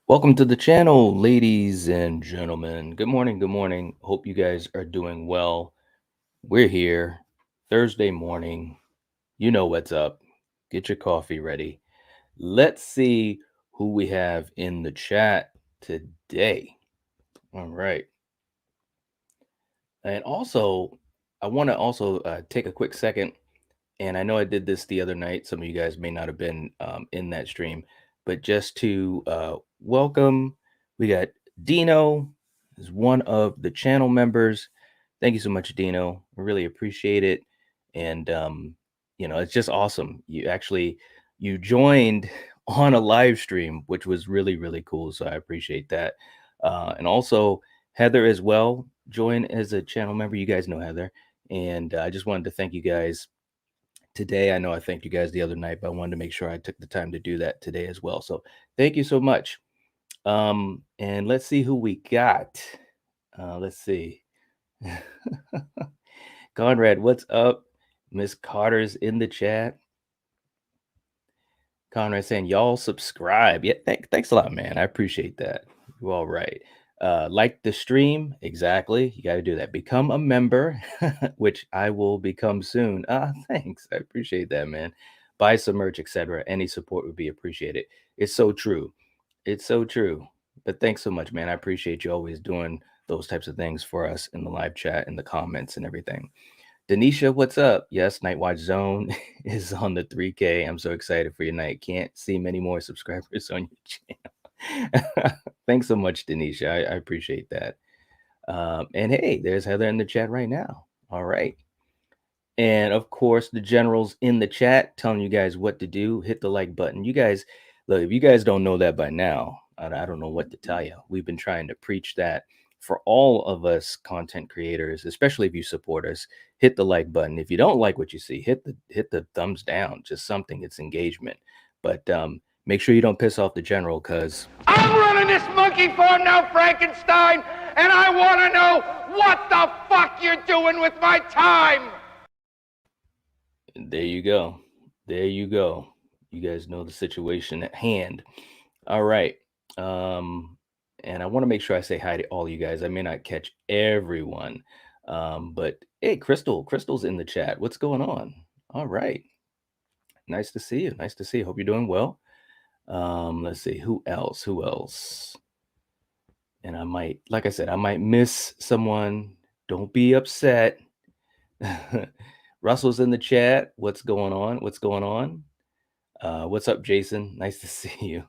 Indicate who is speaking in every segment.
Speaker 1: Welcome to the channel, ladies and gentlemen. Good morning. Good morning. Hope you guys are doing well. We're here Thursday morning. You know what's up. Get your coffee ready. Let's see who we have in the chat today. All right. And also, I want to also take a quick second. And I know I did this the other night. Some of you guys may not have been in that stream, but just to welcome, we got Dino is one of the channel members. Thank you so much, Dino. I really appreciate it. And it's just awesome. You joined on a live stream, which was really, really cool. So I appreciate that. And also Heather as well joined as a channel member. You guys know Heather. And I just wanted to thank you guys today. I know I thanked you guys the other night, but I wanted to make sure I took the time to do that today as well. So thank you so much. And let's see who we got. Let's see. Conrad, what's up? Miss Carter's in the chat. Conrad saying, y'all subscribe. Yeah, thanks a lot, man. I appreciate that. You're all right. Like the stream. Exactly. You got to do that. Become a member, which I will become soon. Thanks. I appreciate that, man. Buy some merch, etc. Any support would be appreciated. It's so true. It's so true. But thanks so much, man. I appreciate you always doing those types of things for us in the live chat, in the comments, and everything. Denisha, what's up? Yes, Nightwatch Zone is on the 3K. I'm so excited for your night. Can't see many more subscribers on your channel. Thanks so much, Denisha. I appreciate that. And hey, there's Heather in the chat right now. All right. And of course, the general's in the chat telling you guys what to do. Hit the like button. You guys, look, if you guys don't know that by now, I don't know what to tell you. We've been trying to preach that for all of us content creators, especially if you support us. Hit the like button. If you don't like what you see, hit the thumbs down. Just something. It's engagement. But make sure you don't piss off the general, because
Speaker 2: I'm running this monkey farm now, Frankenstein, and I want to know what the fuck you're doing with my time.
Speaker 1: there you go. There you go. You guys know the situation at hand. All right. And I want to make sure I say hi to all you guys. I may not catch everyone. But hey, Crystal's in the chat. What's going on? All right. Nice to see you. Nice to see you. Hope you're doing well. Let's see, who else? Who else? And I might, like I said, I might miss someone. Don't be upset. Russell's in the chat. What's going on? What's going on? What's up, Jason? Nice to see you.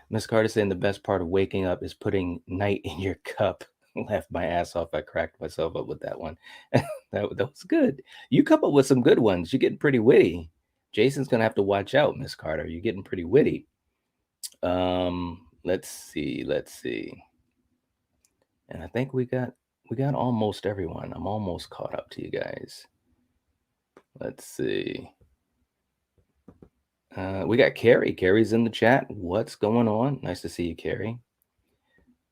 Speaker 1: Miss Carter saying the best part of waking up is putting night in your cup. Laughed my ass off. I cracked myself up with that one. that was good. You come up with some good ones. You're getting pretty witty. Jason's gonna have to watch out, Miss Carter. You're getting pretty witty. Let's see. And I think we got almost everyone. I'm almost caught up to you guys. Let's see. We got Carrie. Carrie's in the chat. What's going on? Nice to see you, Carrie.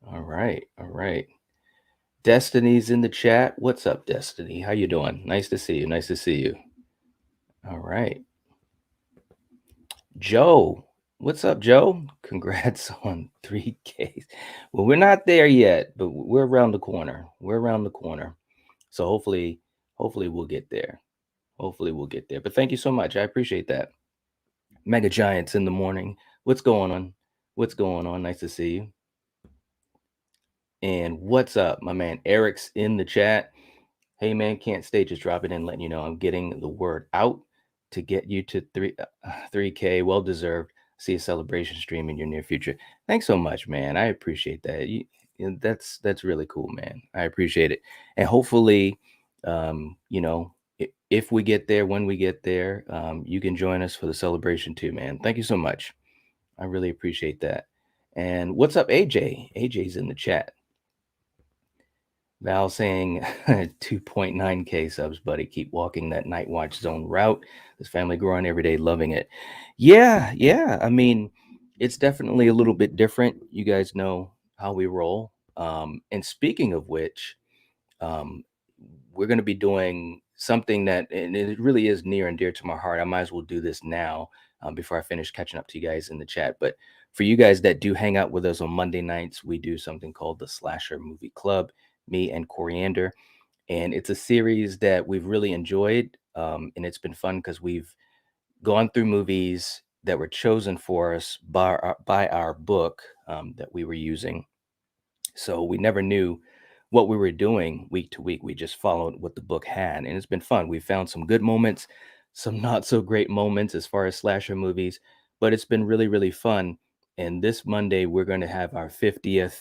Speaker 1: All right. Destiny's in the chat. What's up, Destiny? How you doing? Nice to see you. All right. Joe. What's up, Joe? Congrats on 3K. Well, we're not there yet, but we're around the corner. So hopefully we'll get there. But thank you so much. I appreciate that. Mega Giants in the morning. What's going on? Nice to see you. And what's up, my man? Eric's in the chat. Hey, man, can't stay. Just drop it in, letting you know I'm getting the word out to get you to 3K. Well deserved. See a celebration stream in your near future. Thanks so much, man. I appreciate that. That's really cool, man. I appreciate it. And hopefully, if we get there, when we get there, you can join us for the celebration too, man. Thank you so much. I really appreciate that. And what's up, AJ? AJ's in the chat. Val saying 2.9K subs, buddy. Keep walking that Night Watch Zone route. This family growing every day, loving it. Yeah. I mean, it's definitely a little bit different. You guys know how we roll. And speaking of which, we're going to be doing something that, and it really is near and dear to my heart. I might as well do this now. before I finish catching up to you guys in the chat. But for you guys that do hang out with us on Monday nights, we do something called the Slasher Movie Club, me and Coriander. And it's a series that we've really enjoyed. And it's been fun because we've gone through movies that were chosen for us by our book that we were using. So we never knew what we were doing week to week. We just followed what the book had, and it's been fun. We found some good moments, some not so great moments as far as slasher movies, but it's been really, really fun. And this Monday, we're going to have our 50th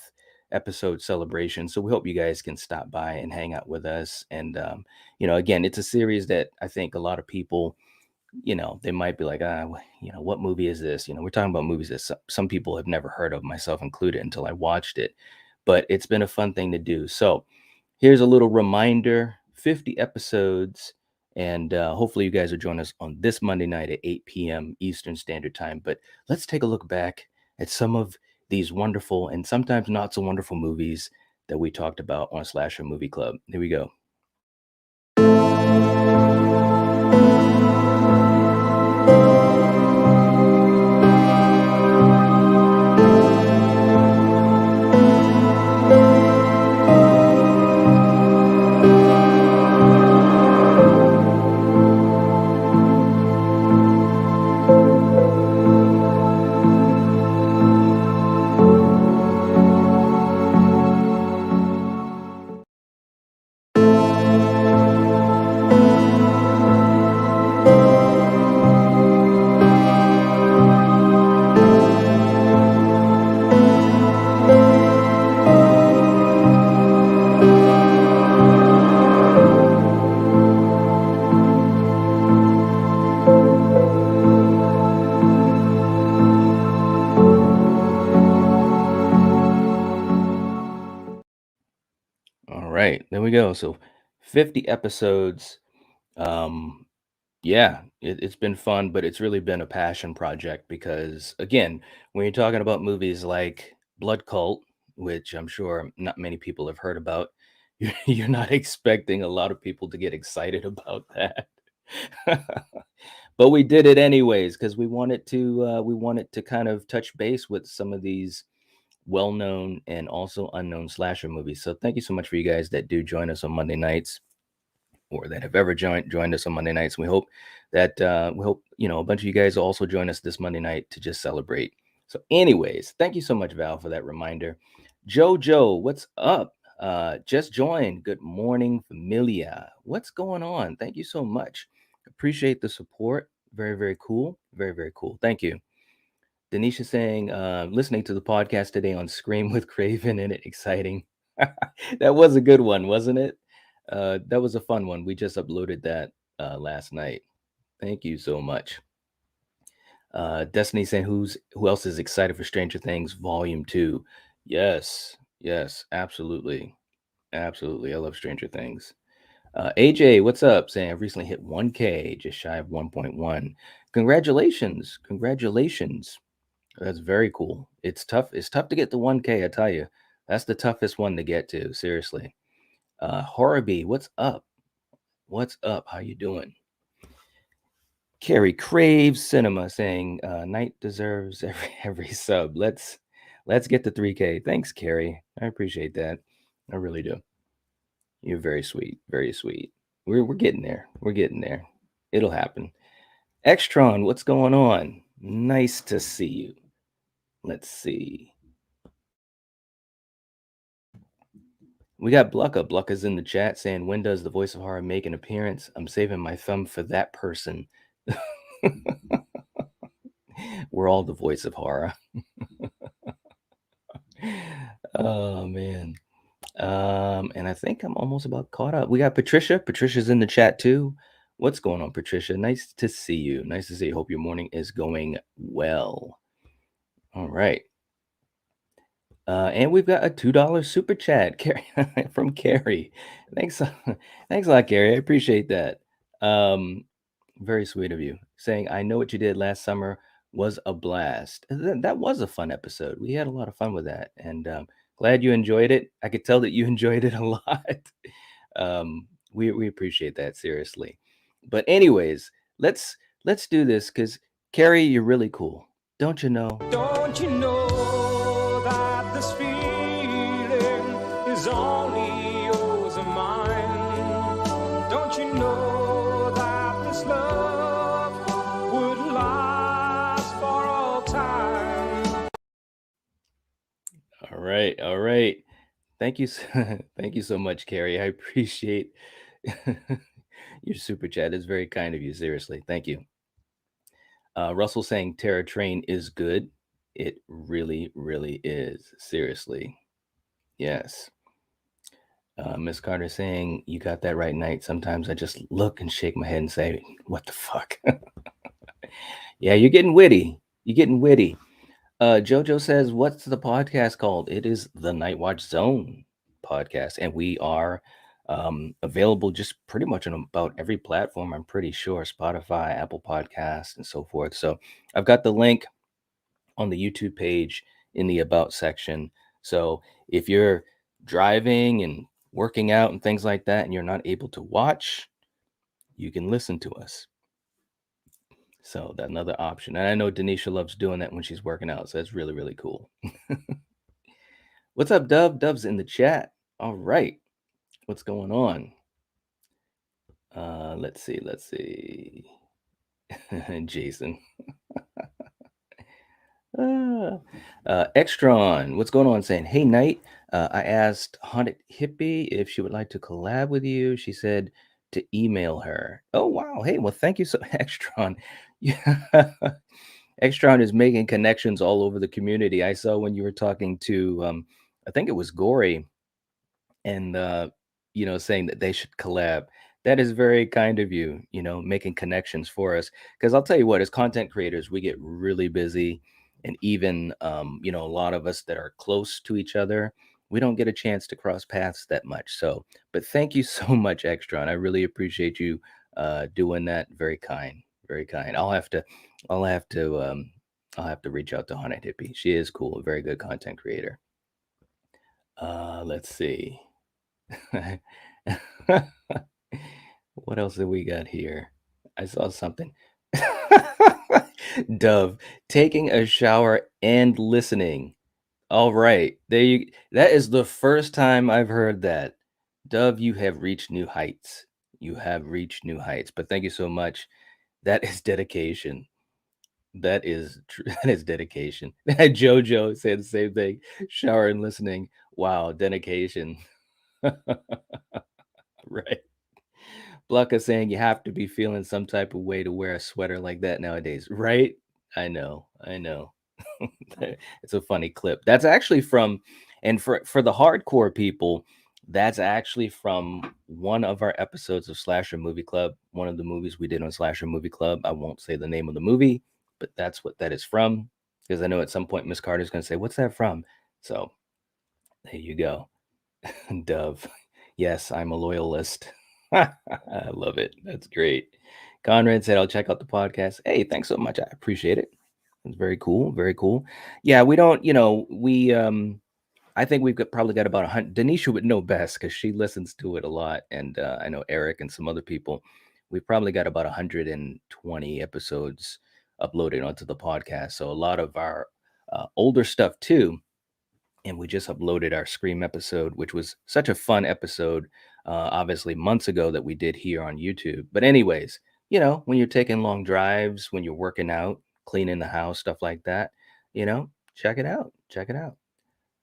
Speaker 1: episode celebration. So we hope you guys can stop by and hang out with us. And, again, it's a series that I think a lot of people, they might be like, what movie is this? We're talking about movies that some people have never heard of, myself included, until I watched it. But it's been a fun thing to do. So here's a little reminder: 50 episodes. And hopefully you guys will join us on this Monday night at 8 p.m. Eastern Standard Time. But let's take a look back at some of these wonderful and sometimes not so wonderful movies that we talked about on Slasher Movie Club. Here we go. All right, there we go. So 50 episodes. Um, yeah, it's been fun, but it's really been a passion project because, again, when you're talking about movies like Blood Cult, which I'm sure not many people have heard about, you're not expecting a lot of people to get excited about that. But we did it anyways because we wanted to kind of touch base with some of these well-known and also unknown slasher movies. So thank you so much for you guys that do join us on Monday nights, or that have ever joined us on Monday nights. We hope a bunch of you guys will also join us this Monday night to just celebrate. So, anyways, thank you so much, Val, for that reminder. Jojo, what's up? Just joined. Good morning, familia. What's going on? Thank you so much. Appreciate the support. Very, very cool. Very, very cool. Thank you. Denisha saying, listening to the podcast today on Scream with Craven in it. Exciting. That was a good one, wasn't it? That was a fun one. We just uploaded that last night. Thank you so much. Destiny saying, who else is excited for Stranger Things Volume 2? Yes, yes, absolutely. Absolutely. I love Stranger Things. AJ, what's up? Saying I've recently hit 1K, just shy of 1.1. Congratulations. Congratulations. That's very cool. It's tough. It's tough to get to 1K, I tell you. That's the toughest one to get to, seriously. Horribee, what's up? What's up? How you doing? Carrie craves cinema, saying Night deserves every sub. Let's get to 3K. Thanks, Carrie. I appreciate that. I really do. You're very sweet. Very sweet. We're getting there. We're getting there. It'll happen. Extron, what's going on? Nice to see you. Let's see. We got Blucka. Blucka's in the chat saying, when does the voice of horror make an appearance? I'm saving my thumb for that person. We're all the voice of horror. Oh man. And I think I'm almost about caught up. We got Patricia. Patricia's in the chat too. What's going on, Patricia? Nice to see you. Nice to see you. Hope your morning is going well. All right. And we've got a $2 super chat from Carrie. Thanks, thanks a lot, Carrie. I appreciate that. Very sweet of you. Saying, I know what you did last summer was a blast. That was a fun episode. We had a lot of fun with that, and glad you enjoyed it. I could tell that you enjoyed it a lot. We appreciate that, seriously. But anyways, let's do this because Carrie, you're really cool. Don't you know?
Speaker 3: Don't you know that this feeling is only yours and mine? Don't you know that this love would last for all time?
Speaker 1: All right, all right. Thank you, thank you so much, Carrie. I appreciate your super chat. It's very kind of you. Seriously, thank you. Russell saying Terra Train is good. It really, really is. Seriously, yes. Miss Carter saying you got that right, Knight. Sometimes I just look and shake my head and say, "What the fuck?" Yeah, you're getting witty. You're getting witty. Jojo says, "What's the podcast called?" It is the Night Watch Zone podcast, and we are available just pretty much on about every platform. I'm pretty sure Spotify, Apple Podcasts, and so forth. So I've got the link on the YouTube page in the About section. So if you're driving and working out and things like that, and you're not able to watch, you can listen to us. So that's another option. And I know Denisha loves doing that when she's working out. So that's really, really cool. What's up, Dub? Dub's in the chat. All right. What's going on? Let's see. Let's see. Jason. Extron, what's going on? Saying, hey, Knight. I asked Haunted Hippie if she would like to collab with you. She said to email her. Oh, wow. Hey, well, thank you so Extron. Yeah. Extron is making connections all over the community. I saw when you were talking to, I think it was Gory, and saying that they should collab. That is very kind of you, making connections for us. Because I'll tell you what, as content creators, we get really busy, and even a lot of us that are close to each other, we don't get a chance to cross paths that much. So, but thank you so much, Extron. I really appreciate you doing that. Very kind, very kind. I'll have to, I'll have to reach out to Haunted Hippie. She is cool, a very good content creator. Let's see. What else do we got here? I saw something. Dove, taking a shower and listening. All right. That is the first time I've heard that. Dove, you have reached new heights. You have reached new heights. But thank you so much. That is dedication. That is that is dedication. Jojo said the same thing. Shower and listening. Wow, dedication. Right. Blanca saying you have to be feeling some type of way to wear a sweater like that nowadays, right? I know, I know. It's a funny clip. That's actually from, and for the hardcore people, that's actually from one of our episodes of Slasher Movie Club. One of the movies we did on Slasher Movie Club. I won't say the name of the movie, but that's what that is from. Because I know at some point Miss Carter's going to say, "What's that from?" So there you go. Dove. Yes, I'm a loyalist. I love it. That's great. Conrad said, I'll check out the podcast. Hey, thanks so much. I appreciate it. It's very cool. Very cool. Yeah, we don't, I think probably got about 100. Denisha would know best because she listens to it a lot. And I know Eric and some other people. We've probably got about 120 episodes uploaded onto the podcast. So a lot of our older stuff too, and we just uploaded our Scream episode, which was such a fun episode, obviously months ago that we did here on YouTube. But anyways, when you're taking long drives, when you're working out, cleaning the house, stuff like that, check it out. Check it out.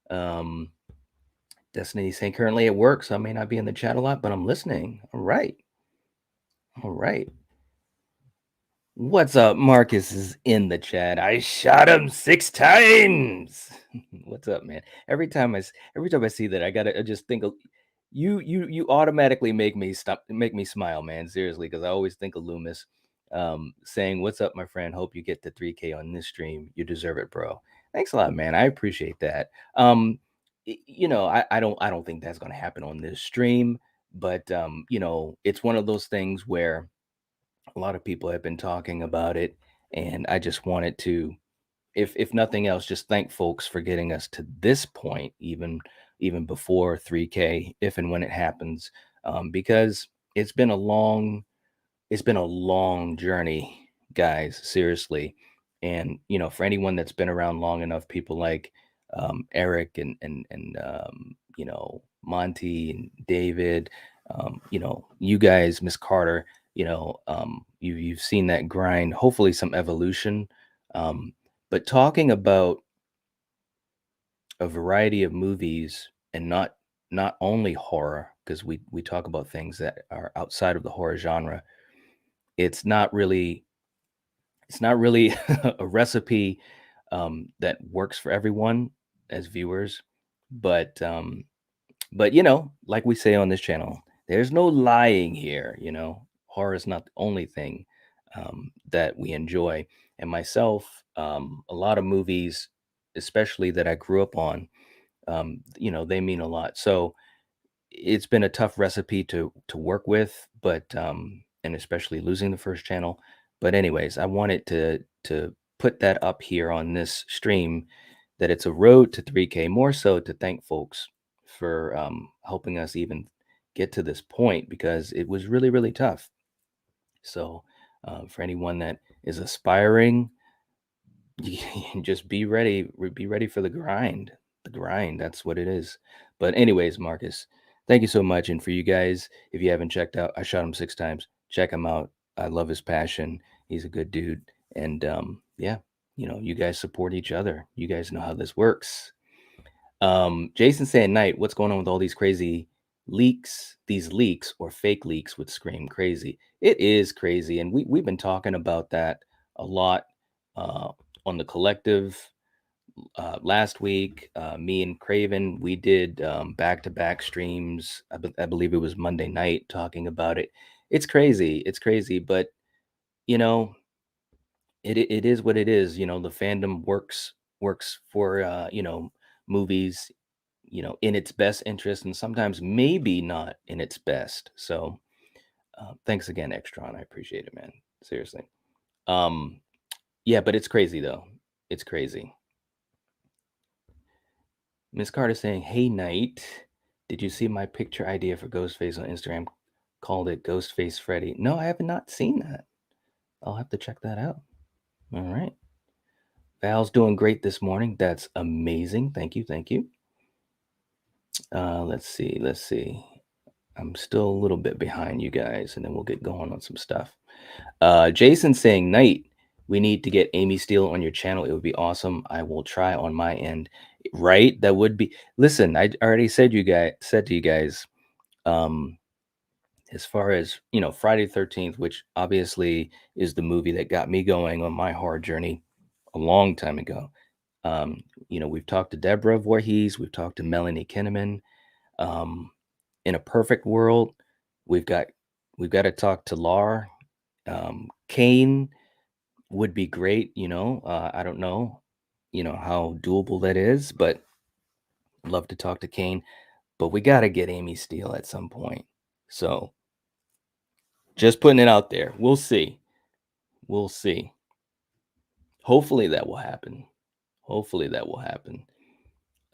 Speaker 1: Um, Destiny saying currently at work, so I may not be in the chat a lot, but I'm listening. All right. All right. What's up? Marcus is in the chat. I shot him 6 times. What's up, man? Every time I see that, I just think of you automatically make me smile, man. Seriously, because I always think of Loomis saying, "What's up, my friend? Hope you get the 3K on this stream. You deserve it, bro." Thanks a lot, man. I appreciate that. I don't think that's gonna happen on this stream, but it's one of those things where a lot of people have been talking about it, and I just wanted to, if nothing else, just thank folks for getting us to this point, even before 3K, if and when it happens, because it's been a long journey guys, seriously. And for anyone that's been around long enough, people like Eric and Monty and David, you guys, Miss Carter, you've seen that grind, hopefully some evolution. Um, but talking about a variety of movies and not only horror, because we talk about things that are outside of the horror genre. It's not really it's not really a recipe that works for everyone as viewers, but like we say on this channel, there's no lying here. Horror is not the only thing that we enjoy. And myself, a lot of movies, especially that I grew up on, they mean a lot. So it's been a tough recipe to work with, but and especially losing the first channel. But anyways, I wanted to put that up here on this stream, that it's a road to 3K, more so to thank folks for helping us even get to this point, because it was really, really tough. So for anyone that is aspiring, just be ready for the grind. The grind, that's what it is. But anyways, Marcus, thank you so much. And for you guys, if you haven't checked out I Shot Him 6 Times, check him out. I love his passion. He's a good dude. And yeah, you guys support each other. You guys know how this works. Jason saying, Night, what's going on with all these crazy leaks, these leaks or fake leaks with Scream? Crazy. It is crazy. And we've been talking about that a lot uh, on the collective. Last week, me and Craven, we did back-to-back streams. I believe it was Monday night, talking about it. It's crazy. It's crazy. But, you know, it is what it is. The fandom works for, movies, in its best interest, and sometimes maybe not in its best. So thanks again, Extron. I appreciate it, man. Seriously. Um, yeah, but it's crazy though. It's crazy. Miss Carter saying, "Hey, Knight, did you see my picture idea for Ghostface on Instagram? Called it Ghostface Freddy." No, I have not seen that. I'll have to check that out. All right. Val's doing great this morning. That's amazing. Thank you. Thank you. Let's see. Let's see. I'm still a little bit behind you guys, and then we'll get going on some stuff. Jason saying, Knight, we need to get Amy Steele on your channel. It would be awesome. I will try on my end. Right? That would be. Listen, I already said to you guys, as far as Friday 13th, which obviously is the movie that got me going on my horror journey a long time ago. We've talked to Deborah Voorhees, we've talked to Melanie Kinnaman. In a perfect world, we've got to talk to Lar. Kane would be great. I don't know, how doable that is, but love to talk to Kane. But we got to get Amy Steele at some point. So just putting it out there. We'll see. We'll see. Hopefully that will happen. Hopefully that will happen.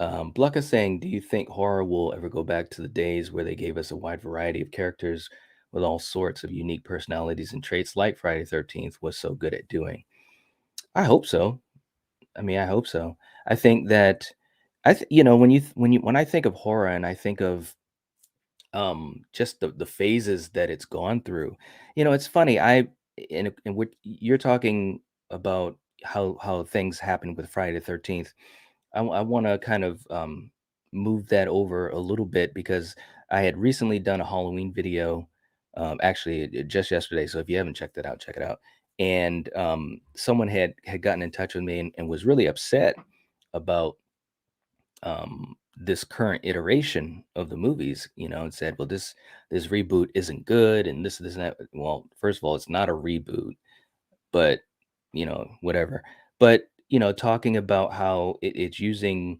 Speaker 1: Blucka saying, do you think horror will ever go back to the days where they gave us a wide variety of characters with all sorts of unique personalities and traits like Friday 13th was so good at doing? I hope so. I mean, I hope so. I think that when I think of horror and I think of just the phases that it's gone through, it's funny. And what you're talking about, how things happen with Friday the 13th. I want to kind of move that over a little bit, because I had recently done a Halloween video, actually just yesterday. So if you haven't checked it out, check it out. And someone had gotten in touch with me and was really upset about this current iteration of the movies, and said, well, this reboot isn't good, and this and that. Well, first of all, it's not a reboot, but whatever. But talking about how it's using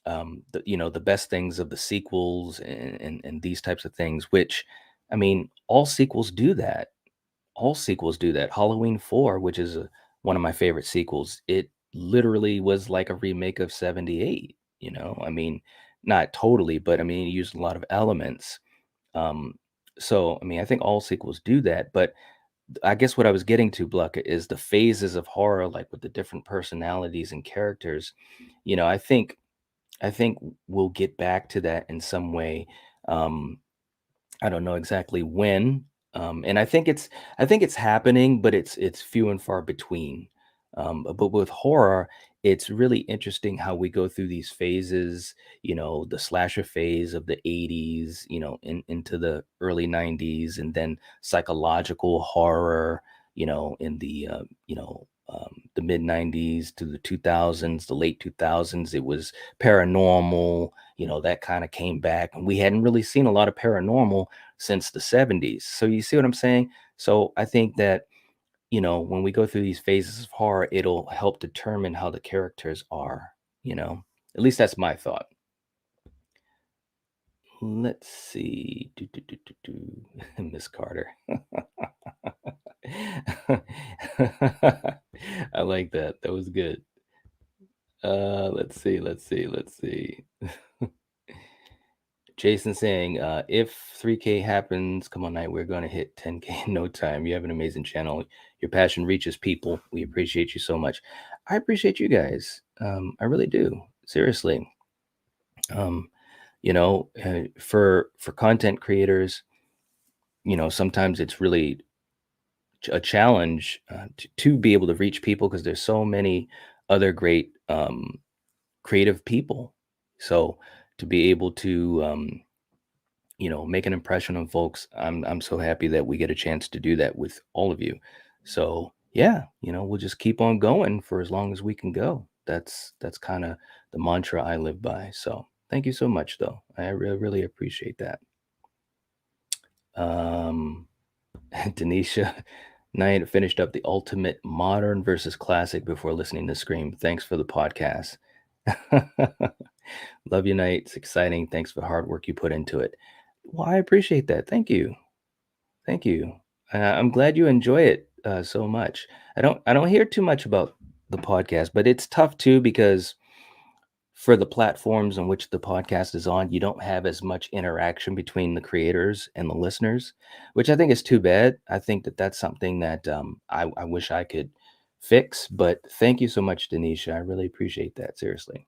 Speaker 1: the best things of the sequels and these types of things, which, I mean, all sequels do that. All sequels do that. Halloween 4, which is one of my favorite sequels, it literally was like a remake of 78. I mean, not totally, but I mean, it used a lot of elements. Um, so I mean, I think all sequels do that, but I guess what I was getting to, Bluck, is the phases of horror, like with the different personalities and characters. You know, I think we'll get back to that in some way. Um, I don't know exactly when, and I think it's happening, but it's few and far between. But with horror, it's really interesting how we go through these phases. You know, the slasher phase of the '80s, you know, into the early '90s, and then psychological horror. You know, in the mid '90s to the 2000s, the late 2000s, it was paranormal. You know, that kind of came back, and we hadn't really seen a lot of paranormal since the '70s. So you see what I'm saying? So I think that, you know, when we go through these phases of horror, it'll help determine how the characters are, you know. At least that's my thought. Let's see. Miss Carter. I like that. That was good. Let's see. Jason saying, if 3K happens, come on, night, we're going to hit 10K in no time. You have an amazing channel. Your passion reaches people. We appreciate you so much. I appreciate you guys. I really do. Seriously. Um, for content creators, you know, sometimes it's really a challenge to be able to reach people because there's so many other great creative people. So to be able to make an impression on folks. I'm so happy that we get a chance to do that with all of you. So yeah, we'll just keep on going for as long as we can go. That's kind of the mantra I live by. So thank you so much, though. I really, really appreciate that. Um, Denisha Knight finished up the ultimate modern versus classic before listening to Scream. Thanks for the podcast. Love you, Knight. It's exciting. Thanks for the hard work you put into it. Well, I appreciate that. Thank you. Thank you. I'm glad you enjoy it so much. I don't hear too much about the podcast, but it's tough too because for the platforms on which the podcast is on, you don't have as much interaction between the creators and the listeners, which I think is too bad. I think that that's something that I wish I could fix. But thank you so much, Denisha. I really appreciate that. Seriously.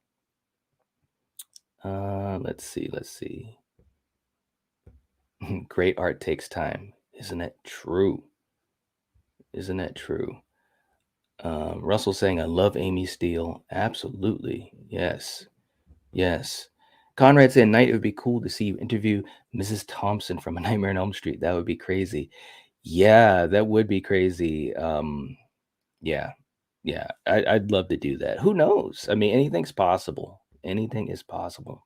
Speaker 1: Let's see. Let's see. Great art takes time. Isn't it true? Isn't that true? Russell saying, I love Amy Steele. Absolutely. Yes. Yes. Conrad saying, Knight, it would be cool to see you interview Mrs. Thompson from A Nightmare on Elm Street. That would be crazy. Yeah, that would be crazy. Yeah. Yeah. I'd love to do that. Who knows? I mean, anything's possible. Anything is possible.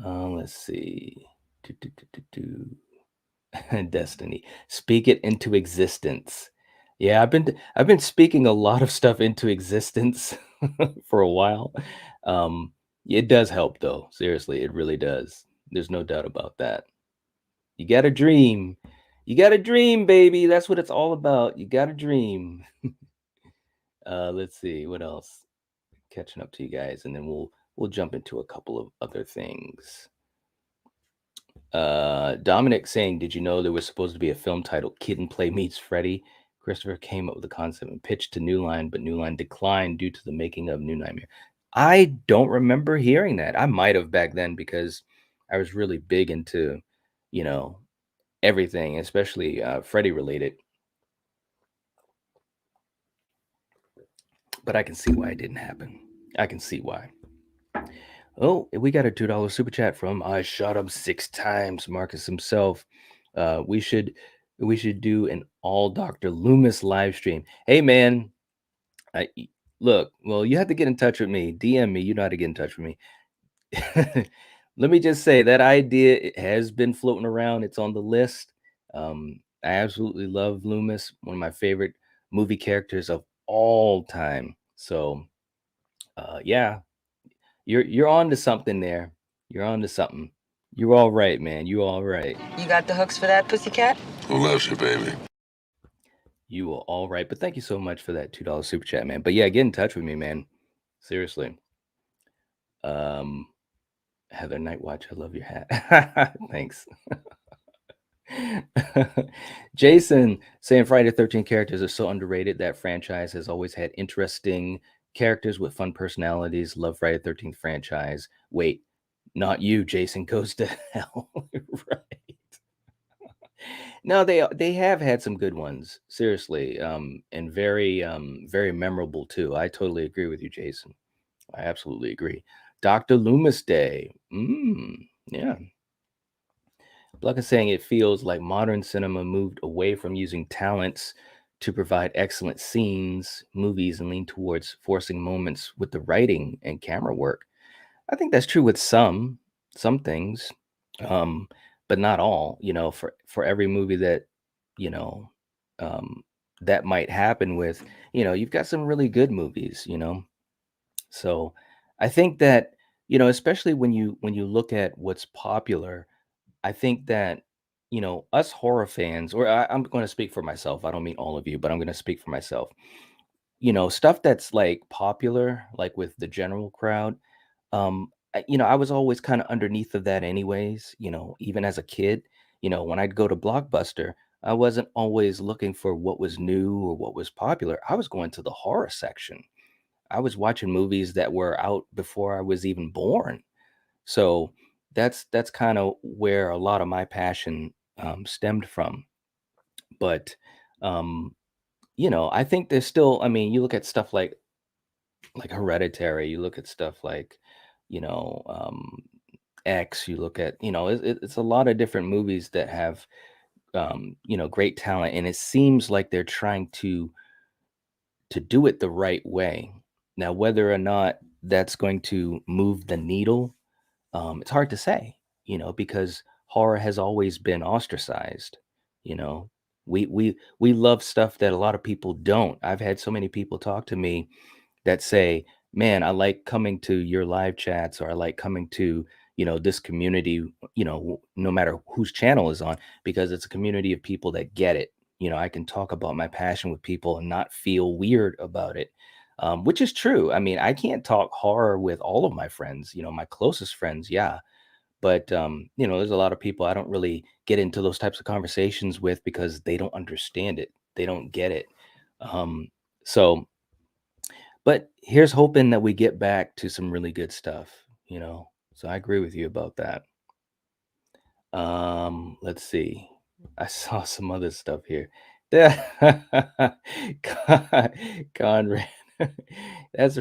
Speaker 1: Let's see. Do, do, do, do, do. Destiny. Speak it into existence. Yeah, I've been speaking a lot of stuff into existence for a while. Um, it does help though. Seriously, it really does. There's no doubt about that. You got to dream. You got to dream, baby. That's what it's all about. You got to dream. Let's see what else. Catching up to you guys, and then we'll jump into a couple of other things. Dominic saying, did you know there was supposed to be a film titled Kid and Play Meets Freddy? Christopher came up with the concept and pitched to New Line, but New Line declined due to the making of New Nightmare. I don't remember hearing that. I might have back then because I was really big into, you know, everything, especially Freddy related. But I can see why it didn't happen. I can see why. Oh, we got a $2 super chat from I shot him 6 times, Marcus himself. We should do an all Dr. Loomis live stream. Hey man, look, well, you have to get in touch with me. DM me, you know how to get in touch with me. Let me just say that idea it has been floating around. It's on the list. I absolutely love Loomis, one of my favorite movie characters of all time. So yeah, you're on to something there. You're on to something. You're all right, man. You all right.
Speaker 4: You got the hooks for that, pussycat?
Speaker 5: Who loves you, baby?
Speaker 1: You are all right. But thank you so much for that $2 super chat, man. But yeah, get in touch with me, man. Seriously. Heather Nightwatch, I love your hat. Thanks. Jason saying Friday the 13th characters are so underrated. That franchise has always had interesting characters with fun personalities. Love Friday the 13th franchise. Wait, not you, Jason goes to hell. Right. No, they have had some good ones, seriously, and very memorable too. I totally agree with you, Jason. I absolutely agree. Dr. Loomis Day. Yeah. Bluck is saying it feels like modern cinema moved away from using talents to provide excellent scenes, movies, and lean towards forcing moments with the writing and camera work. I think that's true with some things, um, but not all. For every movie that you know um, that might happen with, you've got some really good movies. So I think that especially when you look at what's popular, I think that us horror fans, or I'm going to speak for myself. I don't mean all of you, but I'm going to speak for myself. Stuff that's like popular, like with the general crowd. I was always kind of underneath of that anyways, even as a kid. When I'd go to Blockbuster, I wasn't always looking for what was new or what was popular. I was going to the horror section. I was watching movies that were out before I was even born. So that's kind of where a lot of my passion stemmed from. But I think there's still, I mean, you look at stuff like Hereditary, you look at stuff like, you know, um, X, you look at, it's a lot of different movies that have, great talent, and it seems like they're trying to do it the right way. Now, whether or not that's going to move the needle, it's hard to say, because horror has always been ostracized. You know, we love stuff that a lot of people don't. I've had so many people talk to me that say, "Man, I like coming to your live chats, or I like coming to, this community, no matter whose channel is on, because it's a community of people that get it. I can talk about my passion with people and not feel weird about it." Which is true. I mean, I can't talk horror with all of my friends, my closest friends, yeah. But there's a lot of people I don't really get into those types of conversations with because they don't understand it. They don't get it. Um, so but here's hoping that we get back to some really good stuff. So I agree with you about that. Let's see. I saw some other stuff here. Yeah. Conrad. That's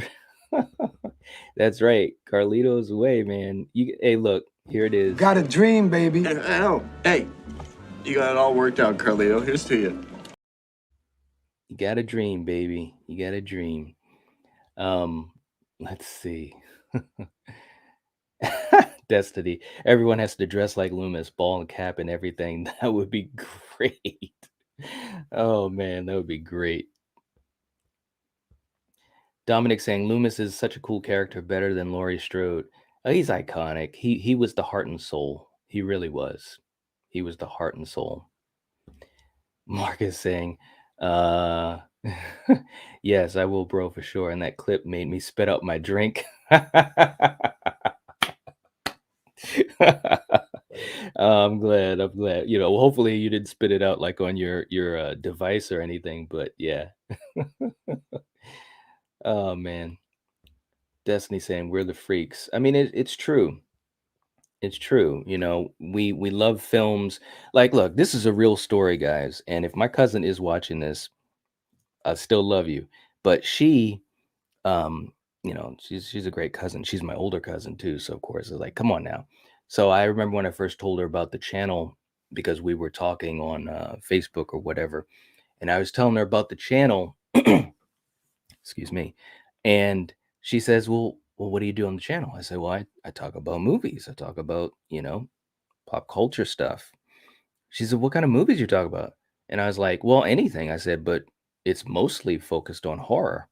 Speaker 1: that's right. Carlito's way, man. Hey, look, here it is.
Speaker 5: Got a dream, baby.
Speaker 6: I know. Hey, you got it all worked out, Carlito. Here's to you.
Speaker 1: You got a dream, baby. You got a dream. Um, let's see. Destiny. Everyone has to dress like Loomis, ball and cap and everything. That would be great. Oh man, that would be great. Dominic saying Loomis is such a cool character, better than Laurie Strode. Oh, he's iconic. He was the heart and soul. He really was. He was the heart and soul. Mark is saying, uh yes, I will, bro, for sure. And that clip made me spit out my drink. I'm glad. I'm glad. Hopefully you didn't spit it out like on your device or anything, but yeah. Oh man. Destiny saying we're the freaks. I mean, it's true. It's true. We love films. Like, look, this is a real story, guys. And if my cousin is watching this, I still love you. But she's a great cousin. She's my older cousin too, so of course it's like, come on now. So I remember when I first told her about the channel, because we were talking on Facebook or whatever, and I was telling her about the channel. Excuse me. And she says, well, what do you do on the channel? I said, well, I talk about movies. I talk about, pop culture stuff. She said, what kind of movies you talk about? And I was like, well, anything. I said, but it's mostly focused on horror.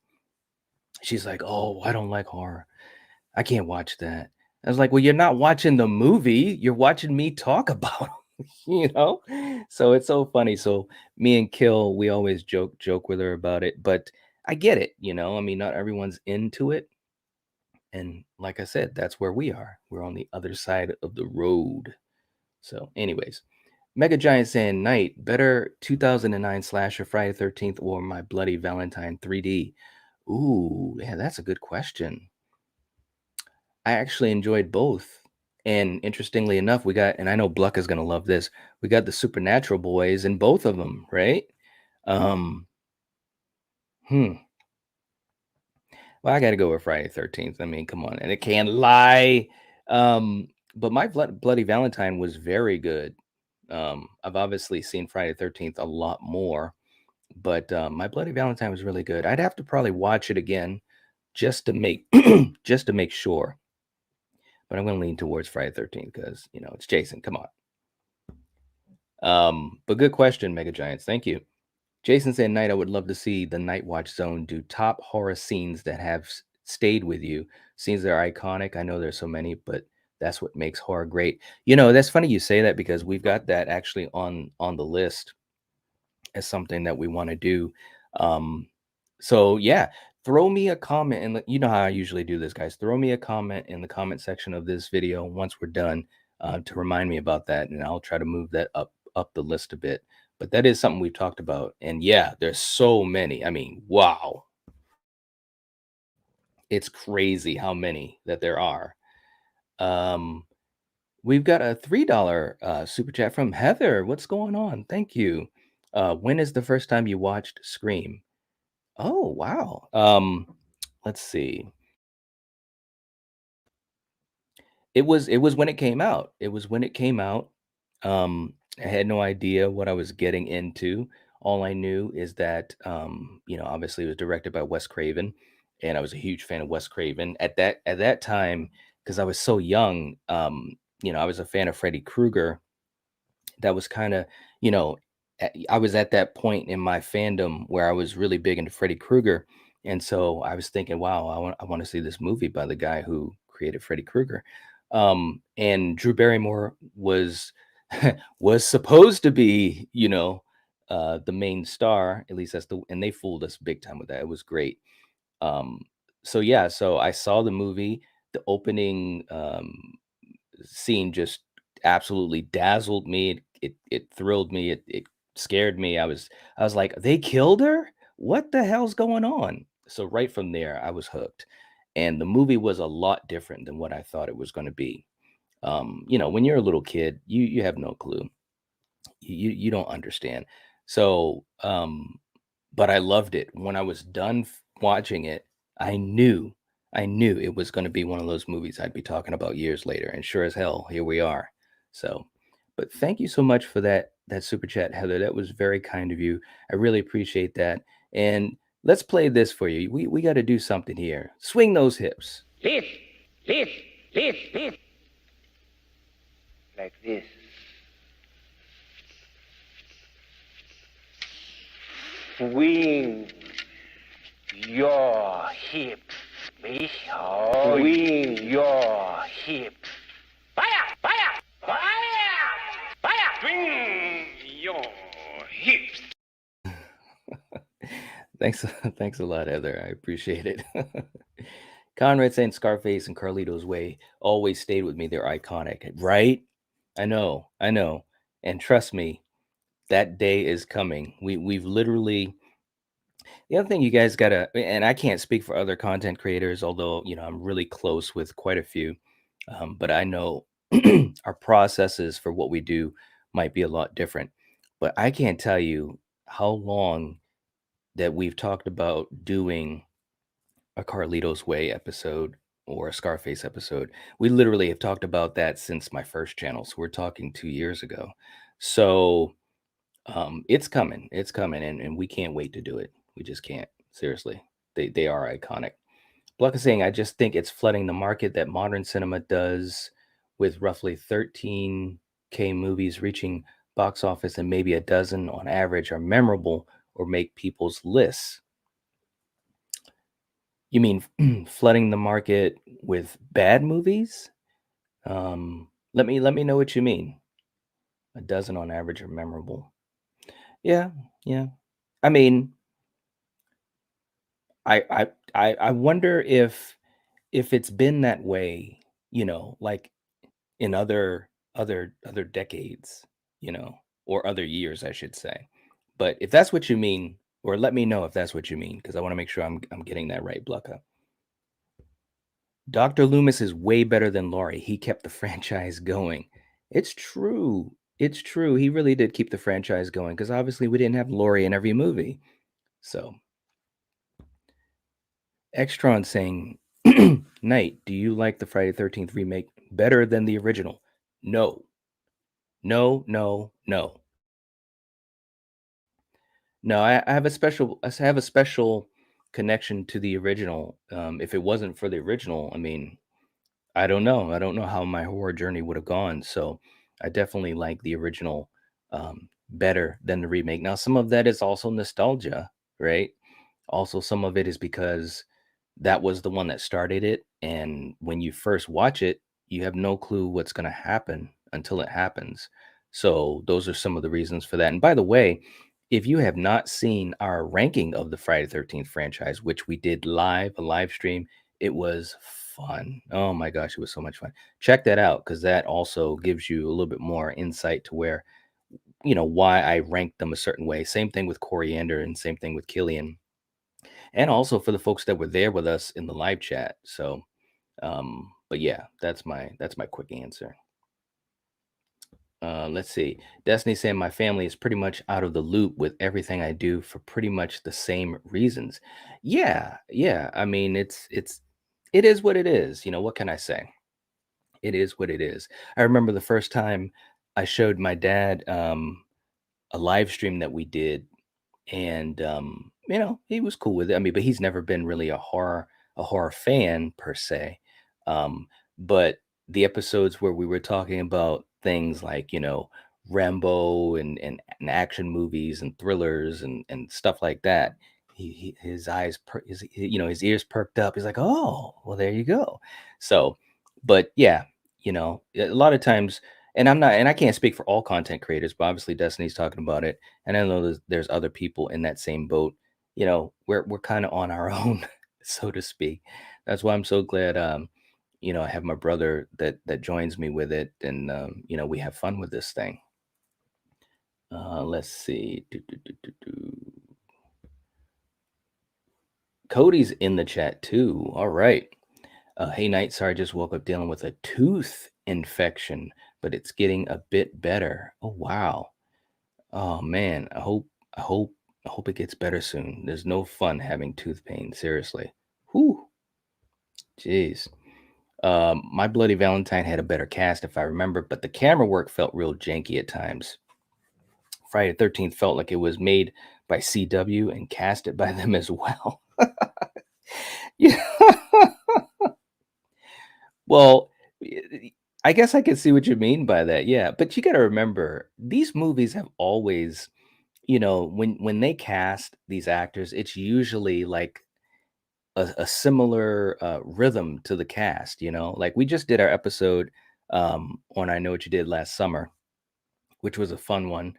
Speaker 1: She's like, oh, I don't like horror. I can't watch that. I was like, well, you're not watching the movie. You're watching me talk about 'em, So it's so funny. So me and Kill, we always joke with her about it, but I get it. I mean, not everyone's into it. And like I said, that's where we are. We're on the other side of the road. So, anyways, Mega Giant saying Night, better 2009 slasher Friday 13th or My Bloody Valentine 3D? Ooh, yeah, that's a good question. I actually enjoyed both. And interestingly enough, we got, and I know Bluck is gonna love this, we got the Supernatural boys in both of them, right? Um, hmm. Well, I gotta go with Friday 13th. I mean, come on, and it can't lie. But my Bloody Valentine was very good. I've obviously seen Friday 13th a lot more, but my Bloody Valentine was really good. I'd have to probably watch it again just to make just to make sure. But I'm gonna lean towards Friday 13th because it's Jason. Come on. But good question, Mega Giants. Thank you. Jason said, "Night, I would love to see the Night Watch Zone do top horror scenes that have stayed with you. Scenes that are iconic. I know there's so many, but that's what makes horror great." That's funny you say that because we've got that actually on the list as something that we want to do. Um, so yeah, throw me a comment and you know how I usually do this, guys. Throw me a comment in the comment section of this video once we're done to remind me about that, and I'll try to move that up the list a bit. But that is something we've talked about, and yeah, there's so many. I mean, wow, it's crazy how many that there are. Um, we've got a $3 super chat from Heather. What's going on? Thank you. When is the first time you watched Scream? Oh, wow. Let's see. It was when it came out. It was when it came out. I had no idea what I was getting into. All I knew is that obviously it was directed by Wes Craven, and I was a huge fan of Wes Craven at that time because I was so young. I was a fan of Freddy Krueger. That was kind of, you know, I was at that point in my fandom where I was really big into Freddy Krueger, and so I was thinking, wow, I want to see this movie by the guy who created Freddy Krueger. And Drew Barrymore was was supposed to be, the main star. At least and they fooled us big time with that. It was great. Um, so yeah, so I saw the movie. The opening scene just absolutely dazzled me. It thrilled me. It scared me. I was like, they killed her? What the hell's going on? So right from there, I was hooked. And the movie was a lot different than what I thought it was going to be. When you're a little kid, you have no clue. You don't understand. So, but I loved it. When I was done watching it, I knew, I knew it was going to be one of those movies I'd be talking about years later. And sure as hell, here we are. So, but thank you so much for that super chat, Heather. That was very kind of you. I really appreciate that. And let's play this for you. We got to do something here. Swing those hips.
Speaker 2: This, this. Like this. Swing your hips, me. Swing your hips. Fire! Fire! Fire! Fire! Swing your hips.
Speaker 1: Thanks a lot, Heather. I appreciate it. Conrad saying Scarface and Carlito's Way always stayed with me. They're iconic, right? I know, I know. And trust me, that day is coming. We've literally the other thing you guys gotta, and I can't speak for other content creators, although I'm really close with quite a few. But I know our processes for what we do might be a lot different. But I can't tell you how long that we've talked about doing a Carlito's Way episode or a Scarface episode. We literally have talked about that since my first channel. So we're talking 2 years ago. So it's coming. It's coming, and we can't wait to do it. We just can't. Seriously. They are iconic. Bluck is saying, I just think it's flooding the market that modern cinema does with roughly 13K movies reaching box office and maybe a dozen on average are memorable or make people's lists. You mean flooding the market with bad movies? Let me know what you mean. A dozen on average are memorable. Yeah, yeah. I mean, I wonder if it's been that way, like in other decades. you know, or other years, I should say. But if that's what you mean, or let me know if that's what you mean, because I want to make sure I'm getting that right, Blucka. Dr. Loomis is way better than Laurie. He kept the franchise going. It's true. It's true. He really did keep the franchise going because obviously we didn't have Laurie in every movie. So, Extron saying, Knight, do you like the Friday 13th remake better than the original? No. No, no, no. No, I have a special connection to the original. If it wasn't for the original, I mean, I don't know. I don't know how my horror journey would have gone. So I definitely like the original better than the remake. Now, some of that is also nostalgia, right? Also, some of it is because that was the one that started it. And when you first watch it, you have no clue what's going to happen until it happens. So, those are some of the reasons for that. And by the way, if you have not seen our ranking of the Friday 13th franchise, which we did live, a live stream, it was fun. Oh my gosh, it was so much fun. Check that out because that also gives you a little bit more insight to where, why I ranked them a certain way. Same thing with Coriander and same thing with Killian and also for the folks that were there with us in the live chat. So, but yeah, that's my quick answer. Let's see. Destiny saying my family is pretty much out of the loop with everything I do for pretty much the same reasons. Yeah, yeah. I mean, it is what it is. What can I say? It is what it is. I remember the first time I showed my dad a live stream that we did and he was cool with it. I mean, but he's never been really a horror fan per se. But the episodes where we were talking about things like Rambo and action movies and thrillers and stuff like that, his eyes his ears perked up. He's like, oh, well, there you go. So, but yeah, a lot of times. And I can't speak for all content creators, but obviously Destiny's talking about it and I know there's other people in that same boat. We're kind of on our own, so to speak. That's why I'm so glad. I have my brother that joins me with it, and we have fun with this thing. Let's see. Cody's in the chat too. All right. Hey, Night. Sorry, I just woke up dealing with a tooth infection, but it's getting a bit better. Oh wow. Oh man, I hope it gets better soon. There's no fun having tooth pain, seriously. Whew. Jeez. My Bloody Valentine had a better cast if I remember, but the camera work felt real janky at times. Friday the 13th felt like it was made by CW and casted by them as well. Yeah. Well, I guess I can see what you mean by that. Yeah, but you got to remember these movies have always when they cast these actors, it's usually like a similar rhythm to the cast. Like we just did our episode on I Know What You Did last summer, which was a fun one.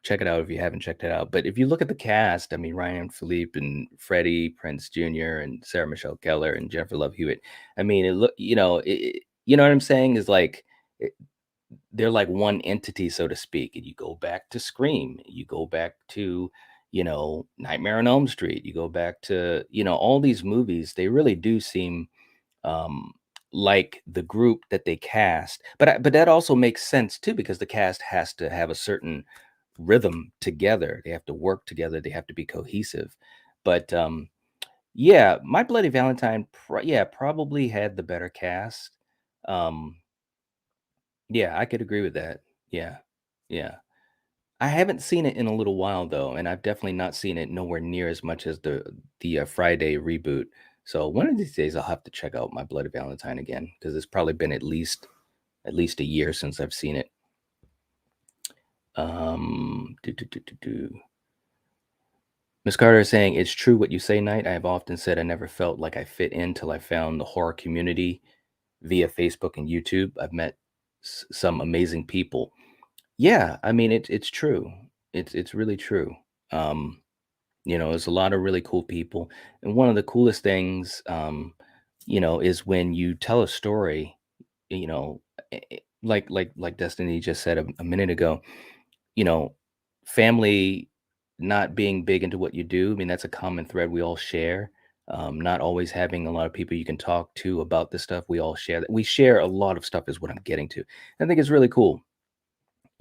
Speaker 1: Check it out if you haven't checked it out. But if you look at the cast, I mean Ryan Philippe and Freddie Prince Jr. and Sarah Michelle Gellar and Jennifer Love Hewitt. I mean, you know what I'm saying is like they're like one entity, so to speak. And you go back to Scream, you go back to, Nightmare on Elm Street, you go back to, all these movies, they really do seem um like the group that they cast. But that also makes sense too, because the cast has to have a certain rhythm together. They have to work together, they have to be cohesive. But yeah, My Bloody Valentine, yeah, probably had the better cast. Um, yeah, I could agree with that. Yeah. Yeah. I haven't seen it in a little while though, and I've definitely not seen it nowhere near as much as the Friday reboot. So one of these days I'll have to check out My Bloody Valentine again because it's probably been at least a year since I've seen it. Miss Carter is saying it's true what you say, Knight. I have often said I never felt like I fit in till I found the horror community via Facebook and YouTube. I've met some amazing people. Yeah, I mean it's true. It's really true. Um, there's a lot of really cool people, and one of the coolest things, is when you tell a story, you know, like Destiny just said a minute ago, you know, family not being big into what you do. I mean, that's a common thread we all share. Not always having a lot of people you can talk to about this stuff. We all share that. We share a lot of stuff, is what I'm getting to. I think it's really cool.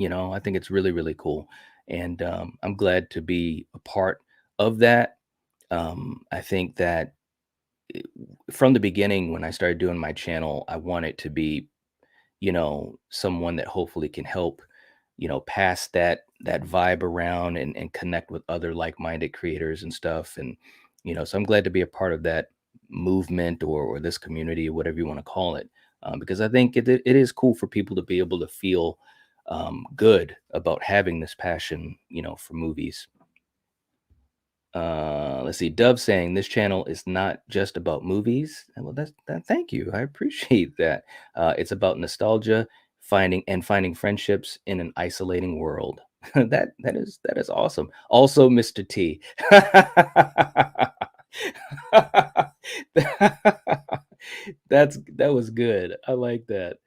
Speaker 1: I think it's really, really cool. And I'm glad to be a part of that. I think that it- from the beginning, when I started doing my channel, I want it to be, someone that hopefully can help, pass that vibe around and connect with other like-minded creators and stuff. And, so I'm glad to be a part of that movement or this community or whatever you want to call it. Because I think it is cool for people to be able to feel good about having this passion, for movies. Let's see. Dove saying this channel is not just about movies. Well, that's that. Thank you. I appreciate that. It's about nostalgia, finding friendships in an isolating world. That is awesome. Also, Mr. T. That was good. I like that.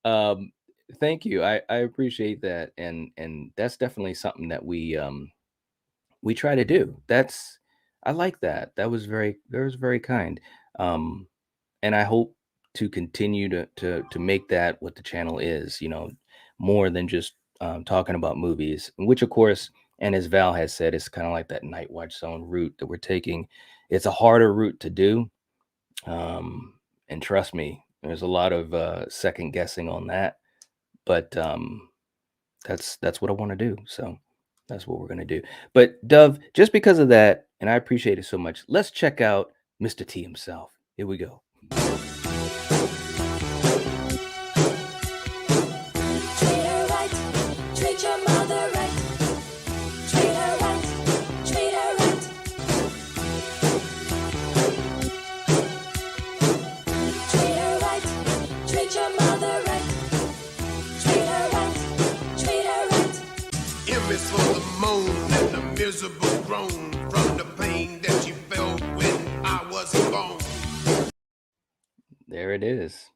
Speaker 1: Um, Thank you. I appreciate that, and that's definitely something that we try to do. I like that. That was very kind. Um, and I hope to continue to make that what the channel is, more than just talking about movies, which of course, and as Val has said, it's kind of like that Night Watch Zone route that we're taking. It's a harder route to do. Um, and trust me, there's a lot of second guessing on that. But that's what I want to do. So that's what we're gonna do. But Dove, just because of that, and I appreciate it so much, let's check out Mr. T himself. Here we go.
Speaker 5: Treat her right, treat your mother right. Treat her right, treat her right. Treat her right, treat your mother right. Treat her right, treat her right.
Speaker 7: M is for the moan and the miserable groan from the pain that you felt when I wasn't gone.
Speaker 1: There it is.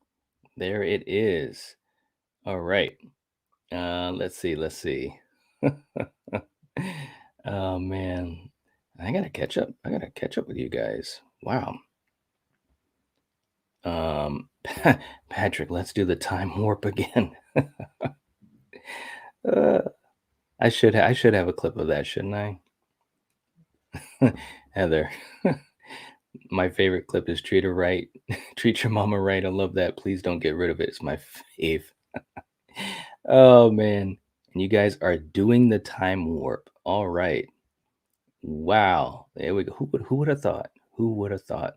Speaker 1: There it is. All right. Let's see. Let's see. Oh man. I gotta catch up. I gotta catch up with you guys. Wow. Patrick, let's do the time warp again. uh, I should have a clip of that, shouldn't I? Heather, my favorite clip is treat her right, treat your mama right. I love that. Please don't get rid of it. It's my fave. Oh man, and you guys are doing the time warp. All right. Wow. There we go. Who would have thought? Who would have thought?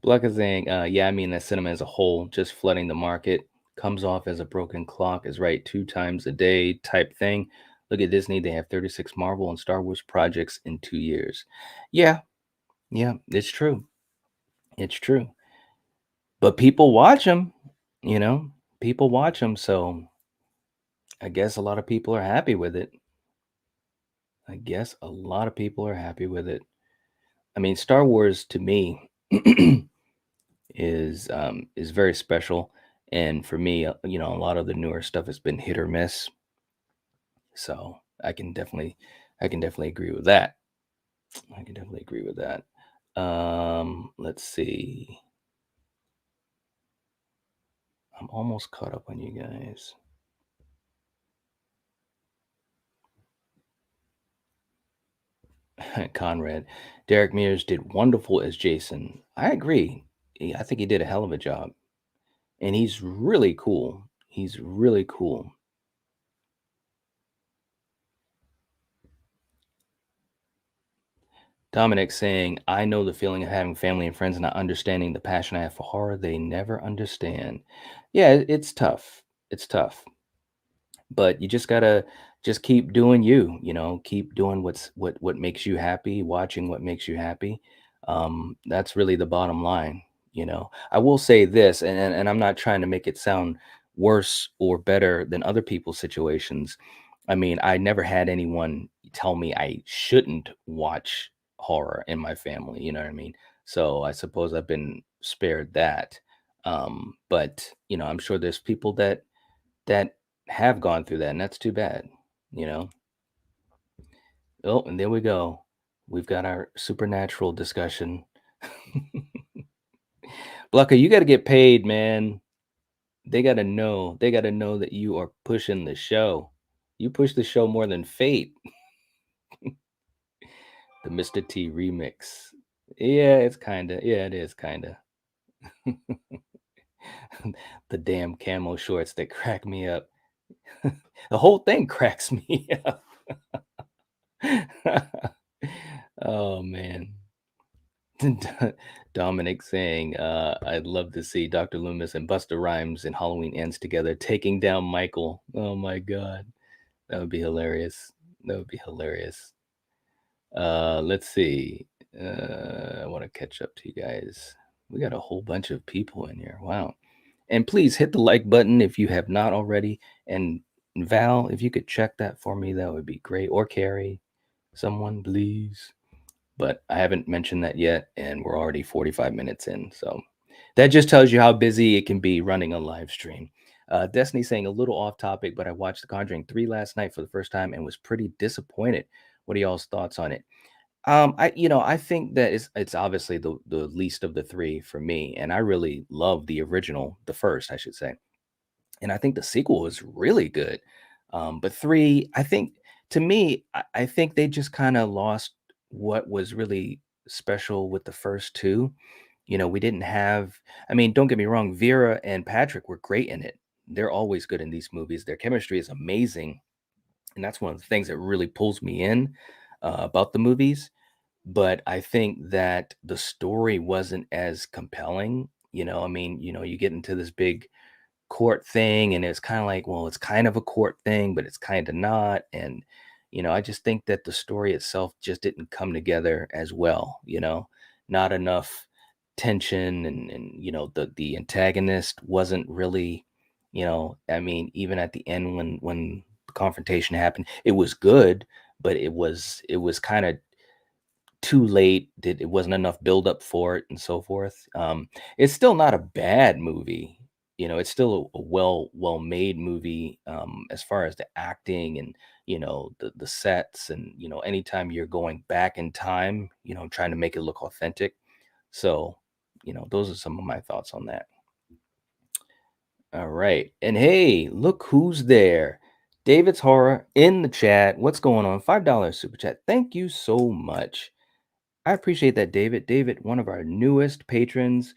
Speaker 1: Blanca saying, yeah, I mean that cinema as a whole, just flooding the market, comes off as a broken clock, is right 2 times a day type thing. Look at Disney, they have 36 Marvel and Star Wars projects in 2 years. Yeah, yeah, it's true. It's true. But people watch them, you know, people watch them. So I guess a lot of people are happy with it. I guess a lot of people are happy with it. I mean, Star Wars to me is very special. And for me, a lot of the newer stuff has been hit or miss. So I can definitely agree with that. I can definitely agree with that. Let's see. I'm almost caught up on you guys. Conrad, Derek Mears did wonderful as Jason. I agree. I think he did a hell of a job, and he's really cool. He's really cool. Dominic saying, I know the feeling of having family and friends not understanding the passion I have for horror. They never understand. Yeah, it's tough. It's tough. But you just gotta just keep doing you, keep doing what makes you happy, watching what makes you happy. That's really the bottom line. I will say this, and I'm not trying to make it sound worse or better than other people's situations. I mean, I never had anyone tell me I shouldn't watch horror in my family. You know what I mean? So I suppose I've been spared that. But I'm sure there's people that have gone through that, and that's too bad, you know. Oh, and there we go. We've got our supernatural discussion. Blucker, you got to get paid, man. They got to know. They got to know that you are pushing the show. You push the show more than Fate. The Mr. T remix. Yeah, it's kind of. Yeah, it is kind of. The damn camo shorts that crack me up. The whole thing cracks me up. Oh man. Dominic saying, I'd love to see Dr. Loomis and Busta Rhymes and Halloween Ends together taking down Michael. Oh my god. That would be hilarious. That would be hilarious. Let's see. I want to catch up to you guys. We got a whole bunch of people in here. Wow. And please hit the like button if you have not already. And Val, if you could check that for me, that would be great. Or Carrie, someone, please. But I haven't mentioned that yet, and we're already 45 minutes in. So that just tells you how busy it can be running a live stream. Destiny saying a little off topic, but I watched The Conjuring 3 last night for the first time and was pretty disappointed. What are y'all's thoughts on it? I think that it's obviously the least of the three for me, and I really love the original, the first, I should say, and I think the sequel was really good. But three, I think to me, I think they just kind of lost what was really special with the first two. We didn't have. I mean, don't get me wrong, Vera and Patrick were great in it. They're always good in these movies. Their chemistry is amazing, and that's one of the things that really pulls me in about the movies. But I think that the story wasn't as compelling. I mean, you get into this big court thing, and it's kind of like, well, it's kind of a court thing, but it's kind of not. And I just think that the story itself just didn't come together as well. Not enough tension, and the antagonist wasn't really, I mean, even at the end when the confrontation happened, it was good, but it was kind of too late. It wasn't enough build up for it, and so forth. It's still not a bad movie. It's still a well made movie, as far as the acting and the sets, and anytime you're going back in time, trying to make it look authentic. So those are some of my thoughts on that. All right, and hey, look who's there. David's Horror in the chat. What's going on? $5 super chat. Thank you so much. I appreciate that, David. David, one of our newest patrons.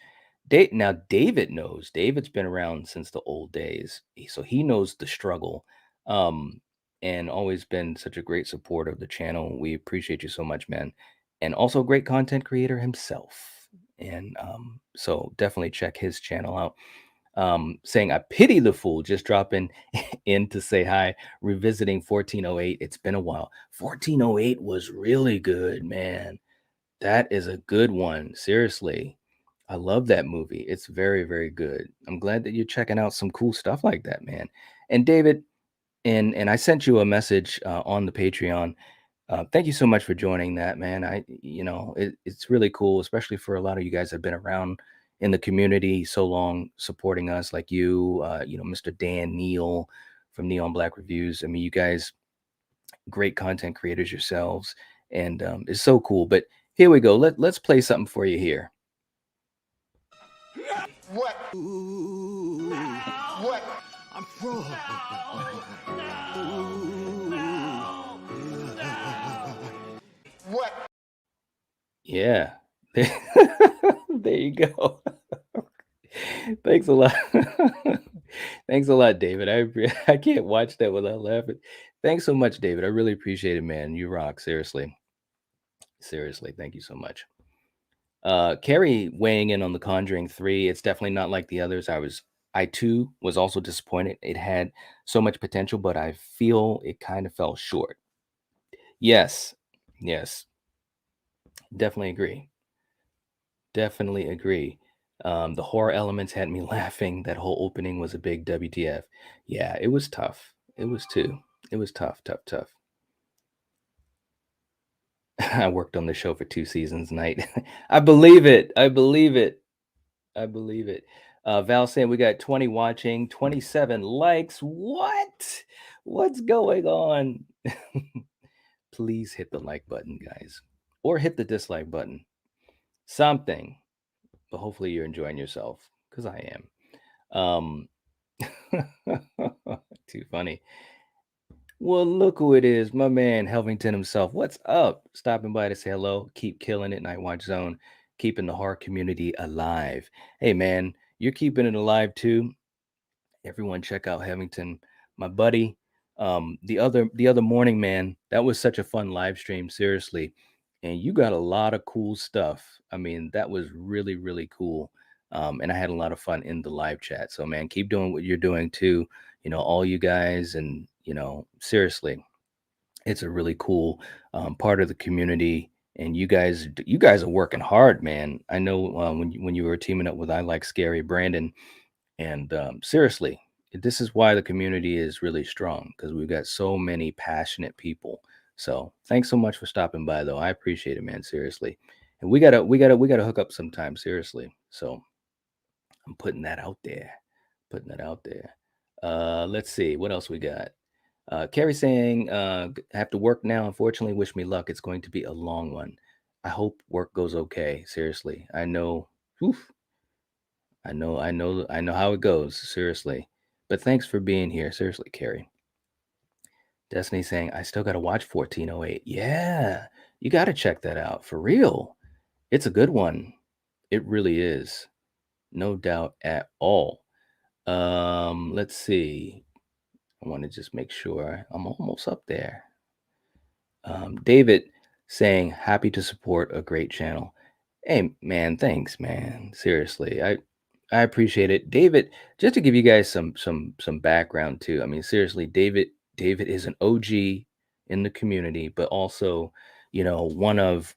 Speaker 1: Now, David knows. David's been around since the old days, so he knows the struggle, and always been such a great supporter of the channel. We appreciate you so much, man, and also great content creator himself. And so definitely check his channel out. Saying I pity the fool, just dropping in to say hi. Revisiting 1408. It's been a while. 1408 was really good, man. That is a good one. Seriously. I love that movie. It's very, very good. I'm glad that you're checking out some cool stuff like that, man. And David, and I sent you a message on the Patreon. Thank you so much for joining that, man. It's really cool, especially for a lot of you guys that have been around in the community so long, supporting us, like you, Mr. Dan Neal from Neon Black Reviews. I mean, you guys, great content creators yourselves, and it's so cool. But here we go. Let's play something for you here.
Speaker 7: What? What? I'm from. What?
Speaker 1: Yeah. There you go. Thanks a lot. Thanks a lot, David. I can't watch that without laughing. Thanks so much, David. I really appreciate it, man. You rock. Seriously. Seriously. Thank you so much. Carrie weighing in on The Conjuring 3. It's definitely not like the others. I too was also disappointed. It had so much potential, but I feel it kind of fell short. Yes. Yes. Definitely agree. Definitely agree. The horror elements had me laughing. That whole opening was a big WTF. Yeah, it was tough. It was too. It was tough, tough, tough. I worked on the show for 2 seasons, Night. I believe it. I believe it. I believe it. Val saying we got 20 watching, 27 likes. What? What's going on? Please hit the like button, guys, or hit the dislike button. Something. But hopefully you're enjoying yourself, because I am. Too funny. Well, look who it is, my man Helvington himself. What's up? Stopping by to say hello. Keep killing it, Night Watch Zone. Keeping the horror community alive. Hey, man, you're keeping it alive too. Everyone, check out Helvington, my buddy. The other morning, man, that was such a fun live stream. Seriously, and you got a lot of cool stuff. I mean, that was really really cool. And I had a lot of fun in the live chat. So, man, keep doing what you're doing too. All you guys, and seriously, it's a really cool part of the community. And you guys are working hard, man. I know when you were teaming up with I Like Scary Brandon, and seriously, this is why the community is really strong, because we've got so many passionate people. So thanks so much for stopping by, though. I appreciate it, man. Seriously, and we gotta hook up sometime. Seriously. So I'm putting that out there. Putting that out there. Let's see what else we got. Carrie saying, I have to work now. Unfortunately, wish me luck. It's going to be a long one. I hope work goes okay. Seriously, I know. Oof, I know how it goes. Seriously, but thanks for being here. Seriously, Carrie. Destiny saying, I still got to watch 1408. Yeah, you got to check that out for real. It's a good one. It really is. No doubt at all. Let's see. I want to just make sure I'm almost up there. David saying, happy to support a great channel. Hey, man, thanks, man. Seriously, I appreciate it, David. Just to give you guys some background too. I mean, seriously, David is an OG in the community, but also, one of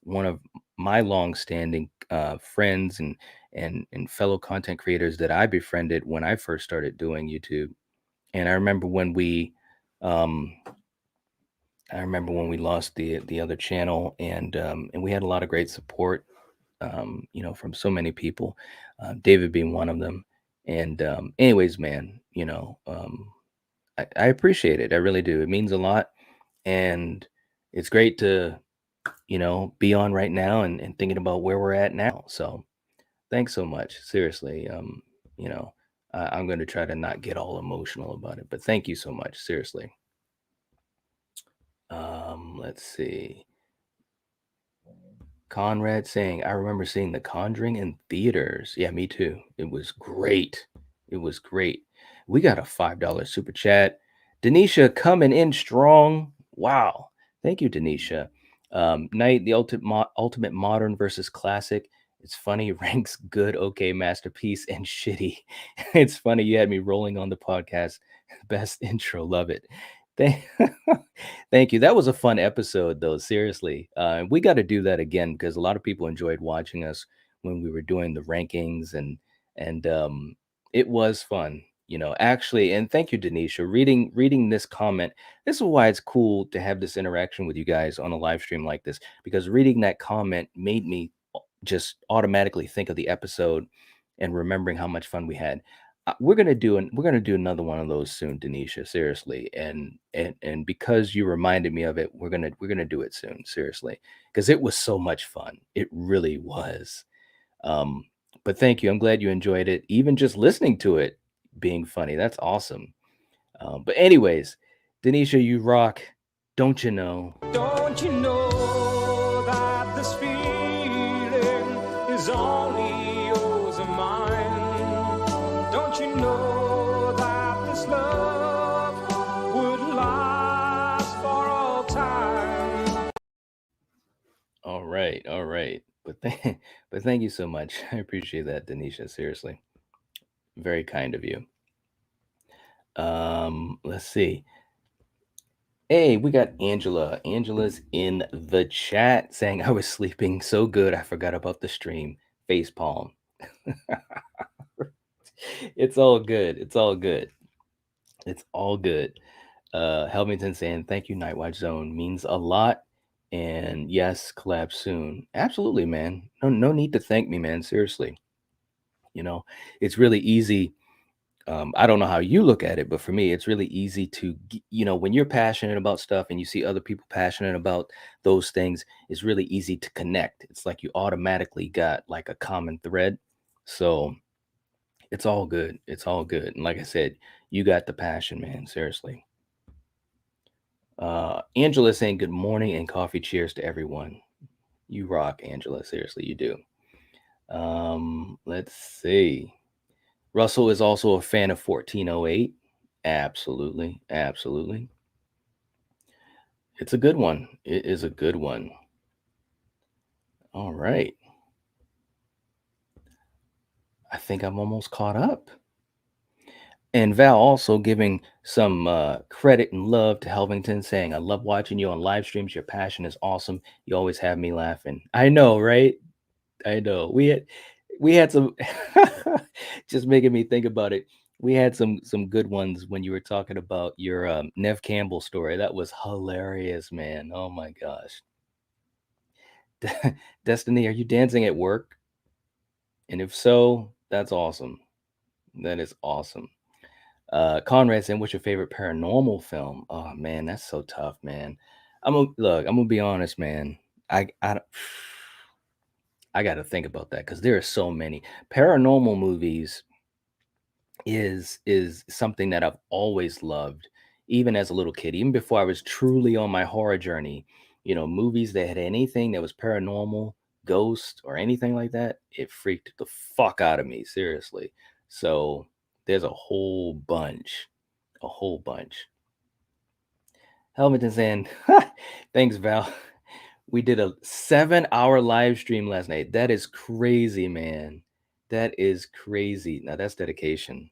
Speaker 1: my long-standing friends and fellow content creators that I befriended when I first started doing YouTube. And um, I remember when we lost the other channel, and we had a lot of great support, from so many people, David being one of them. And anyways, man, I appreciate it. I really do. It means a lot, and it's great to be on right now and thinking about where we're at now. So thanks so much. Seriously, you know, I'm going to try to not get all emotional about it, but thank you so much. Seriously. Let's see. Conrad saying, I remember seeing The Conjuring in theaters. Yeah, me too. It was great. It was great. We got a $5 super chat. Denisha coming in strong. Wow. Thank you, Denisha. Night, the ultimate modern versus classic. It's funny, ranks good, okay, masterpiece, and shitty. It's funny. You had me rolling on the podcast. Best intro. Love it. Thank, Thank you. That was a fun episode, though. Seriously, we got to do that again, because a lot of people enjoyed watching us when we were doing the rankings, and it was fun, Actually, and thank you, Denisha. Reading this comment. This is why it's cool to have this interaction with you guys on a live stream like this, because reading that comment made me just automatically think of the episode and remembering how much fun we had. We're gonna do another one of those soon, Denisha. Seriously, and because you reminded me of it, we're gonna do it soon. Seriously, because it was so much fun. It really was. Um, but thank you. I'm glad you enjoyed it. Even just listening to it being funny, that's awesome. But anyways, Denisha, you rock. Don't you know?
Speaker 3: Don't you know that this feeling is only yours and mine? Don't you know that this love would last for all time?
Speaker 1: All right, all right. But thank you so much. I appreciate that, Denisha. Seriously, very kind of you. Let's see. Hey, we got Angela. Angela's in the chat saying, I was sleeping so good I forgot about the stream. Face palm. It's all good. It's all good. It's all good. Helmington saying, thank you, Nightwatch Zone. Means a lot. And yes, collab soon. Absolutely, man. No need to thank me, man. Seriously. You know, it's really easy. I don't know how you look at it, but for me, it's really easy to, when you're passionate about stuff and you see other people passionate about those things, it's really easy to connect. It's like you automatically got like a common thread. So it's all good. It's all good. And like I said, you got the passion, man. Seriously. Angela saying good morning and coffee cheers to everyone. You rock, Angela. Seriously, you do. Let's see. Russell is also a fan of 1408. Absolutely. Absolutely. It's a good one. It is a good one. All right. I think I'm almost caught up. And Val also giving some credit and love to Helvington, saying, I love watching you on live streams. Your passion is awesome. You always have me laughing. I know, right? I know. We had some just making me think about it. We had some good ones when you were talking about your Nev Campbell story. That was hilarious, man. Oh my gosh. Destiny, are you dancing at work? And if so, that's awesome. That is awesome. Conrad saying, "What's your favorite paranormal film?" Oh man, that's so tough, man. I'm gonna be honest, man. I I got to think about that because there are so many paranormal movies. Is something that I've always loved, even as a little kid, even before I was truly on my horror journey. Movies that had anything that was paranormal, ghost, or anything like that, it freaked the fuck out of me, seriously. So there's a whole bunch. Helmington saying, "Thanks, Val. We did a 7-hour live stream last night. That is crazy, man. That is crazy. Now that's dedication."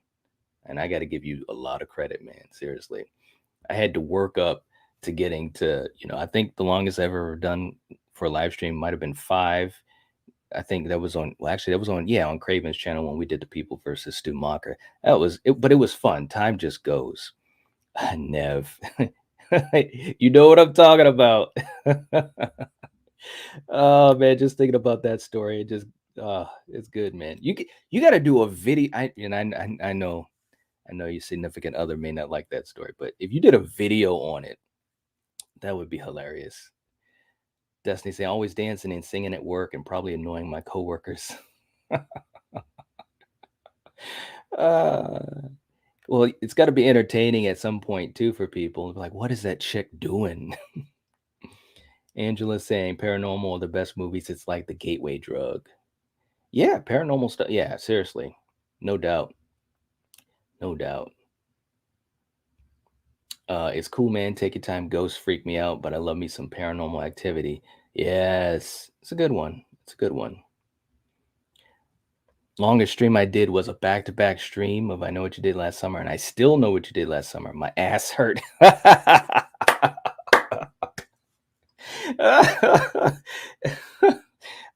Speaker 1: And I got to give you a lot of credit, man. Seriously. I had to work up to getting to, I think the longest I've ever done for a live stream might have been 5. I think that was on, well, actually, that was on, yeah, on Craven's channel when we did the People versus Stu Mocker. That was it, but it was fun. Time just goes. Nev. You know what I'm talking about. Oh man, just thinking about that story, it just it's good, man. You got to do a video. I know your significant other may not like that story, but if you did a video on it, that would be hilarious. Destiny saying always dancing and singing at work and probably annoying my coworkers. uh, well, it's got to be entertaining at some point too for people. Like, what is that chick doing? Angela saying paranormal are the best movies. It's like the gateway drug. Yeah, paranormal stuff. Yeah, seriously, no doubt, no doubt. It's cool, man. Take your time. Ghosts freak me out, but I love me some paranormal activity. Yes, it's a good one. It's a good one. Longest stream I did was a back-to-back stream of I Know What You Did Last Summer, and I still know what you did last summer. My ass hurt.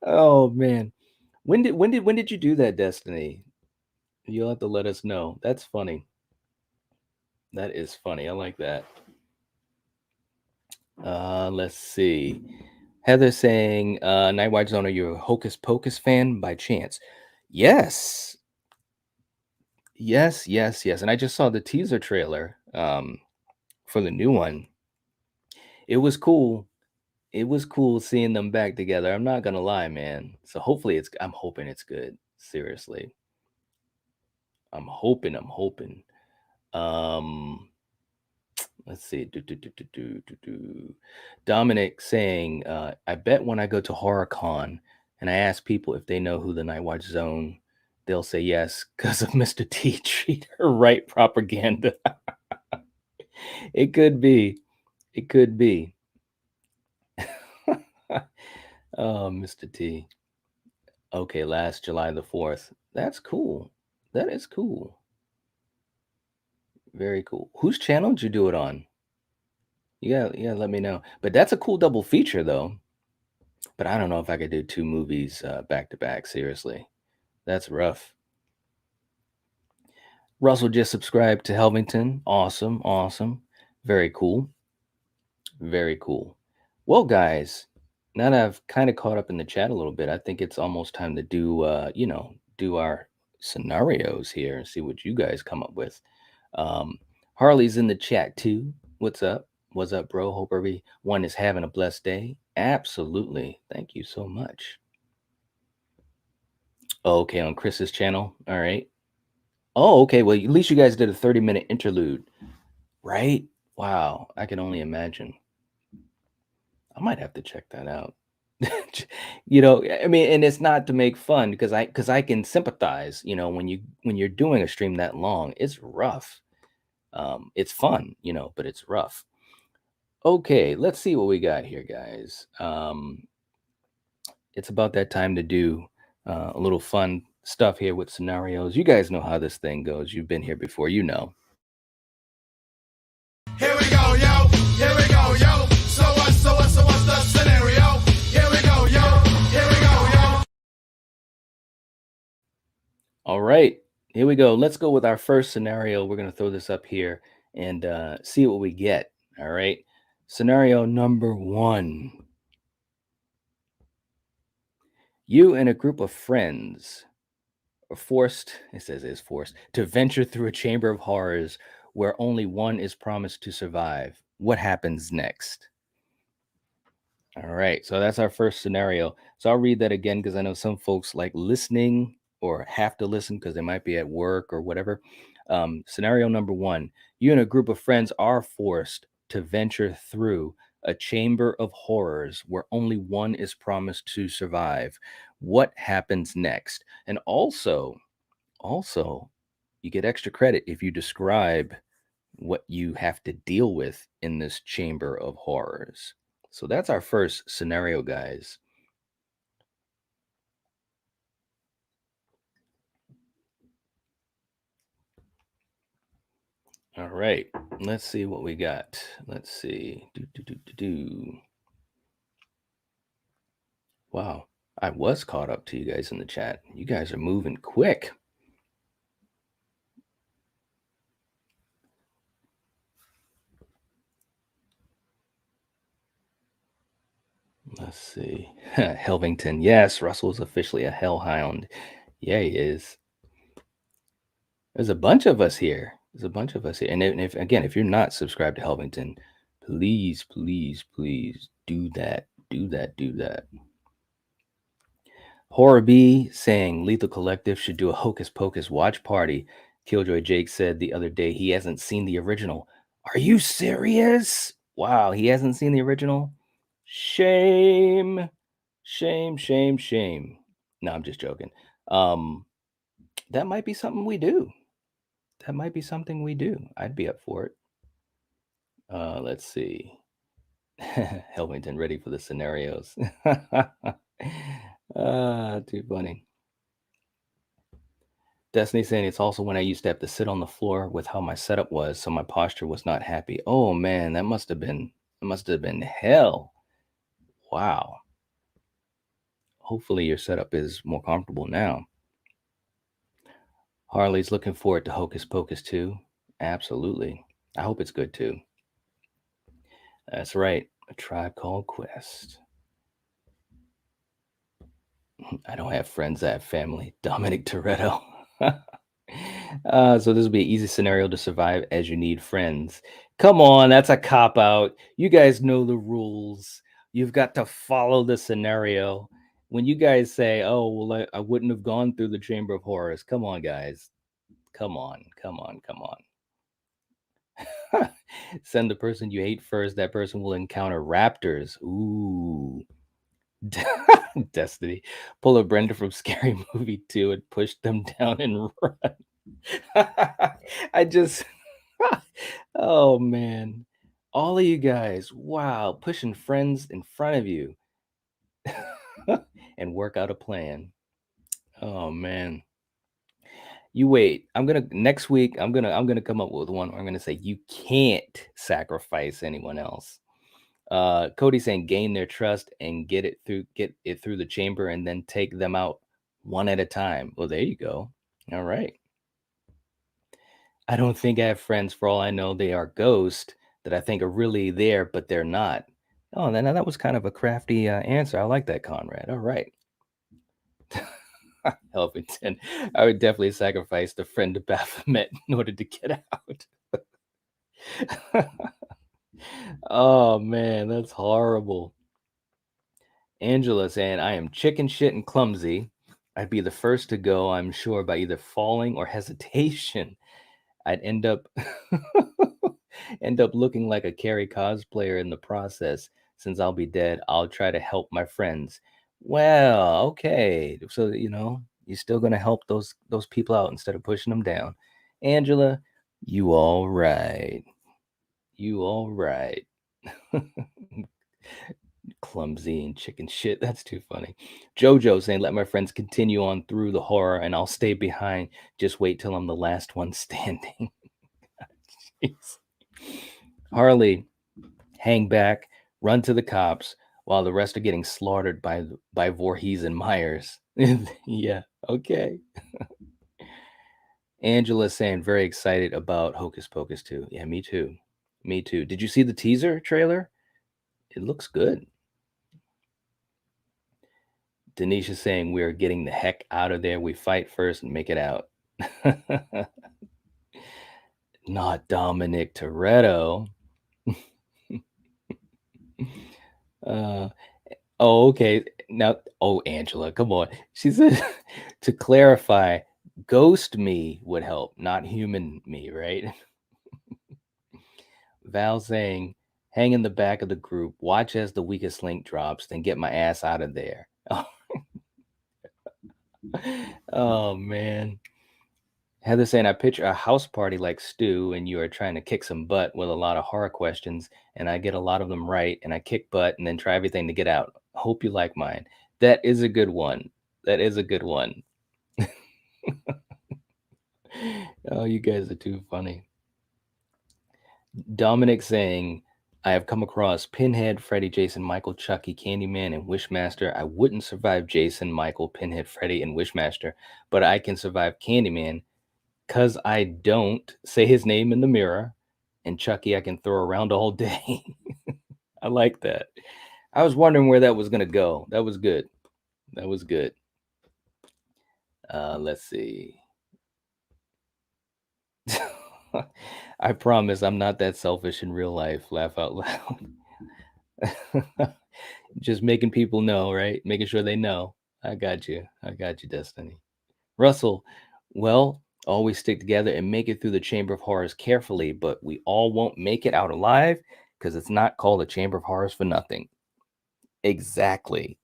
Speaker 1: Oh man. When did you do that, Destiny? You'll have to let us know. That's funny. That is funny. I like that. Let's see. Heather saying, Nightwatch Zone, are you a Hocus Pocus fan by chance? Yes. Yes, yes, yes. And I just saw the teaser trailer for the new one. It was cool. It was cool seeing them back together. I'm not gonna lie, man. So hopefully I'm hoping it's good. Seriously. I'm hoping. Um Let's see. Dominic saying, I bet when I go to HorrorCon and I ask people if they know who the Nightwatch Zone, they'll say yes because of Mr. T treat her right propaganda. It could be. It could be. Oh, Mr. T. Okay, last July the 4th. That's cool. That is cool. Very cool. Whose channel did you do it on? Yeah, let me know. But that's a cool double feature though. But I don't know if I could do 2 movies, back to back, seriously. That's rough. Russell just subscribed to Helvington. Awesome, awesome. Very cool. Very cool. Well, guys, now that I've kind of caught up in the chat a little bit, I think it's almost time to do, do our scenarios here and see what you guys come up with. Um, Harley's in the chat too. What's up? What's up, bro? Hope everyone is having a blessed day. Absolutely. Thank you so much. Oh, okay, on Chris's channel. All right. Oh, okay. Well, at least you guys did a 30-minute interlude, right? Wow. I can only imagine. I might have to check that out. I mean, and it's not to make fun because I can sympathize, when you're doing a stream that long, it's rough. It's fun, but it's rough. Okay, let's see what we got here, guys. It's about that time to do a little fun stuff here with scenarios. You guys know how this thing goes. You've been here before, you know.
Speaker 7: Here we go, yo. Here we go, yo. So what's the scenario? Here we go, yo. Here we go, yo.
Speaker 1: All right, here we go. Let's go with our first scenario. We're going to throw this up here and see what we get. All right. Scenario number 1. You and a group of friends are forced, it says is forced, to venture through a chamber of horrors where only one is promised to survive. What happens next? All right, so that's our first scenario. So I'll read that again because I know some folks like listening or have to listen because they might be at work or whatever. Scenario number 1: you and a group of friends are forced to venture through a chamber of horrors where only one is promised to survive. What happens next? And also, you get extra credit if you describe what you have to deal with in this chamber of horrors. So that's our first scenario, guys. All right, let's see what we got. Let's see. Wow, I was caught up to you guys in the chat. You guys are moving quick. Let's see. Helvington. Yes, Russell's officially a hellhound. Yeah, he is. There's a bunch of us here. There's a bunch of us here. And if again, if you're not subscribed to Helvington, please, please, please do that. Do that. Do that. Horror B saying Lethal Collective should do a Hocus Pocus watch party. Killjoy Jake said the other day he hasn't seen the original. Are you serious? Wow, he hasn't seen the original? Shame. Shame, shame, shame. No, I'm just joking. That might be something we do. That might be something we do. I'd be up for it. Let's see. Helmington ready for the scenarios. Too funny. Destiny saying it's also when I used to have to sit on the floor with how my setup was, so my posture was not happy. Oh man, that must have been hell. Wow. Hopefully your setup is more comfortable now. Harley's looking forward to Hocus Pocus 2. Absolutely. I hope it's good too. That's right. A Tribe Called Quest. I don't have friends, I have family. Dominic Toretto. So this will be an easy scenario to survive as you need friends. Come on, that's a cop out. You guys know the rules. You've got to follow the scenario. When you guys say, "Oh, well, I wouldn't have gone through the Chamber of Horrors," come on, guys. Come on, come on, come on. Send the person you hate first. That person will encounter raptors. Ooh. Destiny. Pull a Brenda from Scary Movie 2 and push them down and run. I just, oh man. All of you guys, wow, pushing friends in front of you and work out a plan. Oh man. You wait. Next week, I'm gonna come up with one where I'm gonna say you can't sacrifice anyone else. Cody saying gain their trust and get it through the chamber and then take them out one at a time. Well, there you go. All right. I don't think I have friends. For all I know, they are ghosts that I think are really there, but they're not. Oh, then that was kind of a crafty answer. I like that, Conrad. All right. Helpington. I would definitely sacrifice the friend to Baphomet in order to get out. Oh man, that's horrible. Angela saying, I am chicken shit and clumsy. I'd be the first to go, I'm sure, by either falling or hesitation. I'd end up end up looking like a Carrie cosplayer in the process. Since I'll be dead, I'll try to help my friends. Well, okay. So, you're still gonna help those people out instead of pushing them down. Angela, you all right. You all right. Clumsy and chicken shit. That's too funny. Jojo saying, let my friends continue on through the horror and I'll stay behind. Just wait till I'm the last one standing. Jeez. Harley, hang back, run to the cops while the rest are getting slaughtered by Voorhees and Myers. Yeah, okay. Angela saying, very excited about Hocus Pocus 2. Yeah, me too. Me too. Did you see the teaser trailer? It looks good. Denisha saying, we're getting the heck out of there. We fight first and make it out. Not Dominic Toretto. Okay. Now, Angela, come on. She said, to clarify, ghost me would help, not human me, right? Val saying, hang in the back of the group, watch as the weakest link drops, then get my ass out of there. Oh man. Heather saying, I picture a house party like Stu, and you are trying to kick some butt with a lot of horror questions, and I get a lot of them right, and I kick butt and then try everything to get out. Hope you like mine. That is a good one. That is a good one. Oh, you guys are too funny. Dominic saying, I have come across Pinhead, Freddy, Jason, Michael, Chucky, Candyman, and Wishmaster. I wouldn't survive Jason, Michael, Pinhead, Freddy, and Wishmaster, but I can survive Candyman because I don't say his name in the mirror, and Chucky I can throw around all day. I like that. I was wondering where that was going to go. That was good. That was good. Let's see. I promise I'm not that selfish in real life. Laugh out loud. Just making people know, right? Making sure they know. I got you. I got you, Destiny. Russell, well, always stick together and make it through the Chamber of Horrors carefully, but we all won't make it out alive because it's not called the Chamber of Horrors for nothing. Exactly.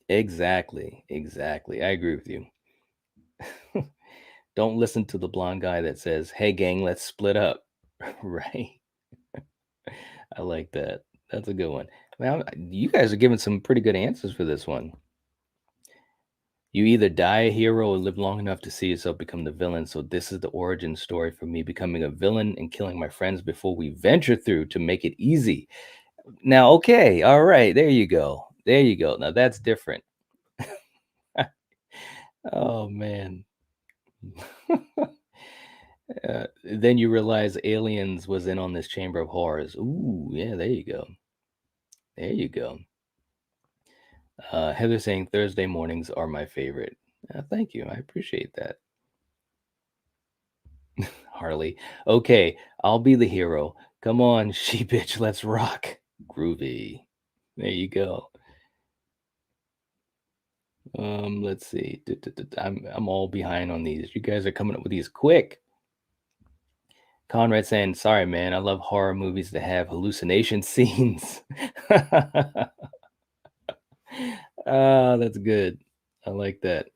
Speaker 1: Exactly. Exactly. I agree with you. Don't listen to the blonde guy that says, hey, gang, let's split up. Right? I like that. That's a good one. Well, you guys are giving some pretty good answers for this one. You either die a hero or live long enough to see yourself become the villain. So this is the origin story for me becoming a villain and killing my friends before we venture through to make it easy. Now, okay, all right, there you go. There you go. Now that's different. Oh man. Then you realize Aliens was in on this Chamber of Horrors. Ooh, yeah, there you go. There you go. Heather saying Thursday mornings are my favorite. Thank you. I appreciate that. Harley. Okay, I'll be the hero. Come on, she bitch, let's rock. Groovy. There you go. Let's see. I'm all behind on these. You guys are coming up with these quick. Conrad saying, sorry, man. I love horror movies that have hallucination scenes. That's good. I like that.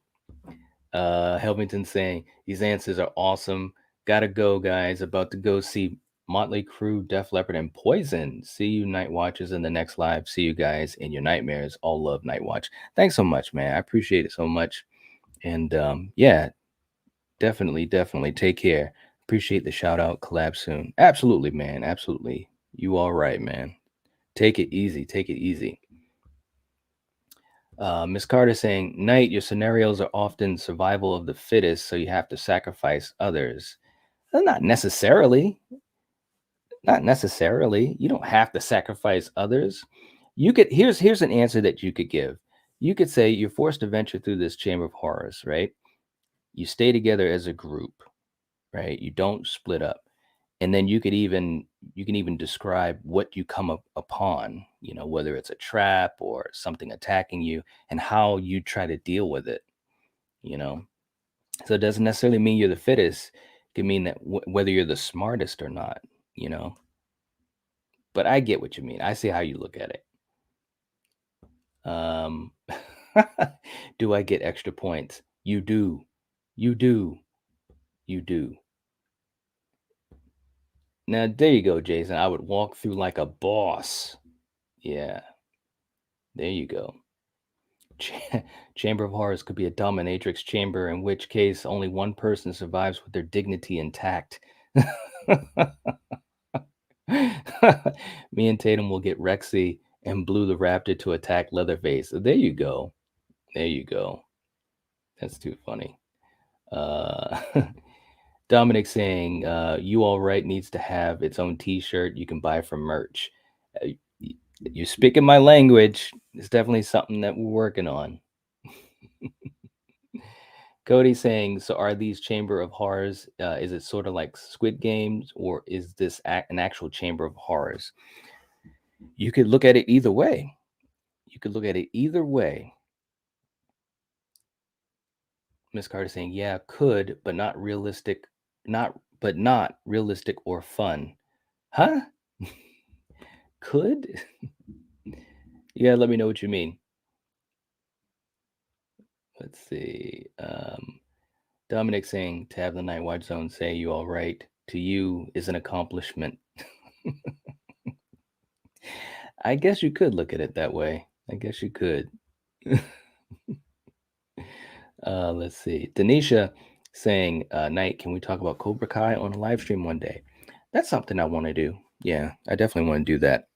Speaker 1: Helmington saying, these answers are awesome. Gotta go, guys. About to go see Motley Crue, Def Leppard, and Poison. See you, Night Watchers, in the next live. See you guys in your nightmares. All love, Night Watch. Thanks so much, man. I appreciate it so much. And yeah, definitely take care. Appreciate the shout out. Collab soon. Absolutely, man. Absolutely. You all right, man. Take it easy. Take it easy. Miss Carter saying, Night, your scenarios are often survival of the fittest, so you have to sacrifice others. Well, not necessarily. Not necessarily. You don't have to sacrifice others. You could here's an answer that you could give. You could say you're forced to venture through this chamber of horrors, right? You stay together as a group, right? You don't split up. And then you can even describe what you come upon, whether it's a trap or something attacking you and how you try to deal with it, you know. So it doesn't necessarily mean you're the fittest. It can mean that whether you're the smartest or not, you know. But I get what you mean. I see how you look at it. Um, do I get extra points? You do. You do. You do. Now, there you go, Jason. I would walk through like a boss. Yeah, there you go. Chamber of Horrors could be a dominatrix chamber, in which case only one person survives with their dignity intact. Me and Tatum will get Rexy and Blue the Raptor to attack Leatherface. So there you go. There you go. That's too funny. Uh, Dominic saying, "You All Right needs to have its own T-shirt you can buy from merch." You're speaking my language. It's definitely something that we're working on. Cody saying, "So are these Chamber of Horrors? Is it sort of like Squid Games, or is this an actual Chamber of Horrors?" You could look at it either way. You could look at it either way. Miss Carter saying, "Yeah, could, but not realistic. Not realistic or fun." Huh? Could? You gotta let me know what you mean. Let's see. Dominic saying, "To have the Night Watch Zone say you all right to you is an accomplishment." I guess you could look at it that way. I guess you could. Let's see. Denisha saying, "Night, can we talk about Cobra Kai on a live stream one day?" That's something I want to do. Yeah, I definitely want to do that.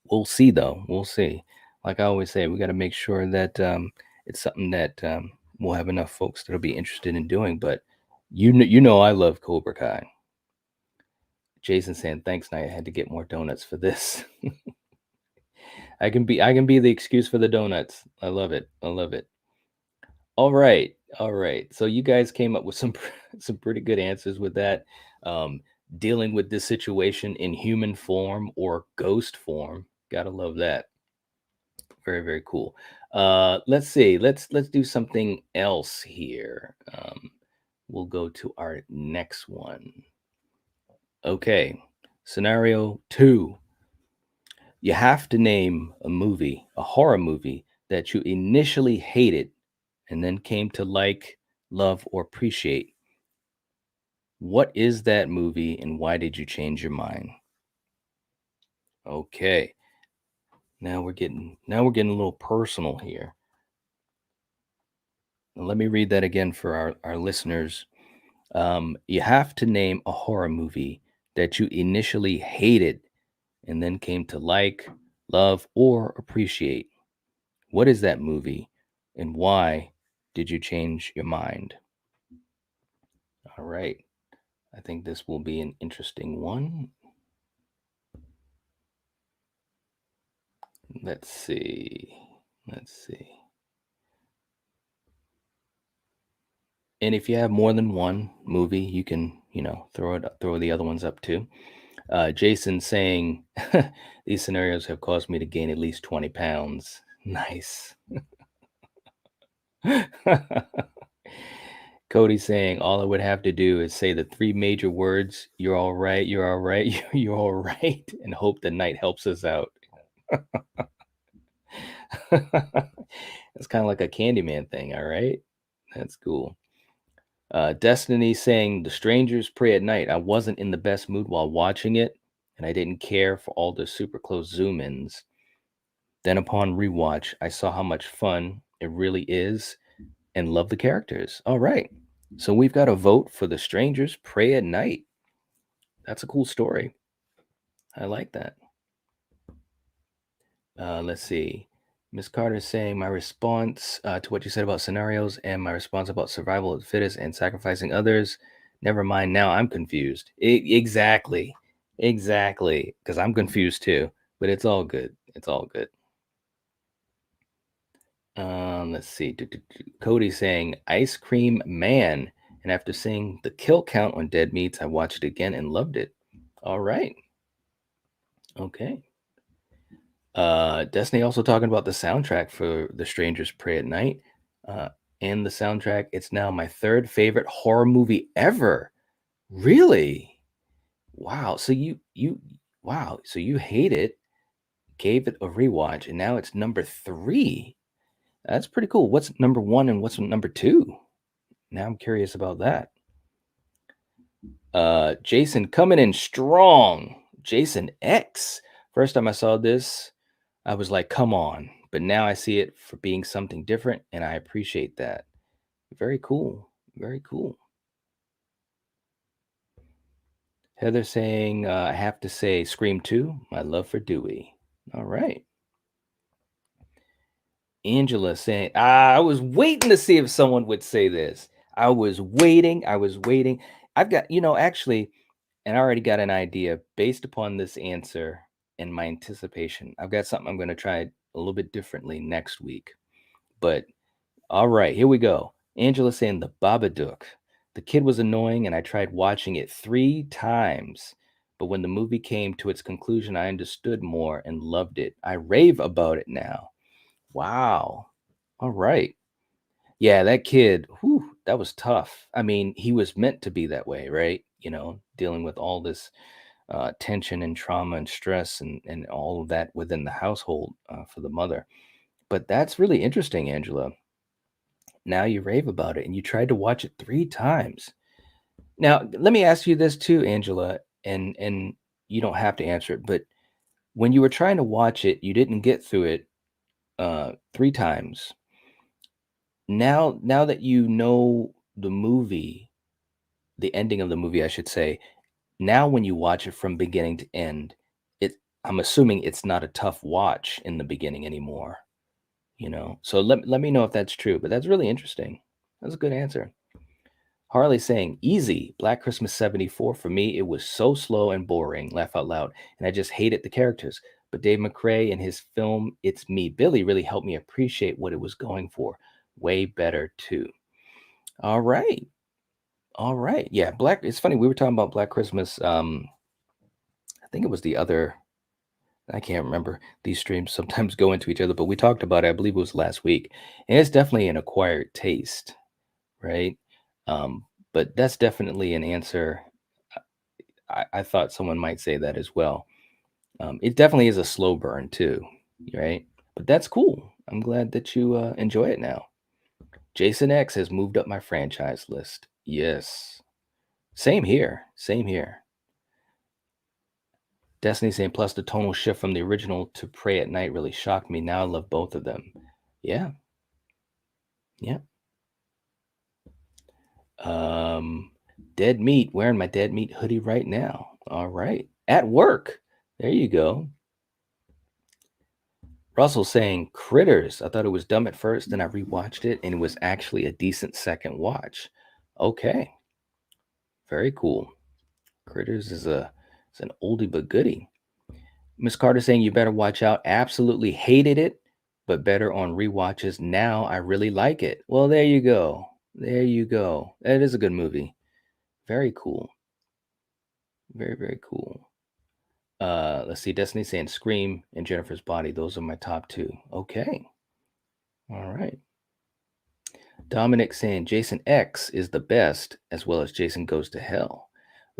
Speaker 1: We'll see, though. We'll see. Like I always say, we got to make sure that it's something that we'll have enough folks that'll be interested in doing. But you know, I love Cobra Kai. Jason saying, "Thanks, Night. I had to get more donuts for this." I can be the excuse for the donuts. I love it. I love it. All right. All right. So you guys came up with some some pretty good answers with that. Um, Dealing with this situation in human form or ghost form. Gotta love that. Very, very cool. Let's see. Let's do something else here. We'll go to our next one. Okay. Scenario 2. You have to name a movie, a horror movie that you initially hated and then came to like, love, or appreciate. What is that movie and why did you change your mind? Okay. Now we're getting a little personal here. Now let me read that again for our listeners. You have to name a horror movie that you initially hated and then came to like, love, or appreciate. What is that movie and why did you change your mind? All right. I think this will be an interesting one. Let's see. Let's see. And if you have more than one movie, you can, throw the other ones up too. Jason saying, "These scenarios have caused me to gain at least 20 pounds." Nice. Cody saying, "All I would have to do is say the 3 major words, you're all right, you're all right, you're all right, and hope the night helps us out." It's kind of like a Candyman thing, all right? That's cool. Destiny saying, "The Strangers Pray at Night. I wasn't in the best mood while watching it, and I didn't care for all the super close zoom ins. Then upon rewatch, I saw how much fun it really is and love the characters." All right. So we've got a vote for The Strangers Pray at Night. That's a cool story. I like that. Let's see. Miss Carter saying, "My response to what you said about scenarios and my response about survival of the fittest and sacrificing others. Never mind. Now I'm confused." Exactly. Exactly, because I'm confused too, but it's all good. It's all good. Let's see. Cody saying Ice Cream Man. And after seeing the kill count on Dead Meats, I watched it again and loved it. All right. Okay. Destiny also talking about the soundtrack for The Strangers Pray at Night. Uh, and the soundtrack, it's now my third favorite horror movie ever. Really? Wow. Wow. So you hate it, gave it a rewatch, and now it's number 3. That's pretty cool. What's number 1 and what's number 2? Now I'm curious about that. Jason coming in strong. Jason X. First time I saw this, I was like, come on. But now I see it for being something different, and I appreciate that. Very cool. Very cool. Heather saying, I have to say, Scream 2, my love for Dewey. All right. Angela saying, I was waiting to see if someone would say this. I was waiting. I've got, actually, and I already got an idea based upon this answer and my anticipation. I've got something I'm going to try a little bit differently next week. But all right, here we go. Angela saying the Babadook. The kid was annoying and I tried watching it 3 times. But when the movie came to its conclusion, I understood more and loved it. I rave about it now. Wow. All right. Yeah, that kid, whew, that was tough. I mean, he was meant to be that way, right? Dealing with all this tension and trauma and stress and all of that within the household for the mother. But that's really interesting, Angela. Now you rave about it and you tried to watch it 3 times. Now, let me ask you this too, Angela, and you don't have to answer it, but when you were trying to watch it, you didn't get through it 3 times. Now that you know the movie, the ending of the movie, I should say, now when you watch it from beginning to end, I'm assuming it's not a tough watch in the beginning anymore, So let me know if that's true, but that's really interesting. That's a good answer. Harley saying, easy, Black Christmas 74. For me, it was so slow and boring, laugh out loud, and I just hated the characters. But Dave McRae and his film, It's Me, Billy, really helped me appreciate what it was going for. Way better, too. All right. All right. Yeah, it's funny. We were talking about Black Christmas. I think it was the other, I can't remember. These streams sometimes go into each other, but we talked about it, I believe it was last week. And it's definitely an acquired taste, right? But that's definitely an answer. I thought someone might say that as well. It definitely is a slow burn too, right? But that's cool. I'm glad that you enjoy it now. Jason X has moved up my franchise list. Yes. Same here. Same here. Destiny saying, plus the tonal shift from the original to Pray at Night really shocked me. Now I love both of them. Yeah. Yeah. Dead Meat, wearing my Dead Meat hoodie right now. All right. At work. There you go. Russell saying, Critters. I thought it was dumb at first, then I rewatched it, and it was actually a decent second watch. Okay. Very cool. Critters is an oldie but goodie. Miss Carter saying, you better watch out. Absolutely hated it, but better on rewatches. Now I really like it. Well, there you go. There you go. That is a good movie. Very cool. Very, very cool. Let's see. Destiny saying Scream and Jennifer's Body. Those are my top 2. Okay. All right. Dominic saying Jason X is the best, as well as Jason Goes to Hell.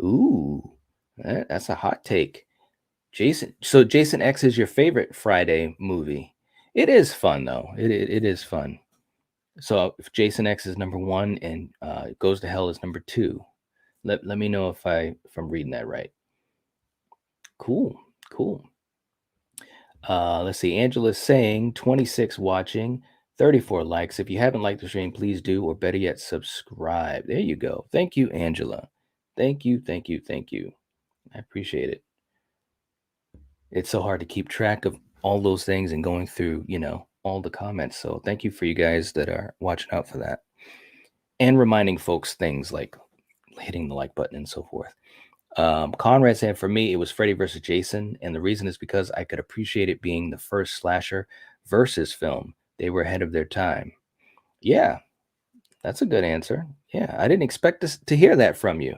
Speaker 1: Ooh, that's a hot take. So Jason X is your favorite Friday movie. It is fun though. It is fun. So if Jason X is number 1 and Goes to Hell is number 2, let me know if I'm reading that right. Cool. Let's see. Angela's saying 26 watching, 34 likes. If you haven't liked the stream, please do, or better yet, subscribe. There you go. Thank you, Angela. Thank you. I appreciate it. It's so hard to keep track of all those things and going through, all the comments. So thank you for you guys that are watching out for that. And reminding folks things like hitting the like button and so forth. Conrad said, for me, it was Freddy versus Jason. And the reason is because I could appreciate it being the first slasher versus film. They were ahead of their time. Yeah, that's a good answer. Yeah, I didn't expect to hear that from you.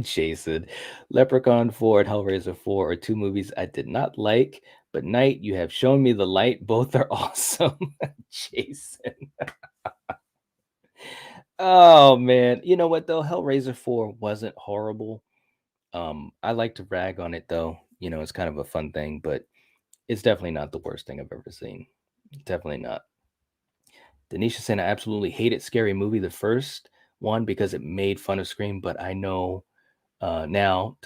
Speaker 1: Jason. Leprechaun 4 and Hellraiser 4 are two movies I did not like, but Night, you have shown me the light. Both are awesome. Jason. Oh man. You know what though? Hellraiser 4 wasn't horrible. I like to rag on it though. You know, it's kind of a fun thing, but it's definitely not the worst thing I've ever seen. Definitely not. Denisha saying I absolutely hated Scary Movie, the first one, because it made fun of Scream, but I know now,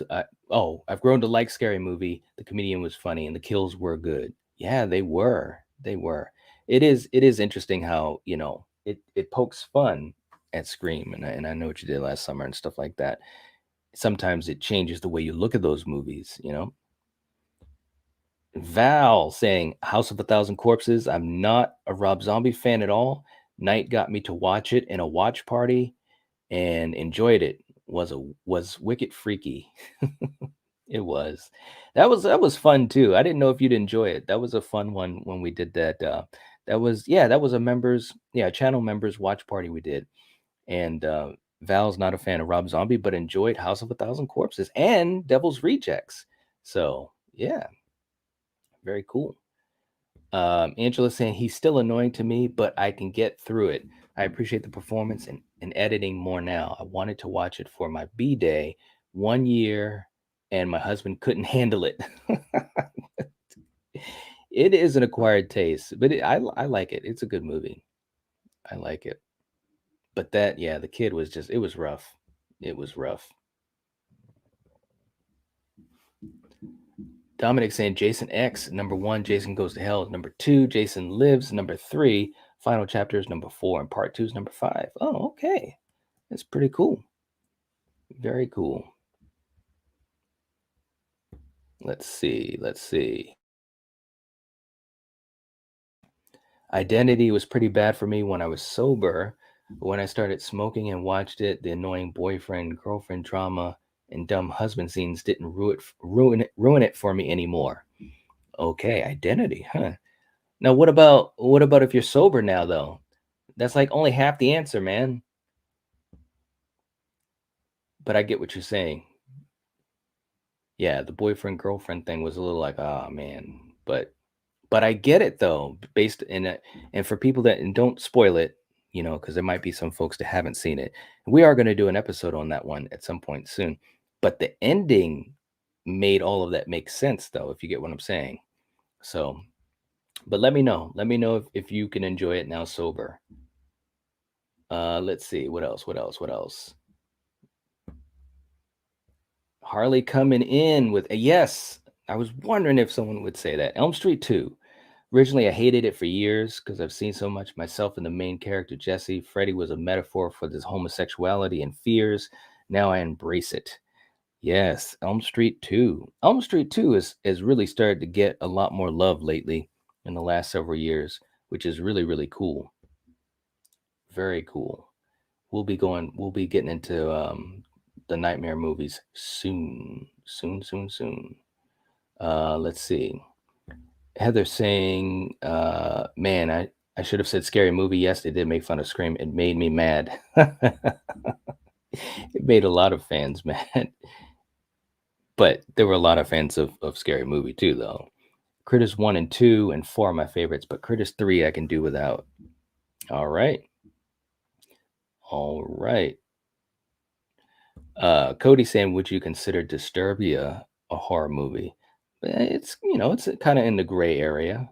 Speaker 1: I've grown to like Scary Movie. The comedian was funny and the kills were good. Yeah, they were. They were. It is interesting how, you know, it pokes fun at Scream, and I know what you did last summer and stuff like that. Sometimes it changes the way you look at those movies, you know. Val saying House of a Thousand Corpses. I'm not a Rob Zombie fan at all. Night got me to watch it in a watch party and enjoyed it. Was wicked freaky. It was. That was fun too. I didn't know if you'd enjoy it. That was a fun one when we did that. That was a channel members watch party we did. And Val's not a fan of Rob Zombie, but enjoyed House of a Thousand Corpses and Devil's Rejects. So yeah, very cool. Angela saying he's still annoying to me, but I can get through it. I appreciate the performance and editing more now. I wanted to watch it for my B day 1 year, and my husband couldn't handle it. It is an acquired taste, but I like it. It's a good movie. I like it. But the kid was it was rough. It was rough. Dominic saying Jason X, number 1, Jason Goes to Hell is number 2, Jason Lives, number 3, Final Chapter is number 4, and Part 2 is number 5. Oh, okay. That's pretty cool. Very cool. Let's see. Identity was pretty bad for me when I was sober. But when I started smoking and watched it, the annoying boyfriend, girlfriend drama, and dumb husband scenes didn't ruin it for me anymore. Okay, Identity, huh? Now what about if you're sober now though? That's like only half the answer, man. But I get what you're saying. Yeah, the boyfriend girlfriend thing was a little like, oh man. But I get it though, based in it, and for people that and don't spoil it, you know, because there might be some folks that haven't seen it. We are going to do an episode on that one at some point soon. But the ending made all of that make sense though, if you get what I'm saying. So, but let me know. Let me know if you can enjoy it now sober. Let's see. What else? Harley coming in with a yes. I was wondering if someone would say that. Elm Street 2. Originally, I hated it for years because I've seen so much myself in the main character, Jesse. Freddy was a metaphor for this homosexuality and fears. Now I embrace it. Yes, Elm Street 2. Elm Street 2 has really started to get a lot more love lately in the last several years, which is really, really cool. Very cool. We'll be getting into the Nightmare movies soon. Let's see. Heather saying, man, I should have said Scary Movie. Yes, they did make fun of Scream. It made me mad. It made a lot of fans mad. But there were a lot of fans of Scary Movie too, though. Critters 1 and 2 and 4 are my favorites, but Critters 3 I can do without. All right. Cody saying, would you consider Disturbia a horror movie? It's it's kind of in the gray area.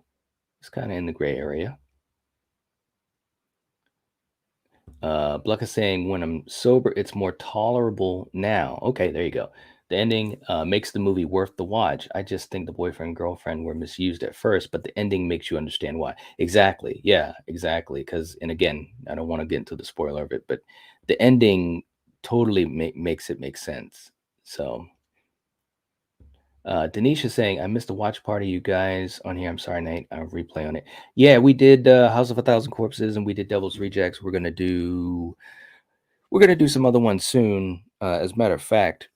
Speaker 1: Bluck is saying, when I'm sober, it's more tolerable now. Okay, there you go. The ending makes the movie worth the watch. I just think the boyfriend and girlfriend were misused at first, but the ending makes you understand why. Exactly. Yeah, exactly. And again, I don't want to get into the spoiler of it, but the ending totally makes it make sense. So, Denisha is saying, I missed the watch party, you guys on here. I'm sorry, Nate. I'll replay on it. Yeah, we did House of a Thousand Corpses and we did Devil's Rejects. We're gonna do some other ones soon. As a matter of fact,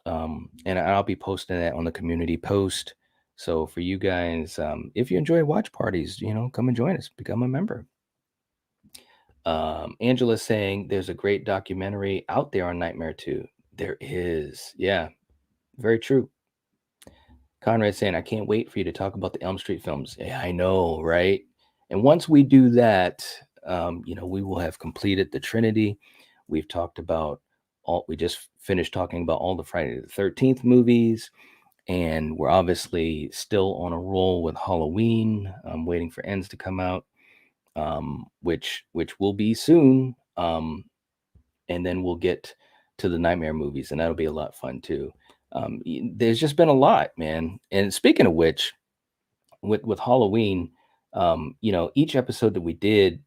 Speaker 1: and I'll be posting that on the community post. So for you guys, if you enjoy watch parties, come and join us, become a member. Angela's saying there's a great documentary out there on Nightmare 2. There is. Yeah, very true. Conrad saying, I can't wait for you to talk about the Elm Street films. Yeah, I know, right? And once we do that, we will have completed the Trinity. We've talked about we just finished talking about all the Friday the 13th movies, and we're obviously still on a roll with Halloween. I'm waiting for Ends to come out, which will be soon. And then we'll get to the Nightmare movies, and that'll be a lot of fun too. There's just been a lot, man. And speaking of which, with Halloween, each episode that we did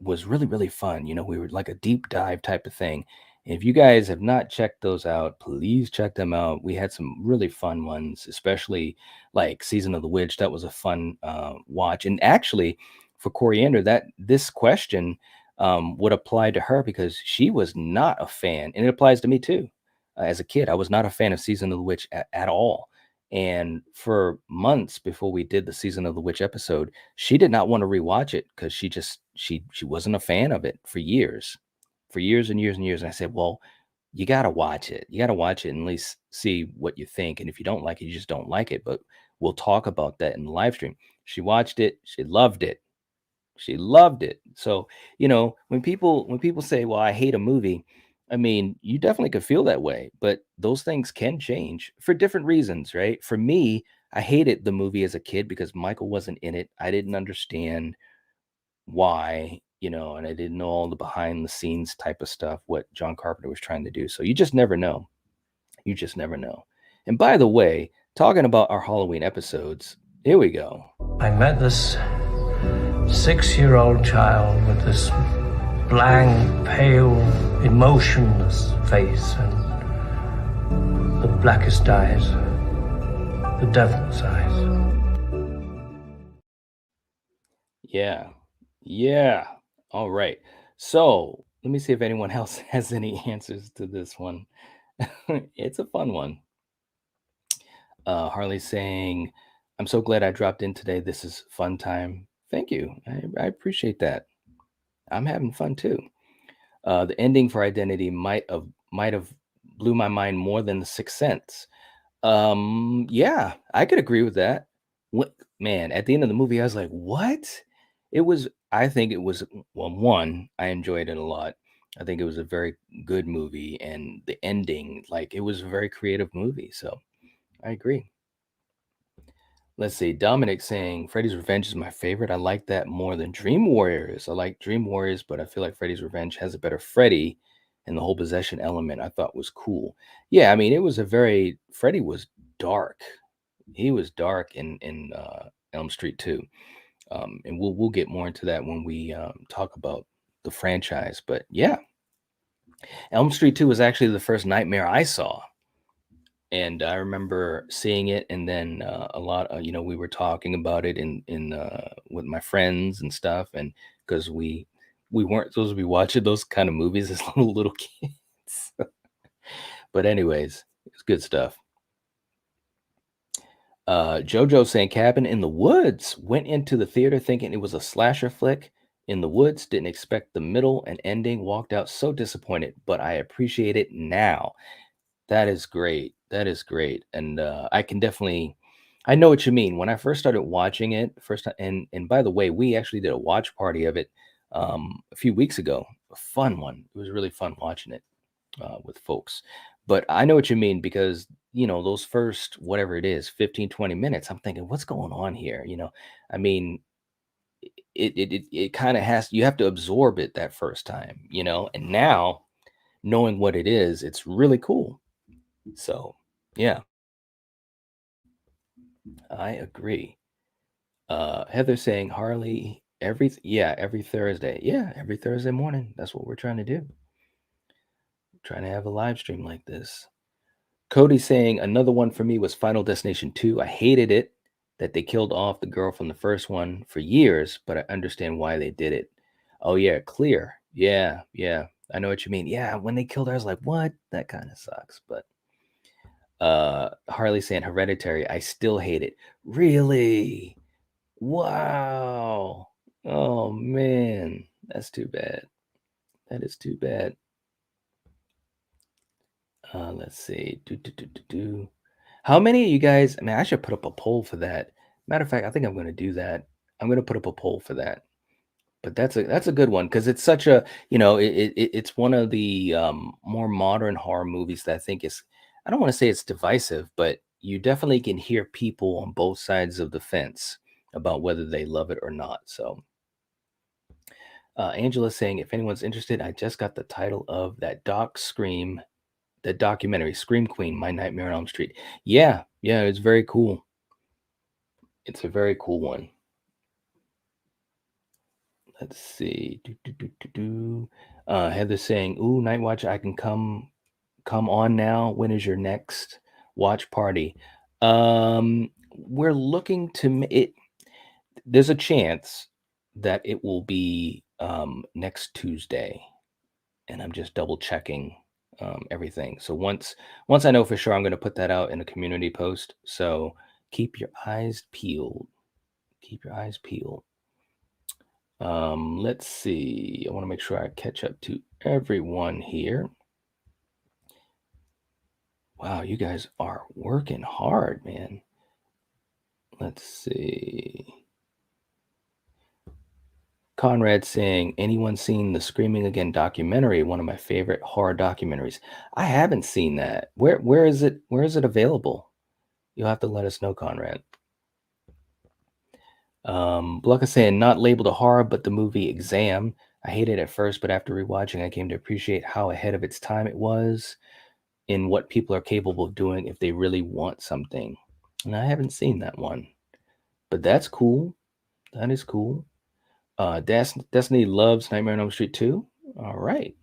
Speaker 1: was really, really fun. We were like a deep dive type of thing. And if you guys have not checked those out, please check them out. We had some really fun ones, especially like Season of the Witch. That was a fun watch. And actually, for Coriander, that this question would apply to her because she was not a fan, and it applies to me too. As a kid, I was not a fan of Season of the Witch at all. And for months before we did the Season of the Witch episode, she did not want to rewatch it because she wasn't a fan of it for years and years and years. And I said, well, you got to watch it. You got to watch it and at least see what you think. And if you don't like it, you just don't like it. But we'll talk about that in the live stream. She watched it. She loved it. She loved it. So, when people say, "Well, I hate a movie," I mean, you definitely could feel that way, but those things can change for different reasons, right? For me, I hated the movie as a kid because Michael wasn't in it. I didn't understand why, and I didn't know all the behind the scenes type of stuff, what John Carpenter was trying to do. So you just never know. You just never know. And by the way, talking about our Halloween episodes, here we go.
Speaker 8: I met this 6-year-old child with this blank, pale, emotionless face and the blackest eyes, the devil's eyes.
Speaker 1: Yeah. Yeah. All right. So let me see if anyone else has any answers to this one. It's a fun one. Harley saying, I'm so glad I dropped in today. This is fun time. Thank you. I appreciate that. I'm having fun too. The ending for Identity might have blew my mind more than The Sixth Sense. Yeah, I could agree with that. What man, at the end of the movie, I was like, what? I think it was, well, one, I enjoyed it a lot. I think it was a very good movie, and the ending, like, it was a very creative movie. So I agree. Let's see. Dominic saying Freddy's Revenge is my favorite. I like that more than Dream Warriors. I like Dream Warriors, but I feel like Freddy's Revenge has a better Freddy, and the whole possession element I thought was cool. Yeah, I mean, Freddy was dark. He was dark in Elm Street too. And we'll get more into that when we talk about the franchise. But yeah, Elm Street 2 was actually the first nightmare I saw. And I remember seeing it, and then a lot, we were talking about it in with my friends and stuff, and because we weren't supposed to be watching those kind of movies as little kids. But anyways, it's good stuff. Jojo saying Cabin in the Woods went into the theater thinking it was a slasher flick. In the Woods, didn't expect the middle and ending, walked out so disappointed, but I appreciate it now. That is great. That is great. And I know what you mean. When I first started watching it, first time, and by the way, we actually did a watch party of it a few weeks ago. A fun one. It was really fun watching it with folks. But I know what you mean because, those first, whatever it is, 15, 20 minutes, I'm thinking, what's going on here? I mean, it kind of you have to absorb it that first time, and now knowing what it is, it's really cool. So, yeah, I agree. Heather saying Harley every Thursday. Yeah, every Thursday morning. That's what we're trying to do. Trying to have a live stream like this. Cody saying another one for me was Final Destination 2. I hated it that they killed off the girl from the first one for years, but I understand why they did it. Oh yeah, Clear. Yeah, yeah. I know what you mean. Yeah, when they killed her, I was like, what? That kind of sucks. But Harley saying Hereditary, I still hate it. Really? Wow. Oh man. That's too bad. That is too bad. Let's see. How many of you guys? I mean, I should put up a poll for that. Matter of fact, I think I'm going to do that. I'm going to put up a poll for that. But that's a good one because it's such a it's one of the more modern horror movies that I think is, I don't want to say it's divisive, but you definitely can hear people on both sides of the fence about whether they love it or not. So Angela's saying, if anyone's interested, I just got the title of that the documentary, Scream Queen, My Nightmare on Elm Street. Yeah, it's very cool. It's a very cool one. Let's see. Heather's saying, "Ooh, Night Watch, I can come on now. When is your next watch party?" We're looking to it. There's a chance that it will be next Tuesday, and I'm just double checking everything. So once I know for sure, I'm going to put that out in a community post. So keep your eyes peeled. Keep your eyes peeled. Let's see. I want to make sure I catch up to everyone here. Wow, you guys are working hard, man. Let's see. Conrad saying, anyone seen the Screaming Again documentary? One of my favorite horror documentaries. I haven't seen that. Where is it? Where is it available? You'll have to let us know, Conrad. Blucka saying, not labeled a horror, but the movie Exam. I hated it at first, but after rewatching, I came to appreciate how ahead of its time it was in what people are capable of doing if they really want something. And I haven't seen that one, but that's cool. That is cool. Destiny loves Nightmare on Elm Street 2. All right.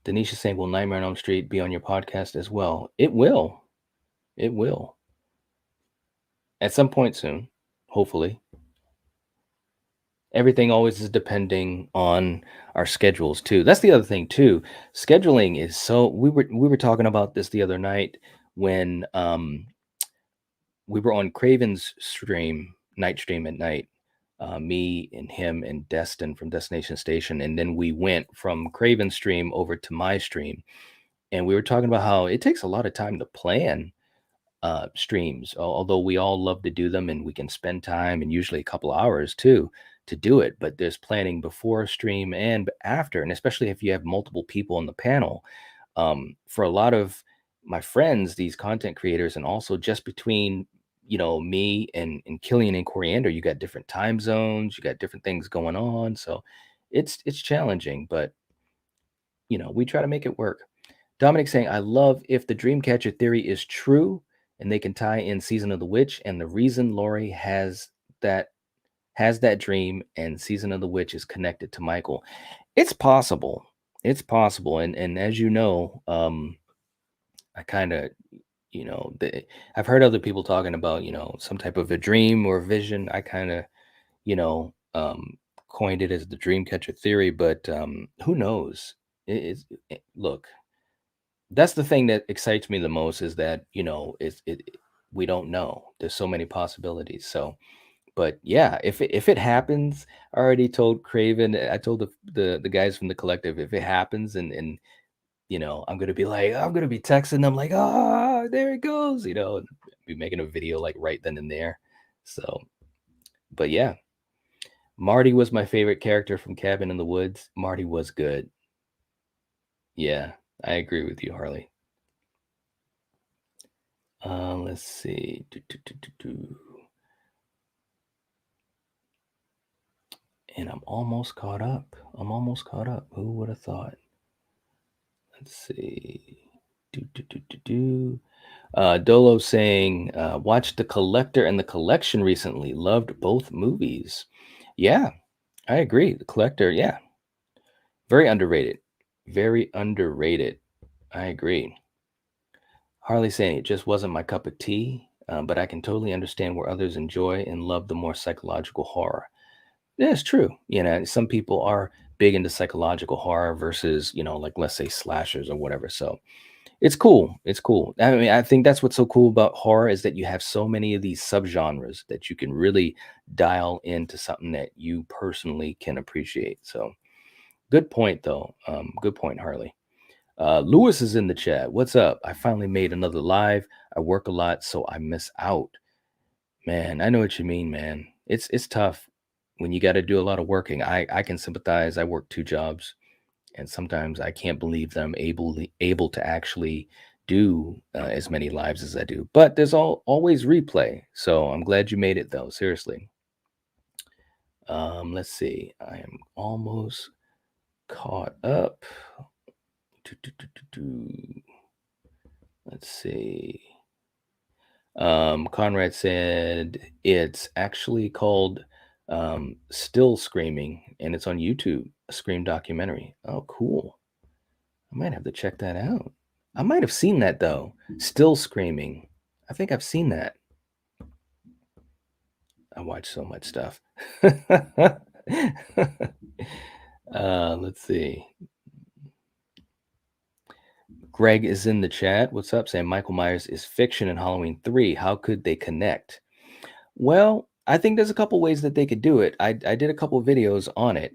Speaker 1: Denisha saying, will Nightmare on Elm Street be on your podcast as well? It will. It will. At some point soon, hopefully. Everything always is depending on our schedules too. That's the other thing too. Scheduling is so, we were talking about this the other night when we were on Craven's stream, night stream at night. Me and him and Destin from Destination Station, and then we went from Craven's stream over to my stream, and we were talking about how it takes a lot of time to plan streams, although we all love to do them and we can spend time and usually a couple hours too to do it. But there's planning before a stream and after, and especially if you have multiple people on the panel. For a lot of my friends, these content creators, and also just between me and Killian and Coriander, you got different time zones, you got different things going on, so it's challenging, but we try to make it work. Dominic saying, I love if the Dreamcatcher theory is true and they can tie in Season of the Witch and the reason Laurie has that dream and Season of the Witch is connected to Michael. It's possible. And as you know, I kind of, I've heard other people talking about, some type of a dream or vision. I kind of, coined it as the Dreamcatcher theory, but who knows? Look, that's the thing that excites me the most is that, we don't know. There's so many possibilities. So, but yeah, if it happens, I already told Craven, I told the guys from the collective, if it happens and I'm gonna be like, I'm gonna be texting them like, there it goes, and be making a video like right then and there. So, but yeah, Marty was my favorite character from Cabin in the Woods. Marty was good. Yeah, I agree with you, Harley. Let's see. And I'm almost caught up. Who would have thought? Let's see. Dolo saying, watched The Collector and The Collection recently. Loved both movies. Yeah, I agree. The Collector, yeah. Very underrated. I agree. Harley saying, it just wasn't my cup of tea, but I can totally understand where others enjoy and love the more psychological horror. Yeah, it's true. Some people are big into psychological horror versus, like let's say slashers or whatever. So it's cool. It's cool. I mean, I think that's what's so cool about horror is that you have so many of these subgenres that you can really dial into something that you personally can appreciate. So good point, though. Good point, Harley. Lewis is in the chat. What's up? I finally made another live. I work a lot, so I miss out. Man, I know what you mean, man. It's tough when you got to do a lot of working. I can sympathize. I work two jobs, and sometimes I can't believe that I'm able to actually do as many lives as I do. But there's always replay, so I'm glad you made it though. Seriously. Let's see. I am almost caught up. Let's see. Conrad said it's actually called Still Screaming, and it's on YouTube, a Scream documentary. Oh, cool. I might have to check that out. I might have seen that though. Still Screaming. I think I've seen that. I watch so much stuff. Let's see. Greg is in the chat. What's up? Saying Michael Myers is fiction in Halloween 3. How could they connect? Well, I think there's a couple ways that they could do it. I did a couple of videos on it.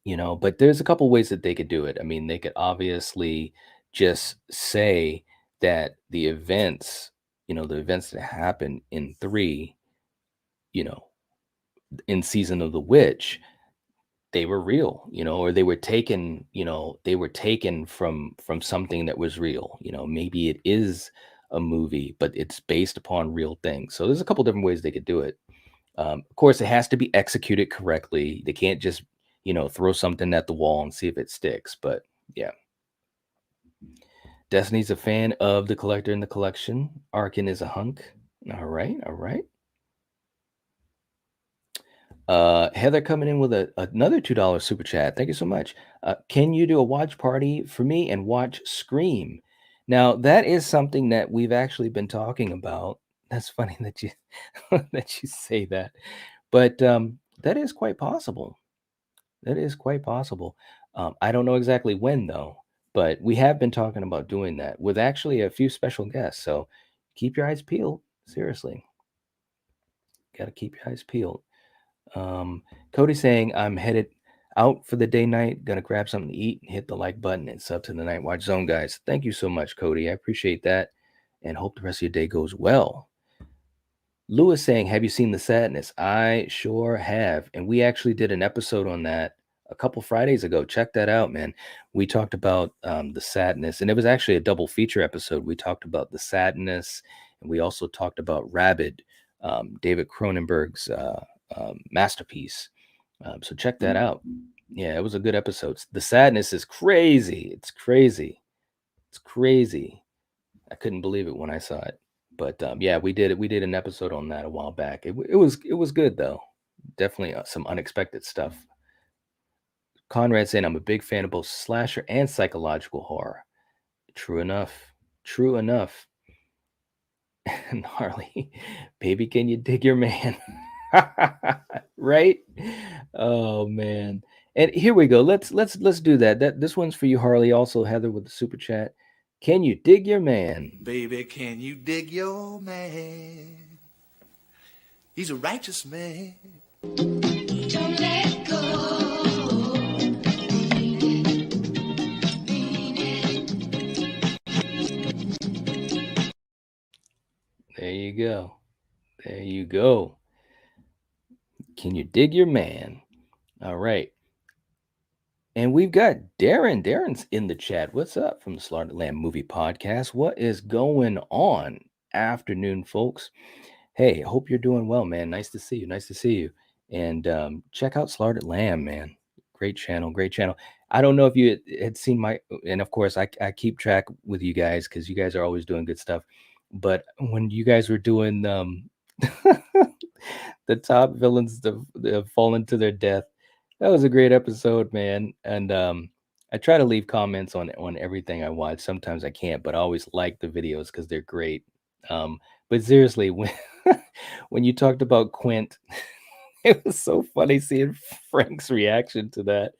Speaker 1: But there's a couple ways that they could do it. I mean, they could obviously just say that the events that happen in 3, in Season of the Witch, they were real, or they were taken, from something that was real. Maybe it is a movie, but it's based upon real things. So there's a couple different ways they could do it. Of course, it has to be executed correctly. They can't just, throw something at the wall and see if it sticks. But yeah. Destiny's a fan of The Collector and the Collection. Arkin is a hunk. All right. All right. Heather coming in with another $2 super chat. Thank you so much. Can you do a watch party for me and watch Scream? Now, that is something that we've actually been talking about. That's funny that you that you say that. But that is quite possible. That is quite possible. I don't know exactly when though, but we have been talking about doing that with actually a few special guests. So keep your eyes peeled. Seriously. Got to keep your eyes peeled. Cody saying I'm headed out for the day night, gonna grab something to eat and hit the like button and sub to the Night Watch Zone, guys. Thank you so much, Cody. I appreciate that and hope the rest of your day goes well. Lewis saying, have you seen The Sadness? I sure have. And we actually did an episode on that a couple Fridays ago. Check that out, man. We talked about The Sadness, and it was actually a double feature episode. We talked about The Sadness, and we also talked about Rabid, David Cronenberg's masterpiece. So check that out. Yeah, it was a good episode. The Sadness is crazy. It's crazy. It's crazy. I couldn't believe it when I saw it. But yeah, we did an episode on that a while back. It was good though. Definitely some unexpected stuff. Conrad saying I'm a big fan of both slasher and psychological horror. True enough. True enough. And Harley, baby, can you dig your man? Right? Oh man. And here we go. Let's do that. This one's for you, Harley. Also, Heather with the super chat. Can you dig your man?
Speaker 9: Baby, can you dig your man? He's a righteous man.
Speaker 5: Don't let go.
Speaker 1: There you go. There you go. Can you dig your man? All right. And we've got Darren. Darren's in the chat. What's up from the Slaughtered Lamb Movie Podcast? What is going on? Afternoon, folks. Hey, hope you're doing well, man. Nice to see you. Nice to see you. And check out Slaughtered Lamb, man. Great channel. Great channel. I don't know if you had seen and of course, I keep track with you guys because you guys are always doing good stuff. But when you guys were doing the top villains that fallen to their death, that was a great episode, man. And I try to leave comments on everything I watch. Sometimes I can't, but I always like the videos because they're great. But seriously, when when you talked about Quint It was so funny seeing Frank's reaction to that.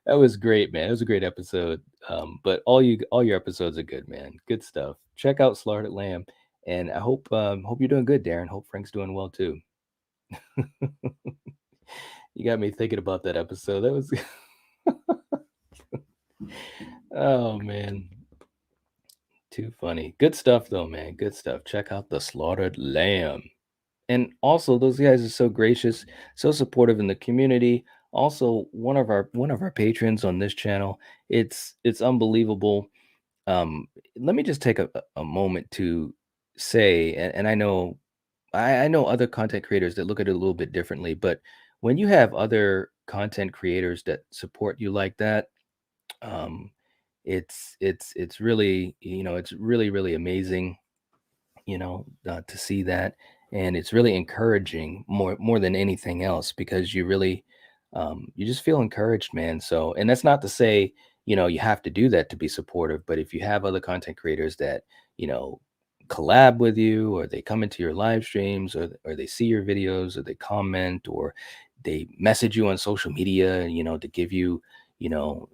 Speaker 1: That was great, man. It was a great episode. But all your episodes are good, man. Good stuff. Check out Slaughtered Lamb, and I hope you're doing good, Darren. Hope Frank's doing well too. You got me thinking about that episode. That was oh man, too funny. Good stuff though, man. Good stuff. Check out the Slaughtered Lamb. And also those guys are so gracious, so supportive in the community. Also, one of our patrons on this channel. It's unbelievable. Um, Let me just take a moment to say, and I know I know other content creators that look at it a little bit differently, but when you have other content creators that support you like that, um, it's really, it's really, really amazing, to see that, and it's really encouraging more than anything else because you really, you just feel encouraged, man. So, and that's not to say, you have to do that to be supportive, but if you have other content creators that, you know, collab with you, or they come into your live streams, or they see your videos, or they comment, or they message you on social media, to give you,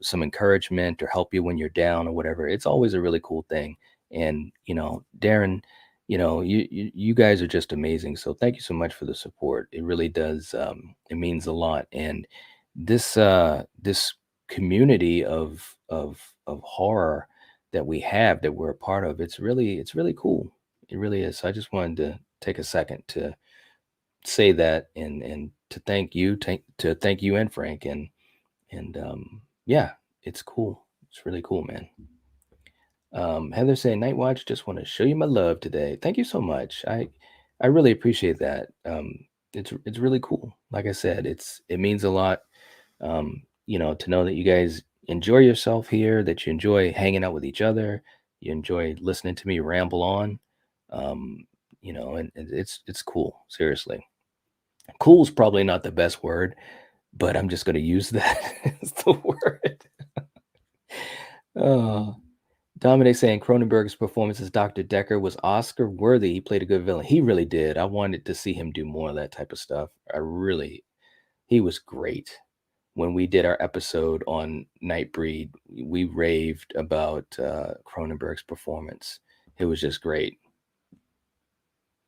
Speaker 1: some encouragement or help you when you're down or whatever, it's always a really cool thing. And, Darren, you guys are just amazing. So thank you so much for the support. It really does. It means a lot. And this community of horror that we have, that we're a part of, it's really cool. It really is. So I just wanted to take a second to say that, and to thank you and Frank, and yeah, it's cool. It's really cool, man. Heather saying, Night Watch, just want to show you my love today. Thank you so much. I really appreciate that. It's really cool. Like I said, it means a lot. To know that you guys enjoy yourself here, that you enjoy hanging out with each other, you enjoy listening to me ramble on. And it's cool. Seriously, cool is probably not the best word, but I'm just going to use that as the word. Oh. Dominic saying Cronenberg's performance as Dr. Decker was Oscar worthy. He played a good villain. He really did. I wanted to see him do more of that type of stuff. He was great. When we did our episode on Nightbreed, we raved about Cronenberg's performance. It was just great.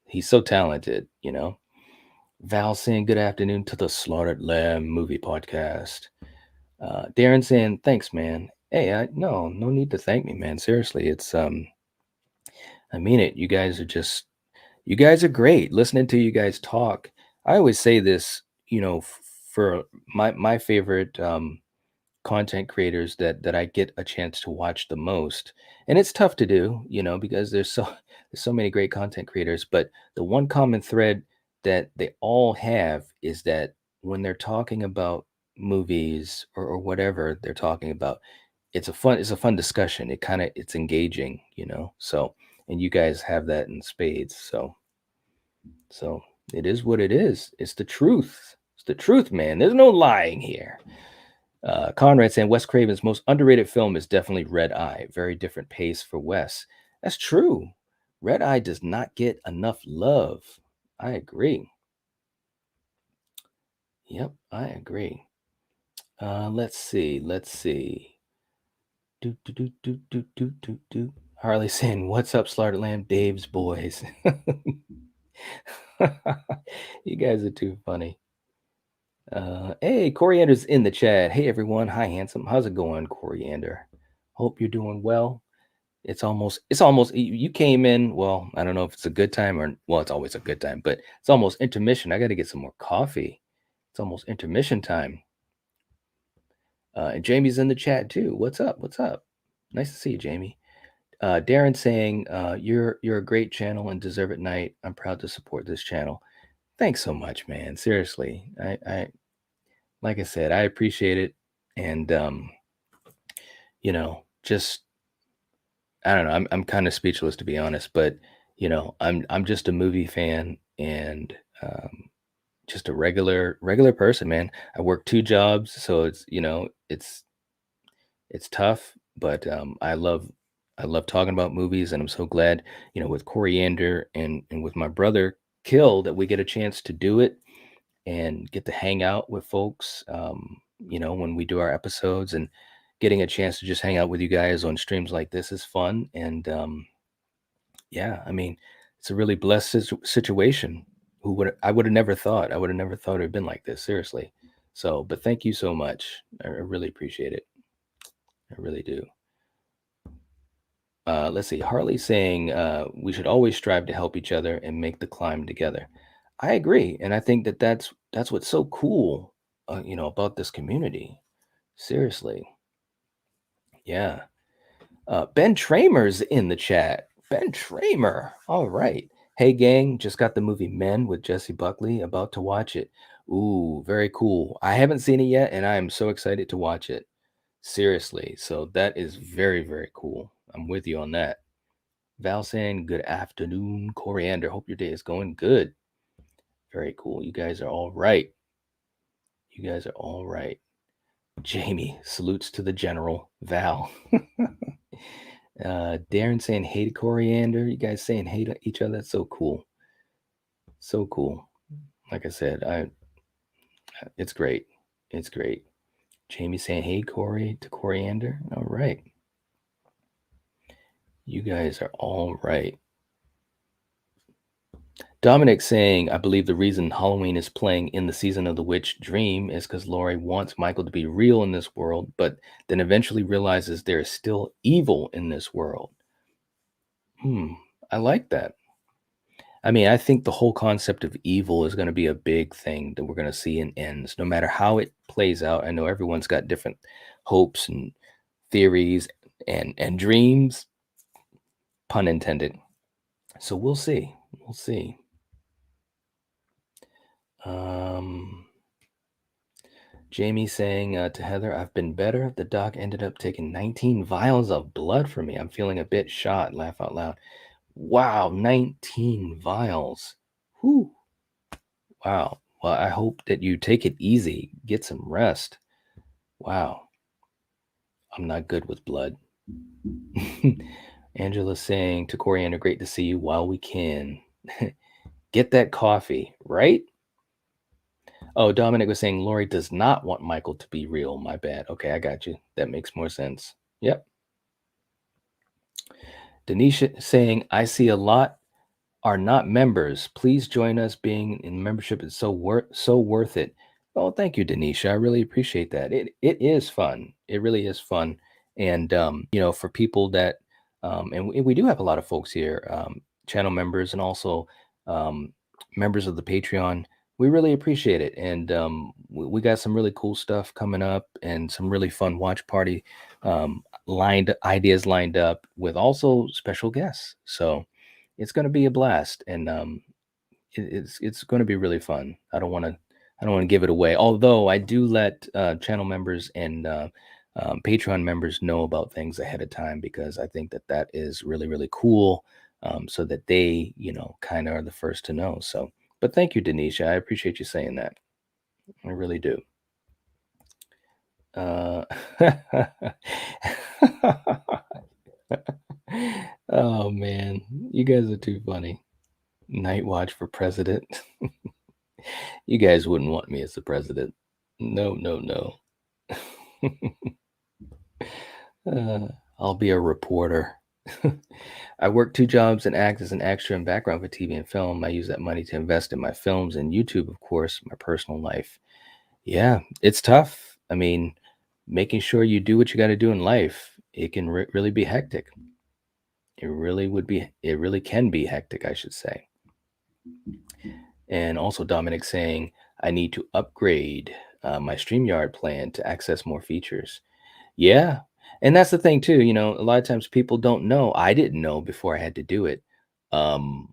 Speaker 1: He's so talented, Val saying good afternoon to the Slaughtered Lamb movie podcast. Darren saying thanks, man. Hey, no need to thank me, man. Seriously, I mean it. You guys are great. Listening to you guys talk. I always say this, for my favorite content creators that I get a chance to watch the most. And it's tough to do, because there's so many great content creators, but the one common thread that they all have is that when they're talking about movies, or whatever they're talking about, it's a fun discussion. It's engaging, So, and you guys have that in spades. So it is what it is. It's the truth. It's the truth, man. There's no lying here. Conrad saying Wes Craven's most underrated film is definitely Red Eye. Very different pace for Wes. That's true. Red Eye does not get enough love. I agree. Yep, I agree. Let's see. Do. Harley saying, "What's up, Slaughtered Lamb? Dave's boys." You guys are too funny. Hey, Coriander's in the chat. Hey, everyone. Hi, handsome. How's it going, Coriander? Hope you're doing well. It's almost, you came in. Well, I don't know if it's a good time or, well, it's always a good time, but it's almost intermission. I got to get some more coffee. It's almost intermission time. And Jamie's in the chat too. What's up? Nice to see you, Jamie. Darren saying, you're a great channel and deserve it night. I'm proud to support this channel. Thanks so much, man. Seriously. I like I said, I appreciate it. And, just, I don't know. I'm kind of speechless, to be honest, but I'm just a movie fan, and just a regular person, man. I work 2 jobs, so it's tough, but I love talking about movies, and I'm so glad, with Coriander and with my brother Kill, that we get a chance to do it. and get to hang out with folks, when we do our episodes, and getting a chance to just hang out with you guys on streams like this is fun. And yeah, I mean, it's a really blessed situation. I would have never thought. I would have never thought it had been like this, seriously. So, but thank you so much. I really appreciate it. I really do. Let's see. Harley saying we should always strive to help each other and make the climb together. I agree, and I think that that's what's so cool, about this community. Seriously, yeah. Ben Tramer's in the chat. Ben Tramer. All right. Hey, gang, just got the movie Men with Jesse Buckley. About to watch it. Ooh, very cool. I haven't seen it yet, and I am so excited to watch it. Seriously. So that is very, very cool. I'm with you on that. Val saying, good afternoon, Coriander. Hope your day is going good. Very cool. You guys are all right. You guys are all right. Jamie, salutes to the general. Val. Darren saying hey to Coriander. You guys saying hey to each other. That's so cool. So cool. Like I said, it's great. It's great. Jamie saying hey Corey to Coriander. All right. You guys are all right. Dominic saying, I believe the reason Halloween is playing in the season of the witch dream is because Laurie wants Michael to be real in this world, but then eventually realizes there is still evil in this world. I like that. I mean, I think the whole concept of evil is going to be a big thing that we're going to see in ends, no matter how it plays out. I know everyone's got different hopes and theories and dreams, pun intended. So we'll see. We'll see. Jamie saying to Heather, I've been better. The doc ended up taking 19 vials of blood from me. I'm feeling a bit shot. Laugh out loud. Wow, 19 vials. Whew. Wow. Well, I hope that you take it easy. Get some rest. Wow. I'm not good with blood. Angela saying to Coriander, great to see you while we can. Get that coffee, right? Oh, Dominic was saying Laurie does not want Michael to be real. My bad. Okay, I got you. That makes more sense. Yep. Denisha saying, I see a lot are not members. Please join us. Being in membership is so worth it. Oh, thank you, Denisha. I really appreciate that. It is fun. It really is fun. And for people that and we do have a lot of folks here, channel members and also members of the Patreon. We really appreciate it. And we got some really cool stuff coming up and some really fun watch party ideas lined up with also special guests. So it's going to be a blast, and it's going to be really fun. I don't want to give it away. Although I do let channel members and Patreon members know about things ahead of time, because I think that is really, really cool. So that they, kind of are the first to know. So, but thank you, Denisha. I appreciate you saying that. I really do. Oh man, you guys are too funny. Night Watch for president. You guys wouldn't want me as the president. No. I'll be a reporter. I work 2 jobs and act as an extra and background for TV and film. I use that money to invest in my films and YouTube, of course, my personal life. Yeah, it's tough. I mean, making sure you do what you got to do in life, it can really be hectic. It really can be hectic, I should say. And also Dominic saying, I need to upgrade my StreamYard plan to access more features. Yeah. And that's the thing too, a lot of times people don't know. I didn't know before I had to do it. You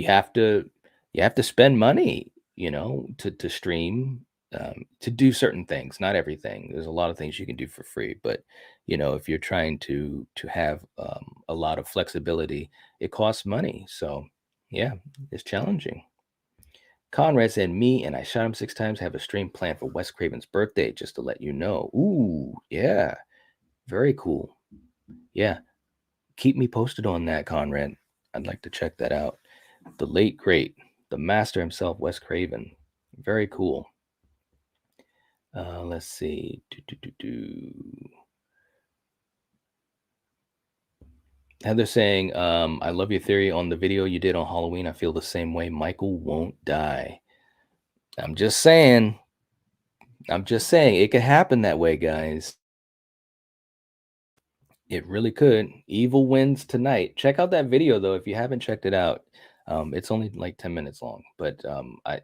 Speaker 1: have to spend money, to stream, to do certain things, not everything. There's a lot of things you can do for free, but if you're trying to have a lot of flexibility, it costs money. So yeah, it's challenging. Conrad said, me and I shot him 6 times, have a stream planned for Wes Craven's birthday, just to let you know. Ooh, yeah. Very cool. Yeah. Keep me posted on that, Conrad. I'd like to check that out. The late, great, the master himself, Wes Craven. Very cool. Let's see. Heather saying, I love your theory on the video you did on Halloween. I feel the same way. Michael won't die. I'm just saying. It could happen that way, guys. It really could. Evil wins tonight. Check out that video though if you haven't checked it out. It's only like 10 minutes long, but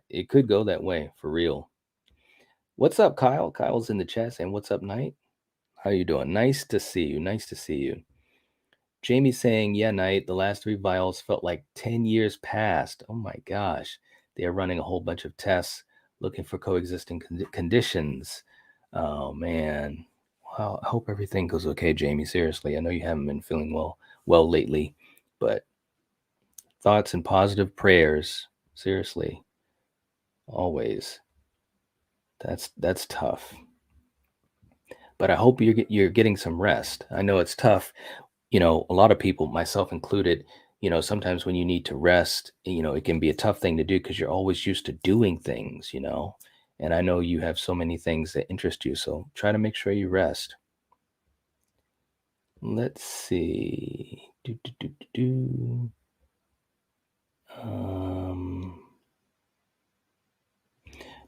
Speaker 1: it could go that way for real. What's up, Kyle? Kyle's in the chat saying, "What's up, Knight? How you doing? Nice to see you. Nice to see you." Jamie saying, "Yeah, Knight, the last 3 vials felt like 10 years passed. Oh my gosh. They are running a whole bunch of tests looking for coexisting conditions. Oh man. Well, I hope everything goes okay, Jamie. Seriously, I know you haven't been feeling well lately, but thoughts and positive prayers. Seriously, always. That's tough. But I hope you're getting some rest. I know it's tough. You know, a lot of people, myself included, you know, sometimes when you need to rest, you know, it can be a tough thing to do because you're always used to doing things, you know. And I know you have so many things that interest you, so try to make sure you rest. Let's see.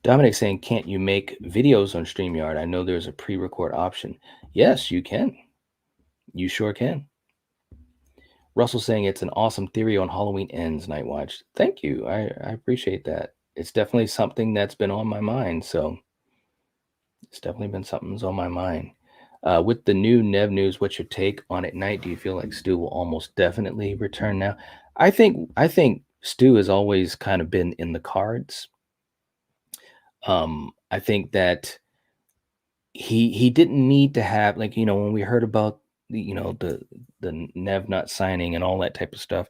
Speaker 1: Dominic saying, "Can't you make videos on StreamYard? I know there's a pre-record option." Yes, you can. You sure can. Russell saying, "It's an awesome theory on Halloween Ends, Nightwatch." Thank you. I appreciate that. It's definitely something that's been on my mind. So it's definitely been something that's on my mind. With the new Nev news, what's your take on it, Night? Do you feel like Stu will almost definitely return now? I think Stu has always kind of been in the cards. I think that he didn't need to have, like, you know, when we heard about the Nev not signing and all that type of stuff,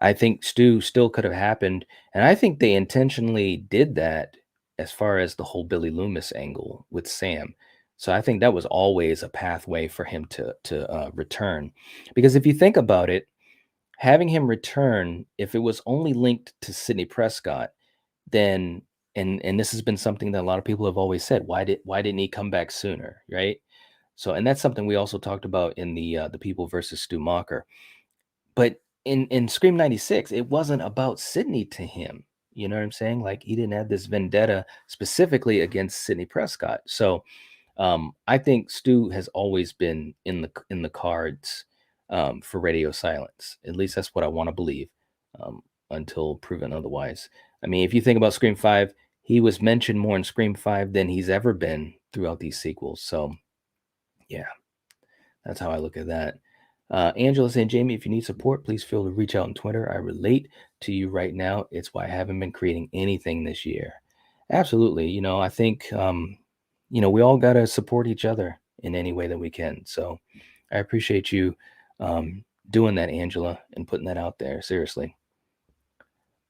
Speaker 1: I think Stu still could have happened, and I think they intentionally did that as far as the whole Billy Loomis angle with Sam. So I think that was always a pathway for him to return, because if you think about it, having him return, if it was only linked to Sidney Prescott, then and this has been something that a lot of people have always said, why didn't he come back sooner, right? So, and that's something we also talked about in the People versus Stu Macher. But in Scream 96, it wasn't about Sidney to him. You know what I'm saying? Like, he didn't have this vendetta specifically against Sidney Prescott. So I think Stu has always been in the cards for Radio Silence. At least that's what I want to believe, until proven otherwise. I mean, if you think about Scream 5, he was mentioned more in Scream 5 than he's ever been throughout these sequels. So yeah, that's how I look at that. Angela saying, "Jamie, if you need support, please feel to reach out on Twitter. I relate to you right now. It's why I haven't been creating anything this year." Absolutely. You know, I think, we all got to support each other in any way that we can. So I appreciate you doing that, Angela, and putting that out there. Seriously.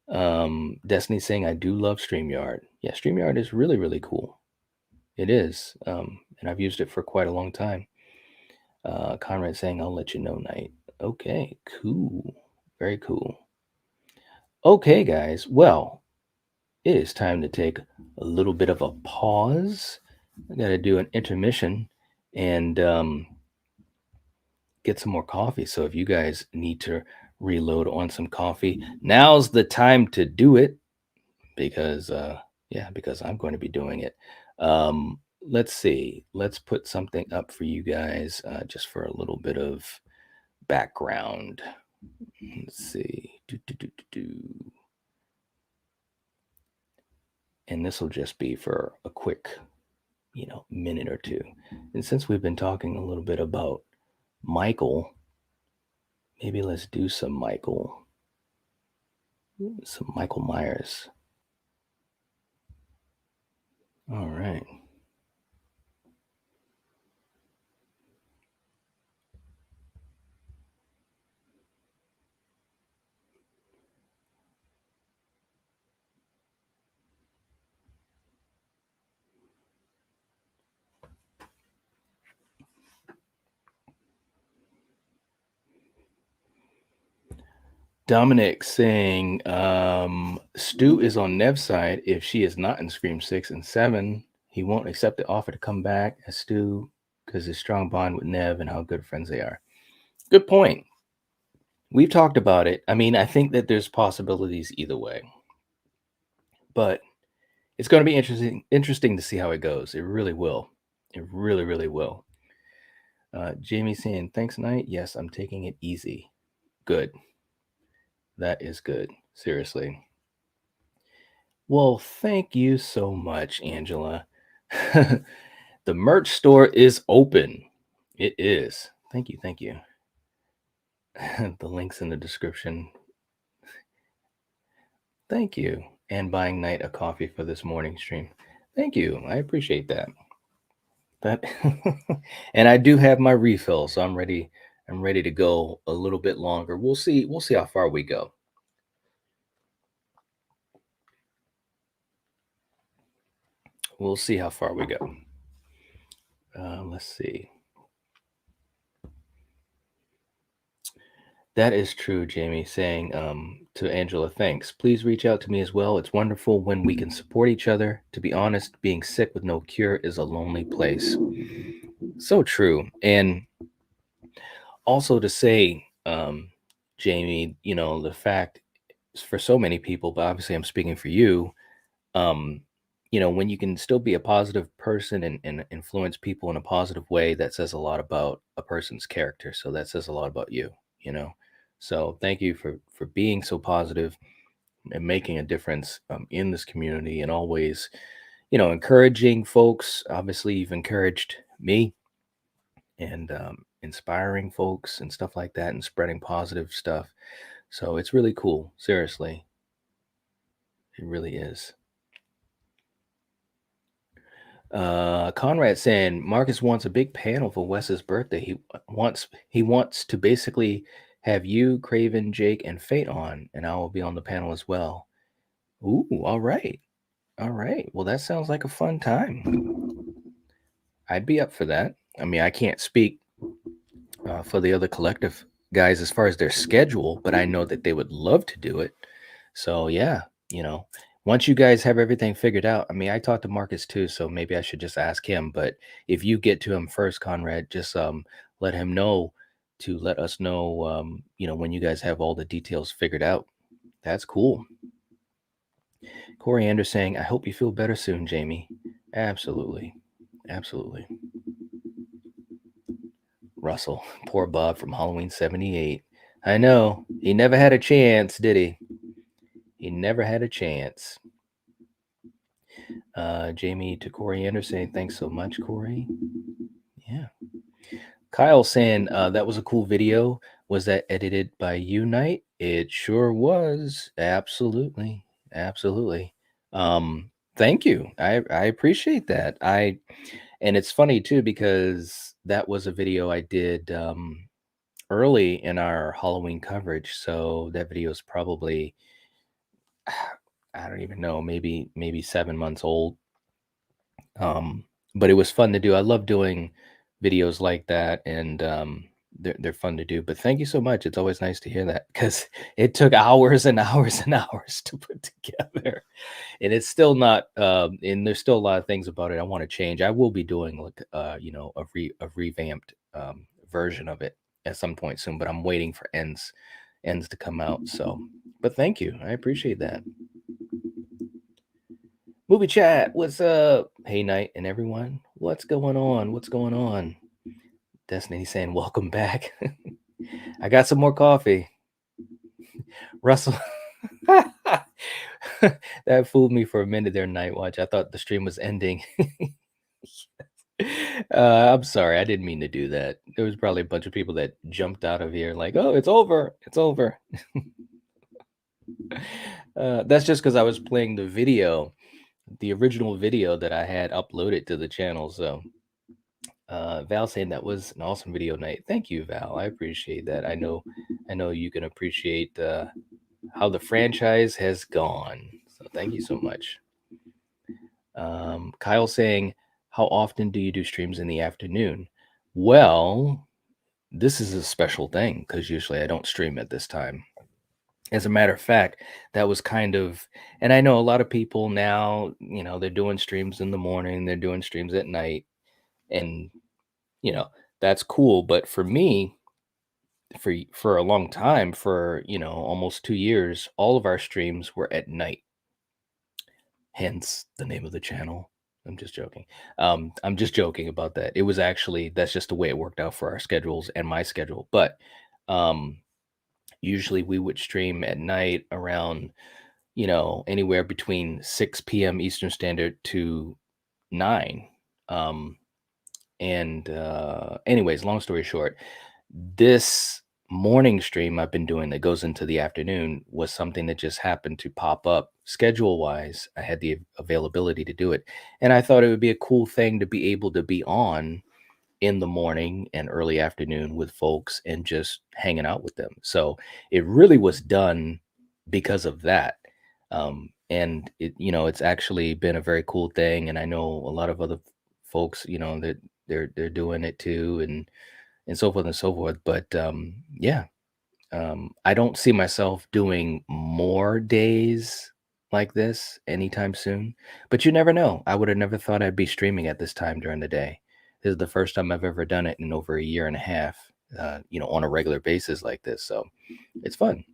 Speaker 1: Destiny saying, "I do love StreamYard." Yeah, StreamYard is really, really cool. It is. And I've used it for quite a long time. Conrad saying, "I'll let you know, Night." Okay, cool. Very cool. Okay, guys. Well, it is time to take a little bit of a pause. I got to do an intermission and get some more coffee. So if you guys need to reload on some coffee, now's the time to do it, because because I'm going to be doing it. Let's see. Let's put something up for you guys, just for a little bit of background. Let's see. And this will just be for a quick, minute or two. And since we've been talking a little bit about Michael, maybe let's do some Michael Myers. All right. Dominic saying, Stu is on Nev's side. If she is not in Scream 6 and 7, he won't accept the offer to come back as Stu because his strong bond with Nev and how good friends they are. Good point. We've talked about it. I mean, I think that there's possibilities either way. But it's going to be interesting to see how it goes. It really will. It really, really will. Jamie saying, thanks, Night. Yes, I'm taking it easy. Good. That is good. Seriously. Well, thank you so much, Angela. The merch store is open. It is. Thank you. Thank you. The link's in the description. Thank you. And buying Night a coffee for this morning stream. Thank you. I appreciate that. And I do have my refill, so I'm ready to go a little bit longer. We'll see how far we go. We'll see how far we go. Let's see. That is true, Jamie, saying to Angela, thanks. Please reach out to me as well. It's wonderful when we can support each other. To be honest, being sick with no cure is a lonely place. So true. And also to say, Jamie, you know, the fact for so many people, but obviously I'm speaking for you, you know, when you can still be a positive person and influence people in a positive way, that says a lot about a person's character. So that says a lot about you, you know. So thank you for being so positive and making a difference in this community and always, you know, encouraging folks. Obviously, you've encouraged me and inspiring folks and stuff like that and spreading positive stuff. So it's really cool. Seriously. It really is. Conrad saying Marcus wants a big panel for Wes's birthday. He wants to basically have you, Craven, Jake, and Fate on, and I will be on the panel as well. Ooh, all right. All right. Well, that sounds like a fun time. I'd be up for that. I mean, I can't speak for the other collective guys as far as their schedule, but I know that they would love to do it. So yeah, you know, once you guys have everything figured out, I mean, I talked to Marcus too, so maybe I should just ask him. But if you get to him first, Conrad, just let him know to let us know, you know, when you guys have all the details figured out. That's cool. Corey Anders saying, I hope you feel better soon, Jamie. Absolutely. Absolutely. Russell, poor Bob from Halloween 78. I know. He never had a chance, did he? He never had a chance. Jamie to Corey Anders saying, thanks so much, Corey. Yeah. Kyle saying, that was a cool video. Was that edited by you, Night? It sure was. Absolutely. Absolutely. Thank you. I appreciate that. And it's funny too, because that was a video I did early in our Halloween coverage. So that video is probably, I don't even know, maybe 7 months old. But it was fun to do. I love doing videos like that, and they're fun to do. But thank you so much. It's always nice to hear that, because it took hours and hours and hours to put together, and it's still not. And there's still a lot of things about it I want to change. I will be doing like you know, a revamped version of it at some point soon, but I'm waiting for ends to come out. So, but thank you. I appreciate that. Movie chat, what's up? Hey, Night and everyone. What's going on? What's going on? Destiny saying, welcome back. I got some more coffee. Russell. That fooled me for a minute there, Nightwatch. I thought the stream was ending. I'm sorry. I didn't mean to do that. There was probably a bunch of people that jumped out of here like, oh, it's over. It's over. That's just because I was playing the video, the original video that I had uploaded to the channel. So Val saying that was an awesome video, Night. Thank you, Val. I appreciate that. I know you can appreciate how the franchise has gone. So thank you so much. Kyle saying, how often do you do streams in the afternoon? Well, this is a special thing because usually I don't stream at this time. As a matter of fact, that was kind of, and I know a lot of people now, they're doing streams in the morning, they're doing streams at night, and you know, that's cool. But for me, for a long time, for almost 2 years, all of our streams were at night. Hence the name of the channel. I'm just joking. I'm just joking about that. It was actually that's just the way it worked out for our schedules and my schedule. But um, usually we would stream at night around anywhere between 6 p.m. Eastern Standard to 9. Um, and anyways, long story short, this morning stream I've been doing that goes into the afternoon was something that just happened to pop up schedule wise. I had the availability to do it. And I thought it would be a cool thing to be able to be on in the morning and early afternoon with folks and just hanging out with them. So it really was done because of that. And it's actually been a very cool thing. And I know a lot of other folks, that they're doing it too, and so forth and so forth. But yeah, I don't see myself doing more days like this anytime soon. But you never know. I would have never thought I'd be streaming at this time during the day. This is the first time I've ever done it in over a year and a half, on a regular basis like this. So it's fun.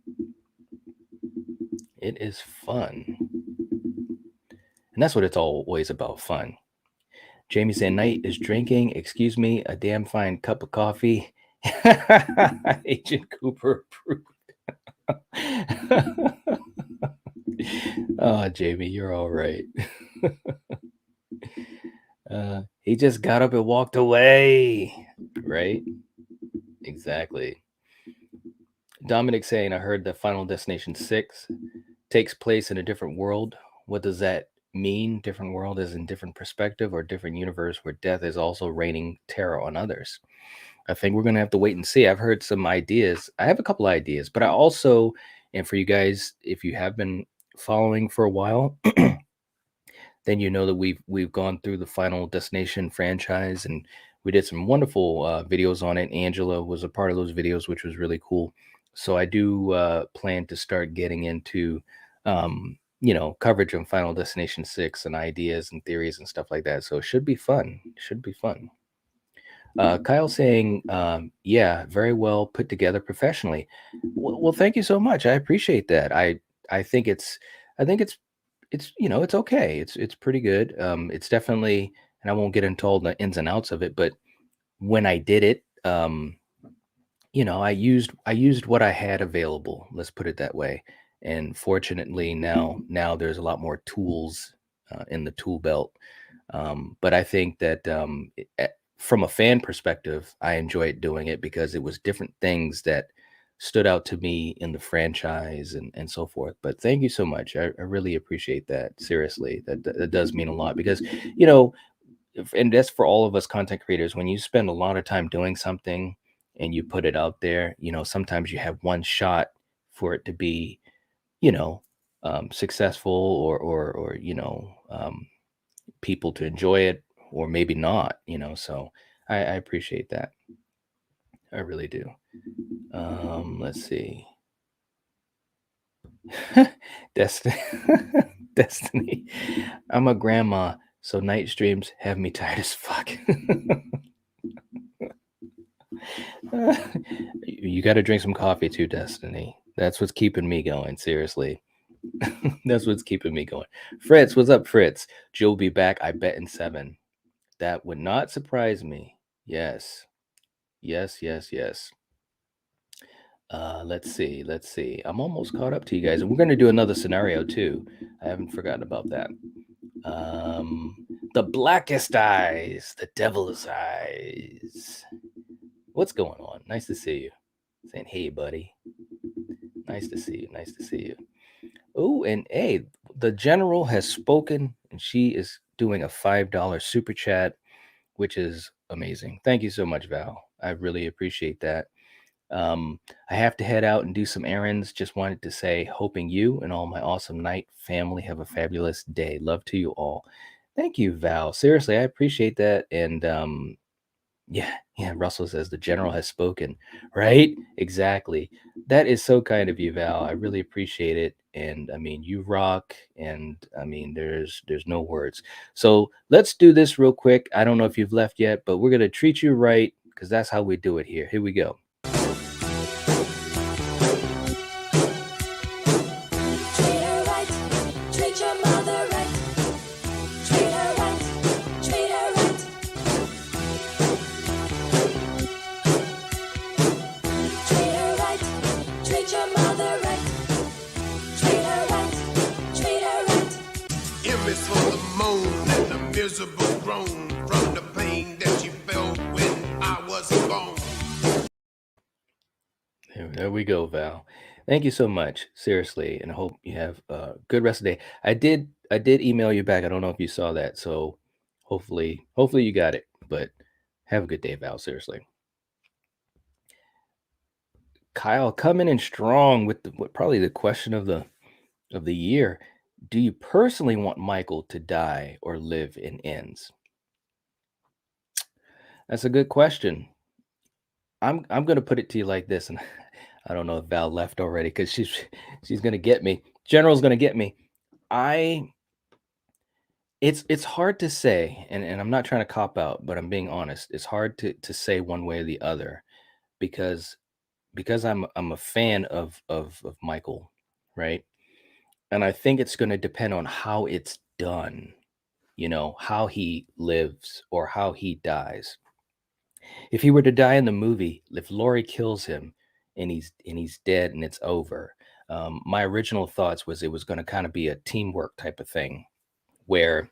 Speaker 1: It is fun. And that's what it's always about, fun. Jamie saying night is drinking. Excuse me, a damn fine cup of coffee. Agent Cooper approved. Oh, Jamie, you're all right. He just got up and walked away. Right? Exactly. Dominic saying, I heard that Final Destination 6 takes place in a different world. What does that mean? Different world is in different perspective or different universe where death is also raining terror on others. I think we're going to have to wait and see. I've heard some ideas. I have a couple ideas, but I also, and for you guys, if you have been following for a while, then you know that we've gone through the Final Destination franchise, and we did some wonderful videos on it. Angela was a part of those videos, which was really cool. So I do plan to start getting into coverage on Final Destination 6 and ideas and theories and stuff like that. So it should be fun. Should be fun. Kyle saying, yeah, very well put together professionally. Well, thank you so much. I appreciate that. I think it's it's okay. It's pretty good. It's definitely, and I won't get into all the ins and outs of it, but when I did it, I used what I had available. Let's put it that way. And fortunately, now there's a lot more tools in the tool belt. But I think that from a fan perspective, I enjoyed doing it because it was different things that stood out to me in the franchise and so forth. But thank you so much. I really appreciate that. Seriously, that does mean a lot because, and that's for all of us content creators. When you spend a lot of time doing something and you put it out there, sometimes you have one shot for it to be, successful or people to enjoy it or maybe not, so I appreciate that. I really do. Let's see. Destiny. Destiny. I'm a grandma, so night streams have me tired as fuck. You got to drink some coffee too, Destiny. That's what's keeping me going, seriously. That's what's keeping me going. Fritz, what's up, Fritz? Joe'll be back, I bet, in 7. That would not surprise me. Yes. Yes, yes, yes. Let's see. I'm almost caught up to you guys, and we're going to do another scenario too. I haven't forgotten about that. The blackest eyes, the devil's eyes. What's going on? Nice to see you. Saying, hey, buddy. Nice to see you. Nice to see you. Oh, and hey, the general has spoken, and she is doing a $5 super chat, which is amazing. Thank you so much, Val. I really appreciate that. I have to head out and do some errands. Just wanted to say, hoping you and all my awesome night family have a fabulous day. Love to you all. Thank you, Val. Seriously, I appreciate that. And Yeah. Russell says the general has spoken. Right? Exactly. That is so kind of you, Val. I really appreciate it. And I mean, you rock. And I mean, there's no words. So let's do this real quick. I don't know if you've left yet, but we're gonna treat you right because that's how we do it here. Here we go.
Speaker 5: Treat her right, treat your mother right. Treat her right, treat her right. Treat her right, treat your mother right. Treat her right, treat her right.
Speaker 7: M is for the moan and the miserable groan from the pain that you felt when I was born.
Speaker 1: There we go, Val. Thank you so much, seriously, and I hope you have a good rest of the day. I did email you back. I don't know if you saw that, so hopefully you got it. But have a good day, Val. Seriously, Kyle coming in strong with probably the question of the year. Do you personally want Michael to die or live in ends? That's a good question. I'm gonna put it to you like this, and I don't know if Val left already because she's gonna get me. General's gonna get me. I it's hard to say, and I'm not trying to cop out, but I'm being honest. It's hard to say one way or the other because I'm a fan of Michael, right? And I think it's gonna depend on how it's done, how he lives or how he dies. If he were to die in the movie, if Laurie kills him and he's dead and it's over, my original thoughts was it was going to kind of be a teamwork type of thing where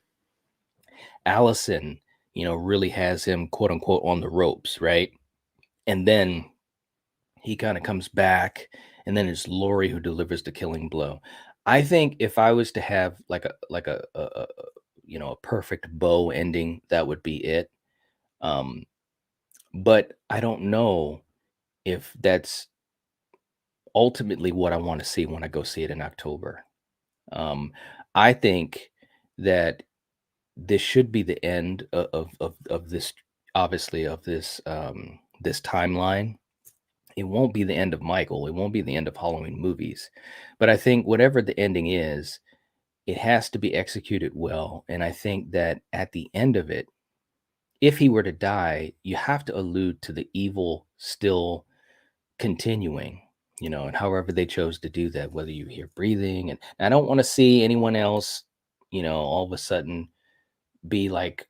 Speaker 1: Allison, really has him quote unquote on the ropes, right? And then he kind of comes back, and then it's Laurie who delivers the killing blow. I think if I was to have like a perfect bow ending, that would be it. Um, but I don't know if that's ultimately what I want to see when I go see it in October. Um, I think that this should be the end of this, obviously, of this timeline. It won't be the end of Michael. It won't be the end of Halloween movies. But I think whatever the ending is, it has to be executed well. And I think that at the end of it, if he were to die, you have to allude to the evil still continuing, and however they chose to do that, whether you hear breathing. And I don't want to see anyone else, all of a sudden be like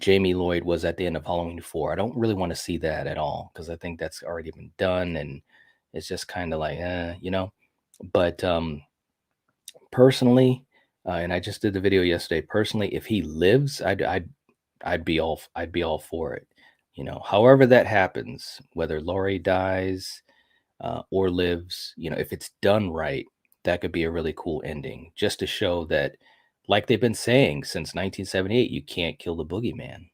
Speaker 1: Jamie Lloyd was at the end of Halloween 4. I don't really want to see that at all because I think that's already been done and it's just kind of like, But personally, and I just did the video yesterday. Personally, if he lives, I'd be all for it. However that happens, whether Laurie dies or lives, if it's done right, that could be a really cool ending just to show that, like they've been saying since 1978, you can't kill the boogeyman,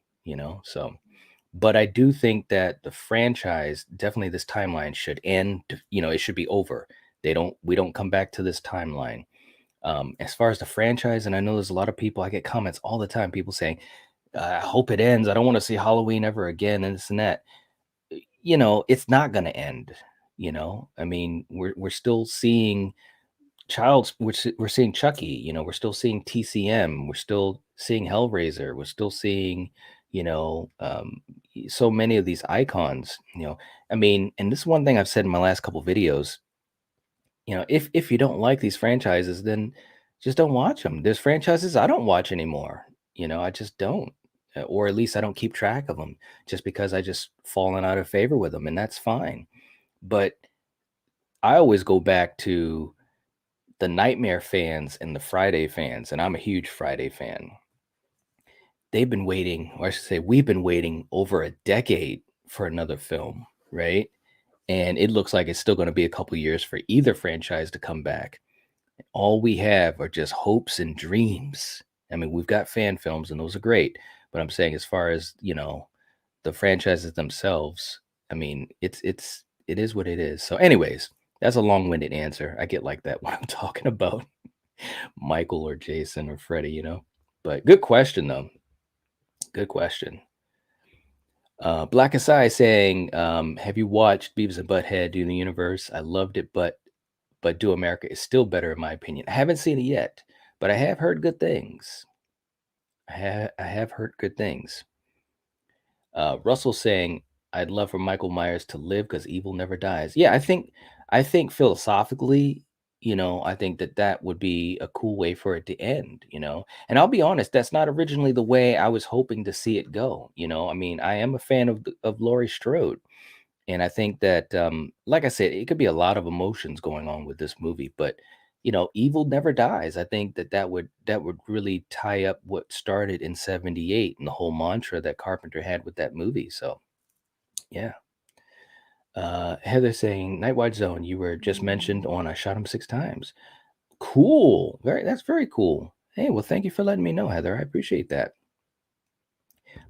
Speaker 1: So, but I do think that the franchise, definitely this timeline should end, it should be over. We don't come back to this timeline. As far as the franchise, and I know there's a lot of people, I get comments all the time, people saying, I hope it ends. I don't want to see Halloween ever again, and this and that. It's not going to end. I mean, we're still seeing we're seeing Chucky. We're still seeing TCM. We're still seeing Hellraiser. We're still seeing, so many of these icons. I mean, and this is one thing I've said in my last couple videos. If you don't like these franchises, then just don't watch them. There's franchises I don't watch anymore. I just don't, or at least I don't keep track of them just because I just fallen out of favor with them, and that's fine. But I always go back to the Nightmare fans and the Friday fans, and I'm a huge Friday fan. They've been waiting, or I should say, we've been waiting over a decade for another film, right? And it looks like it's still going to be a couple years for either franchise to come back. All we have are just hopes and dreams. I mean, we've got fan films, and those are great. But I'm saying, as far as the franchises themselves, I mean, it is what it is. So, anyways, that's a long-winded answer. I get like that when I'm talking about Michael or Jason or Freddy. But good question though. Good question. Black Asai saying, have you watched Beavis and Butthead Do the Universe? I loved it, but Do America is still better in my opinion. I haven't seen it yet, but I have heard good things. I have heard good things. Russell saying, I'd love for Michael Myers to live because evil never dies. Yeah, I think philosophically, I think that would be a cool way for it to end. And I'll be honest, that's not originally the way I was hoping to see it go. I mean, I am a fan of Laurie Strode, and I think that, like I said, it could be a lot of emotions going on with this movie, but evil never dies. I think that would really tie up what started in '78 and the whole mantra that Carpenter had with that movie. So yeah. Heather saying, Nightwatch Zone, you were just mentioned on I Shot Him Six Times. Cool. That's very cool. Hey, well, thank you for letting me know, Heather. I appreciate that.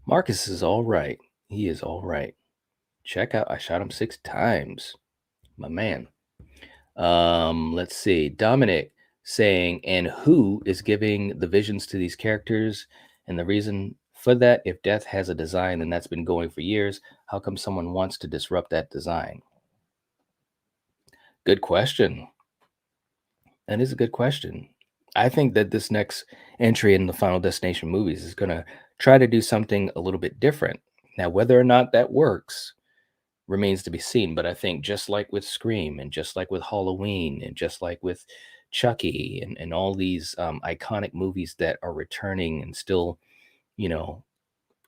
Speaker 1: Marcus is all right. He is all right. Check out I Shot Him Six Times. My man. Let's see. Dominic saying, and who is giving the visions to these characters? And the reason for that, if death has a design, then that's been going for years. How come someone wants to disrupt that design? Good question. That is a good question. I think that this next entry in the Final Destination movies is going to try to do something a little bit different. Now, whether or not that works remains to be seen. But I think just like with Scream and just like with Halloween and just like with Chucky and all these iconic movies that are returning and still, you know,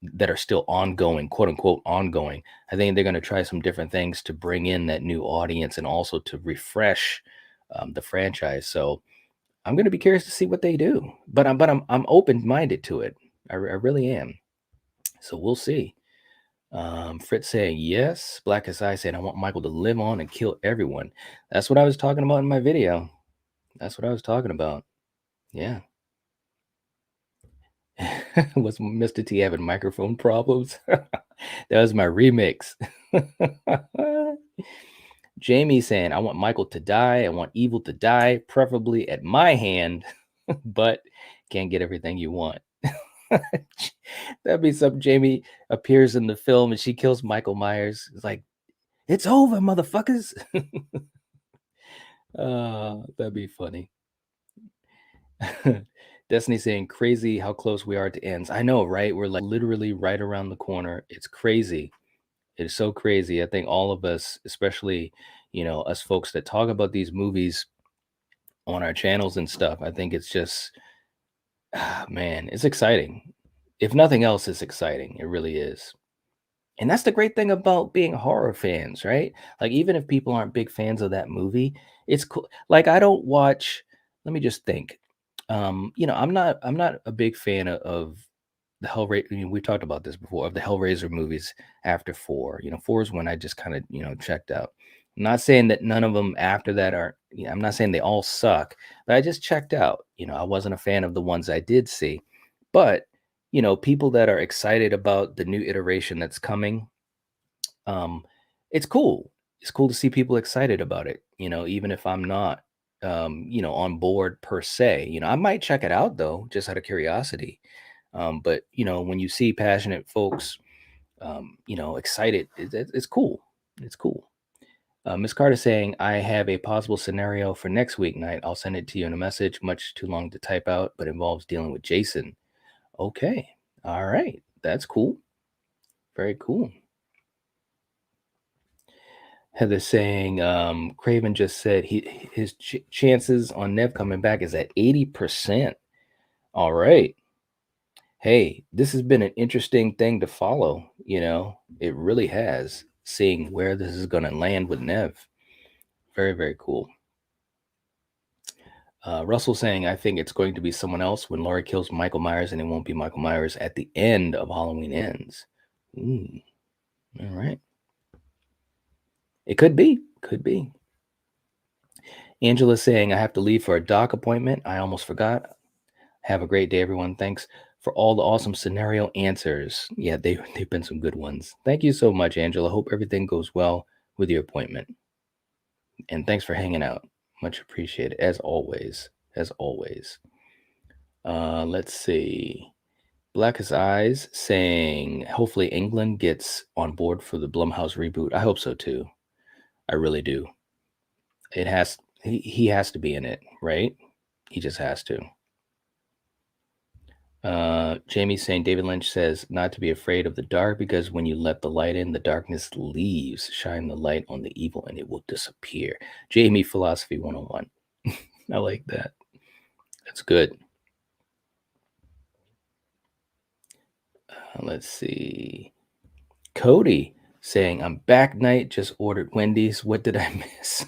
Speaker 1: that are still ongoing, quote unquote, ongoing, I think they're going to try some different things to bring in that new audience and also to refresh the franchise. So I'm going to be curious to see what they do. But I'm open minded to it. I really am. So we'll see. Fritz saying yes. Black as I saying I want Michael to live on and kill everyone. That's what I was talking about in my video. That's what I was talking about. Yeah. Was Mr. T having microphone problems? That was my remix. Jamie saying I want Michael to die. I want evil to die, preferably at my hand, but can't get everything you want. That'd be something. Jamie appears in the film and she kills Michael Myers. It's like, it's over, motherfuckers. That'd be funny. Destiny saying, crazy how close we are to ends. I know, right? We're like literally right around the corner. It's crazy. It is so crazy. I think all of us, especially, us folks that talk about these movies on our channels and stuff, I think it's just, man, it's exciting. If nothing else, it's exciting. It really is. And that's the great thing about being horror fans, right? Like, even if people aren't big fans of that movie, it's cool. Like, I don't watch, let me just think. I'm not a big fan of the Hellraiser. We talked about this before, of the Hellraiser movies after four. Four is when I just kind of, checked out. I'm not saying that none of them after that are, I'm not saying they all suck, but I just checked out. I wasn't a fan of the ones I did see. But people that are excited about the new iteration that's coming, um, it's cool. It's cool to see people excited about it, even if I'm not, on board per se. I might check it out though, just out of curiosity. But when you see passionate folks, excited, it's cool. It's cool. Miss Carter saying, I have a possible scenario for next week night. I'll send it to you in a message, much too long to type out, but involves dealing with Jason. Okay. All right. That's cool. Very cool. Heather saying, Craven just said his chances on Nev coming back is at 80%. All right. Hey, this has been an interesting thing to follow. It really has, seeing where this is going to land with Nev. Very, very cool. Russell saying, I think it's going to be someone else when Laurie kills Michael Myers, and it won't be Michael Myers at the end of Halloween Ends. Ooh. All right. It could be. Could be. Angela saying, I have to leave for a doc appointment. I almost forgot. Have a great day, everyone. Thanks for all the awesome scenario answers. Yeah, they've been some good ones. Thank you so much, Angela. Hope everything goes well with your appointment. And thanks for hanging out. Much appreciated, as always. As always. Let's see. Black as Eyes saying, hopefully England gets on board for the Blumhouse reboot. I hope so too. I really do. It has he has to be in it, right? He just has to. Jamie saying David Lynch says not to be afraid of the dark because when you let the light in, the darkness leaves. Shine the light on the evil and it will disappear. Jamie Philosophy 101. I like that. That's good. Let's see. Cody saying, I'm back night, just ordered Wendy's. What did I miss?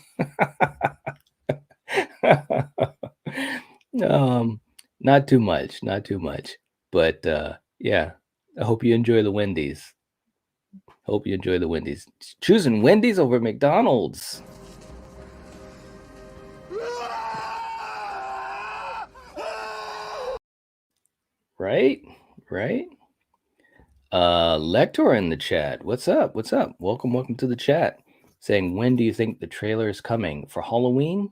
Speaker 1: Not too much, not too much. But yeah, I hope you enjoy the Wendy's. Hope you enjoy the Wendy's. Choosing Wendy's over McDonald's. Right? Right? Lector in the chat. What's up? What's up? Welcome to the chat. Saying, when do you think the trailer is coming for Halloween?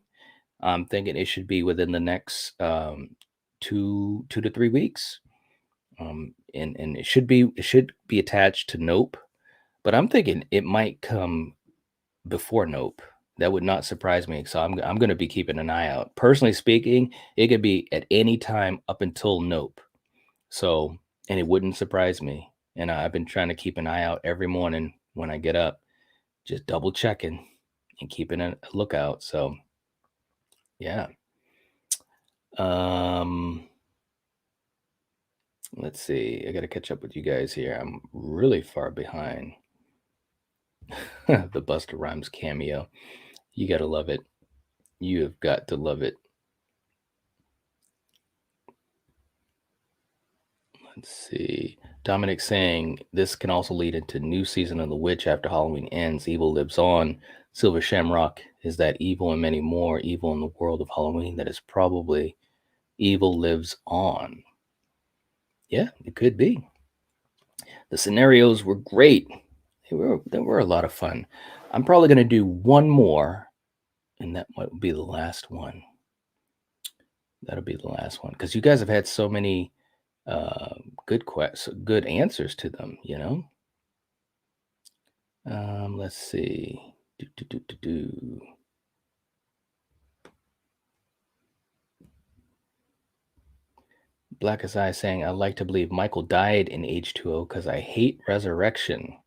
Speaker 1: I'm thinking it should be within the next 2 to 3 weeks. And it should be attached to Nope, but I'm thinking it might come before Nope. That would not surprise me. So I'm going to be keeping an eye out. Personally speaking, it could be at any time up until Nope. So, and it wouldn't surprise me. And I've been trying to keep an eye out every morning when I get up, just double checking and keeping a lookout. So, yeah. Let's see. I got to catch up with you guys here. I'm really far behind. The Busta Rhymes cameo. You got to love it. You have got to love it. Let's see. Dominic saying this can also lead into new season of The Witch after Halloween ends. Evil lives on. Silver Shamrock is that evil and many more evil in the world of Halloween that is probably evil lives on. Yeah, it could be. The scenarios were great. They were a lot of fun. I'm probably going to do one more, and that might be the last one. That'll be the last one because you guys have had so many good answers to them. You know. Let's see. Black as I saying, I like to believe Michael died in H2O because I hate Resurrection.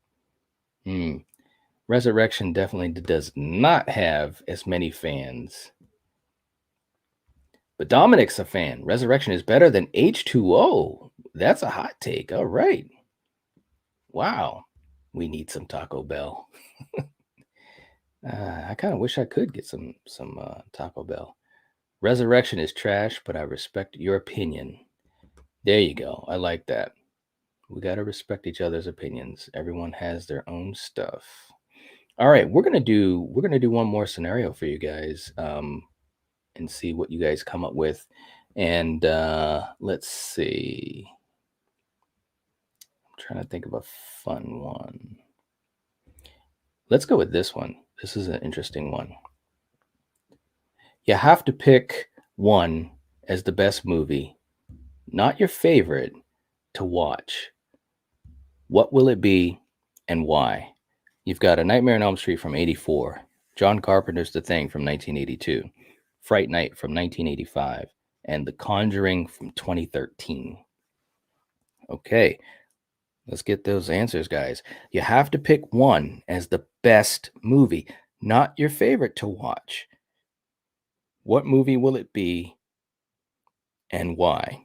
Speaker 1: Resurrection definitely does not have as many fans. But Dominic's a fan. Resurrection is better than H2O. That's a hot take. All right. Wow. We need some Taco Bell. I kind of wish I could get some Taco Bell. Resurrection is trash, but I respect your opinion. There you go. I like that. We got to respect each other's opinions. Everyone has their own stuff. All right, we're gonna do one more scenario for you guys, and see what you guys come up with. And let's see. I'm trying to think of a fun one. Let's go with this one. This is an interesting one. You have to pick one as the best movie, not your favorite, to watch. What will it be and why? You've got A Nightmare on Elm Street from 1984, John Carpenter's The Thing from 1982, Fright Night from 1985, and The Conjuring from 2013. Okay, let's get those answers, guys. You have to pick one as the best movie, not your favorite to watch. What movie will it be and why?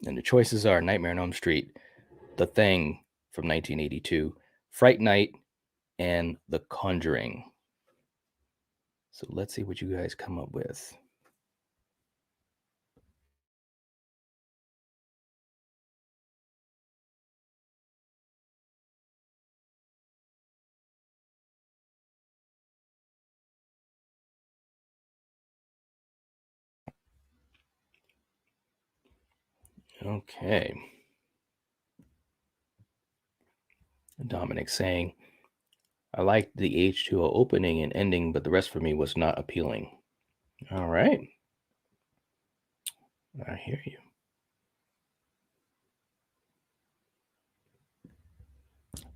Speaker 1: And the choices are Nightmare on Elm Street, The Thing from 1982, Fright Night, and The Conjuring. So let's see what you guys come up with. Okay. Dominic saying, I liked the H2O opening and ending, but the rest for me was not appealing. All right. I hear you.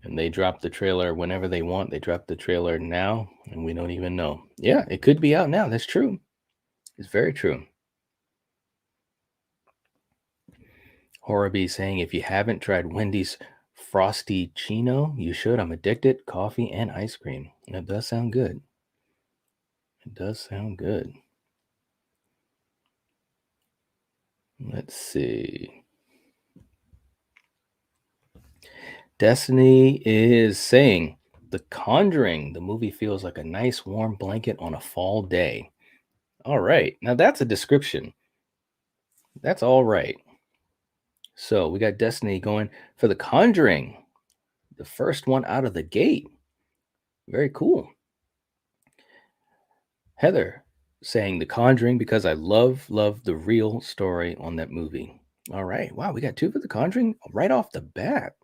Speaker 1: And they drop the trailer whenever they want. They drop the trailer now, and we don't even know. Yeah, it could be out now. That's true. It's very true. Horribee saying, if you haven't tried Wendy's Frosty Chino, you should. I'm addicted. Coffee and ice cream. That does sound good. It does sound good. Let's see. Destiny is saying, The Conjuring, the movie feels like a nice warm blanket on a fall day. All right. Now that's a description. That's all right. So we got Destiny going for The Conjuring, the first one out of the gate. Very cool. Heather saying The Conjuring because I love the real story on that movie. All right. Wow, we got two for The Conjuring right off the bat.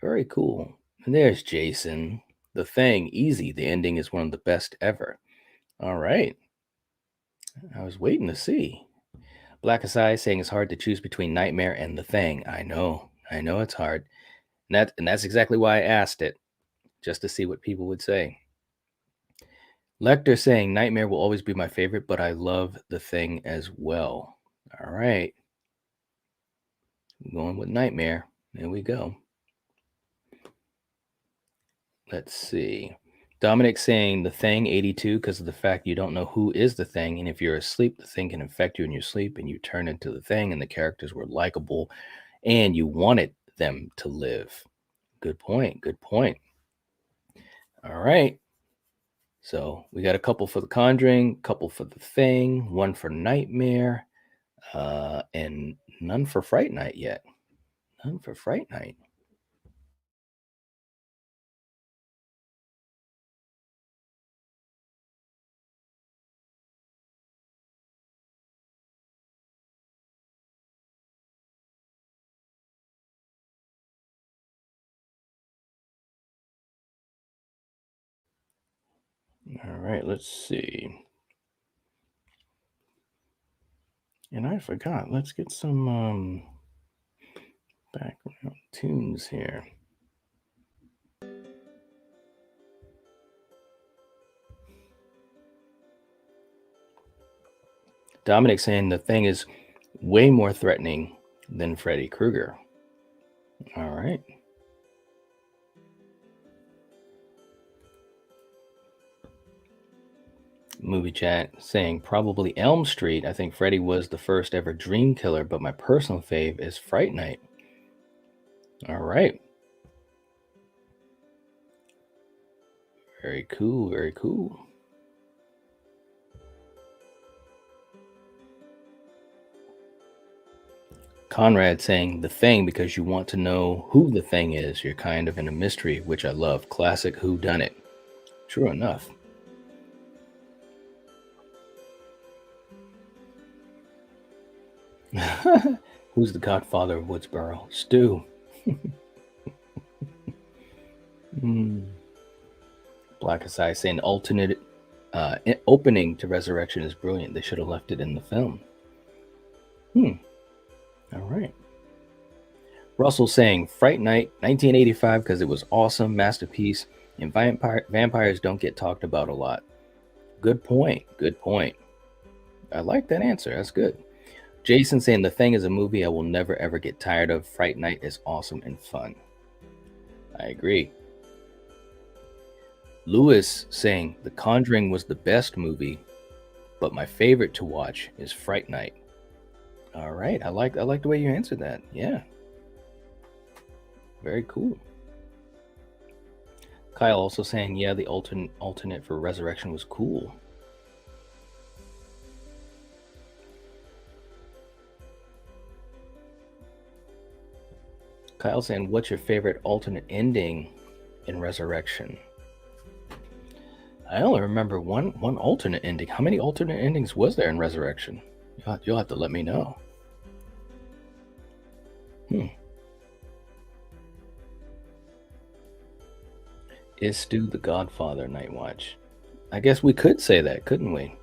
Speaker 1: Very cool. And there's Jason. The Thing, easy. The ending is one of the best ever. All right. I was waiting to see. Black Asai saying it's hard to choose between Nightmare and The Thing. I know it's hard. And that's exactly why I asked it, just to see what people would say. Lecter saying Nightmare will always be my favorite, but I love The Thing as well. All right. I'm going with Nightmare. There we go. Let's see. Dominic saying The Thing 82 because of the fact you don't know who is the Thing, and if you're asleep, the Thing can infect you in your sleep, and you turn into the Thing, and the characters were likable, and you wanted them to live. Good point. Good point. All right. So we got a couple for The Conjuring, couple for The Thing, one for Nightmare, and none for Fright Night yet. None for Fright Night. All right, let's see. And I forgot. Let's get some background tunes here. Dominic saying The Thing is way more threatening than Freddy Krueger. All right. Movie chat saying probably Elm Street. I think Freddy was the first ever dream killer, but my personal fave is Fright Night. All right. Very cool. Very cool. Conrad saying The Thing because you want to know who the Thing is. You're kind of in a mystery, which I love. Classic whodunit. True enough. Who's the godfather of Woodsboro? Stu. Black Asai saying alternate opening to Resurrection is brilliant. They should have left it in the film. All right. Russell saying Fright Night 1985 because it was awesome, masterpiece, and vampires don't get talked about a lot. Good point. Good point. I like that answer. That's good. Jason saying The Thing is a movie I will never ever get tired of. Fright Night is awesome and fun. I agree. Lewis saying The Conjuring was the best movie, but my favorite to watch is Fright Night. All right. I like the way you answered that. Yeah. Very cool. Kyle also saying, yeah, the alternate for Resurrection was cool. Kyle saying, what's your favorite alternate ending in Resurrection? I only remember one alternate ending. How many alternate endings was there in Resurrection? You'll have to let me know. Is Stu the Godfather, Nightwatch? I guess we could say that, couldn't we?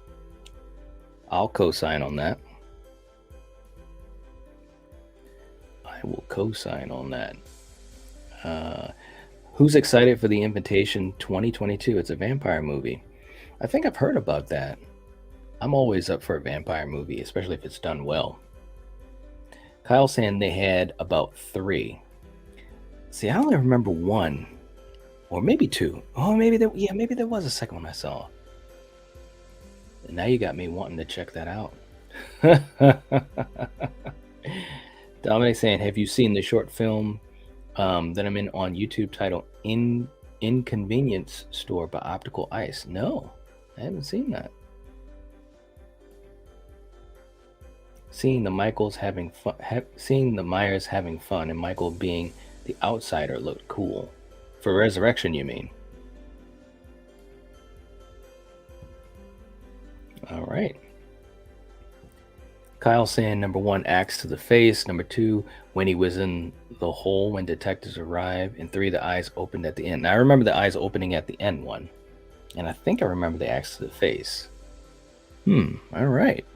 Speaker 1: I'll co-sign on that. I will co-sign on that. Who's excited for The Invitation 2022? It's a vampire movie. I think I've heard about that. I'm always up for a vampire movie, especially if it's done well. Kyle saying they had about 3. See, I only remember 1, or maybe 2. Oh, maybe there was a second one I saw. And now you got me wanting to check that out. Dominic saying, have you seen the short film that I'm in on YouTube titled Inconvenience Store by Optical Ice? No, I haven't seen that. Seeing the Myers having fun and Michael being the outsider looked cool. For Resurrection, you mean? All right. Kyle saying number 1, axe to the face. Number 2, when he was in the hole when detectives arrived. And 3, the eyes opened at the end. Now, I remember the eyes opening at the end one. And I think I remember the axe to the face. All right.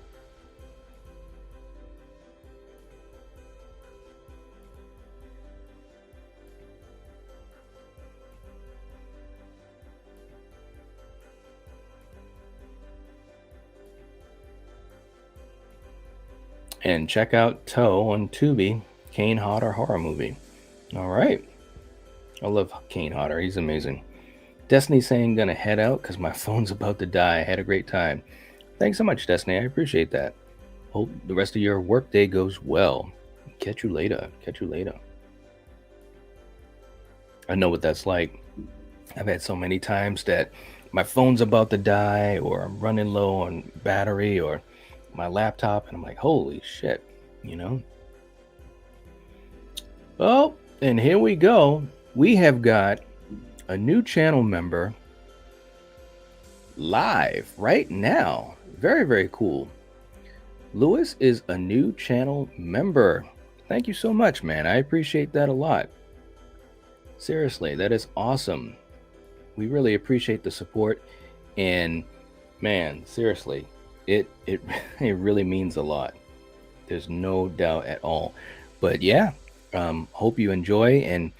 Speaker 1: And check out Toe on Tubi, Kane Hodder horror movie. All right. I love Kane Hodder. He's amazing. Destiny saying gonna head out because my phone's about to die. I had a great time. Thanks so much, Destiny. I appreciate that. Hope the rest of your workday goes well. Catch you later. I know what that's like. I've had so many times that my phone's about to die, or I'm running low on battery, or my laptop, and I'm like, holy shit, you know? Oh, and here we go. We have got a new channel member live right now. Very, very cool. Lewis is a new channel member. Thank you so much, man. I appreciate that a lot. Seriously, that is awesome. We really appreciate the support, and man, seriously, it really means a lot. There's no doubt at all. But yeah, hope you enjoy. And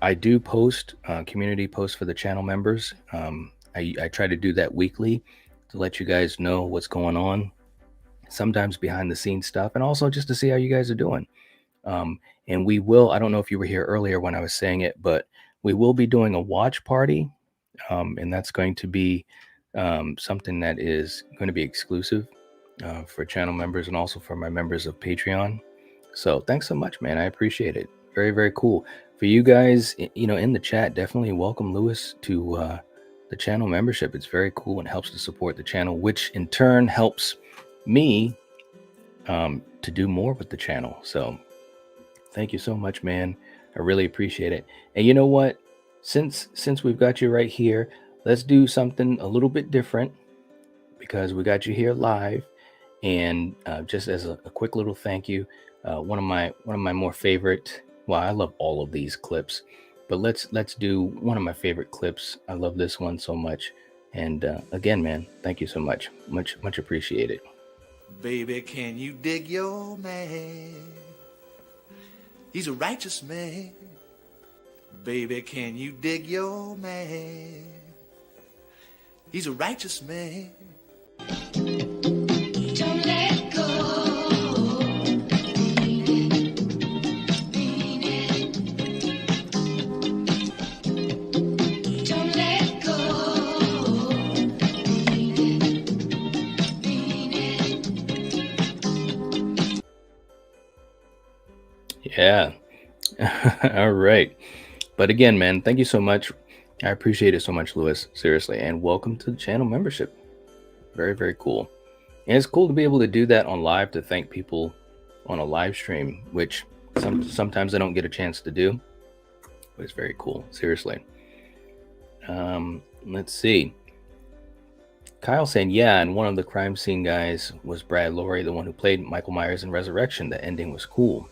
Speaker 1: I do post community posts for the channel members. I try to do that weekly to let you guys know what's going on, sometimes behind the scenes stuff, and also just to see how you guys are doing. And we will, I don't know if you were here earlier when I was saying it, but we will be doing a watch party. And that's going to be something that is going to be exclusive for channel members and also for my members of Patreon. So thanks so much, man. I appreciate it. Very, very cool. For you guys, you know, in the chat, definitely welcome Lewis to the channel membership. It's very cool and helps to support the channel, which in turn helps me to do more with the channel. So thank you so much, man. I really appreciate it. And you know what? Since we've got you right here, let's do something a little bit different, because we got you here live. And just as a quick little thank you, one of my more favorite, well, I love all of these clips, but let's do one of my favorite clips. I love this one so much. And again, man, thank you so much. Much appreciated.
Speaker 9: Baby, can you dig your man? He's a righteous man. Baby, can you dig your man? He's a righteous man.
Speaker 5: Don't let go. Mean it. Don't let go. Mean it.
Speaker 1: Yeah. All right. But again, man, thank you so much. I appreciate it so much, Lewis. Seriously. And welcome to the channel membership. Very, very cool. And it's cool to be able to do that on live, to thank people on a live stream, which sometimes I don't get a chance to do. But it's very cool. Seriously. Let's see. Kyle saying, yeah, and one of the crime scene guys was Brad Lorry, the one who played Michael Myers in Resurrection. The ending was cool.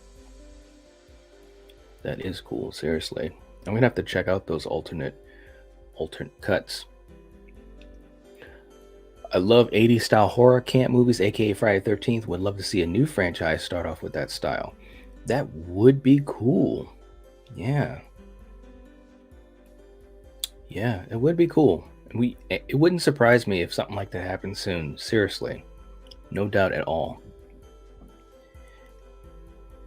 Speaker 1: That is cool. Seriously. I'm gonna have to check out those alternate cuts. I love 80s style horror camp movies, aka Friday the 13th. Would love to see a new franchise start off with that style. That would be cool. Yeah. Yeah, it would be cool. It wouldn't surprise me if something like that happened soon. Seriously, no doubt at all.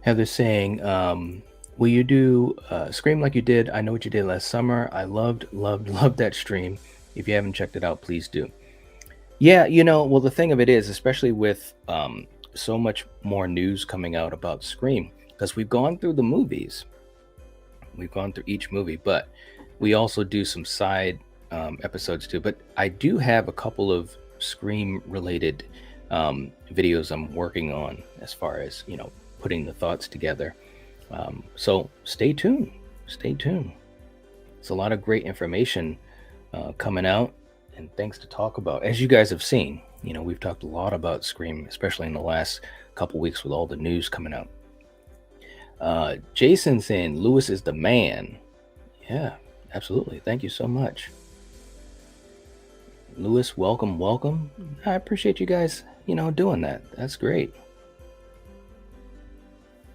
Speaker 1: Heather's saying, will you do Scream like you did? I know what you did last summer. I loved, loved, loved that stream. If you haven't checked it out, please do. Yeah, well, the thing of it is, especially with so much more news coming out about Scream, because we've gone through the movies, we've gone through each movie, but we also do some side episodes too. But I do have a couple of Scream related videos I'm working on as far as, putting the thoughts together. So stay tuned. Stay tuned. It's a lot of great information coming out and things to talk about. As you guys have seen, we've talked a lot about Scream, especially in the last couple weeks with all the news coming out. Jason saying Lewis is the man. Yeah, absolutely. Thank you so much. Lewis, welcome. I appreciate you guys, doing that. That's great.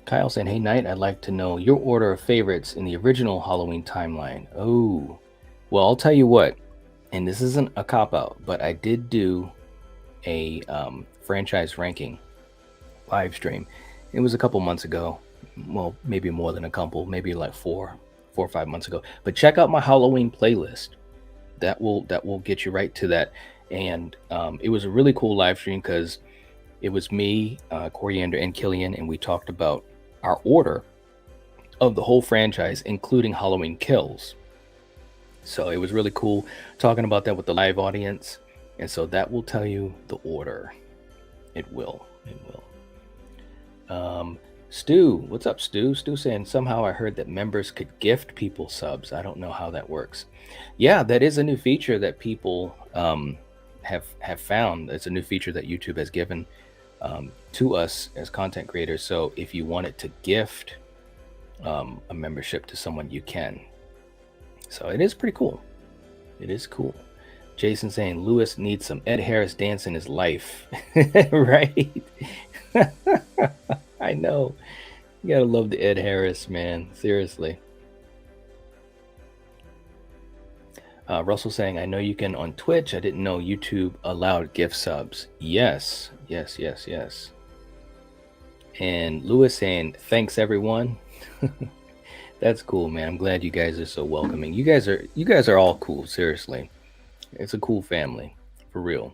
Speaker 1: Kyle saying, hey, Knight, I'd like to know your order of favorites in the original Halloween timeline. Oh, well, I'll tell you what, and this isn't a cop-out, but I did do a franchise ranking live stream. It was a couple months ago. Well, maybe more than a couple, maybe like 4 or 5 months ago. But check out my Halloween playlist. That will get you right to that. And it was a really cool live stream because it was me, Coriander, and Killian, and we talked about our order of the whole franchise, including Halloween Kills. So it was really cool talking about that with the live audience. And so that will tell you the order. It will. Stu, what's up, Stu? Stu saying, somehow I heard that members could gift people subs. I don't know how that works. Yeah, that is a new feature that people have found. It's a new feature that YouTube has given to us as content creators. So if you wanted to gift a membership to someone, you can. So it is pretty cool. It is cool. Jason saying Lewis needs some Ed Harris dance in his life. Right? I know. You gotta love the Ed Harris, man. Seriously. Russell saying, I know you can on Twitch. I didn't know YouTube allowed gift subs. Yes. And Lewis saying, thanks everyone. That's cool, man. I'm glad you guys are so welcoming. You guys are all cool, seriously. It's a cool family, for real.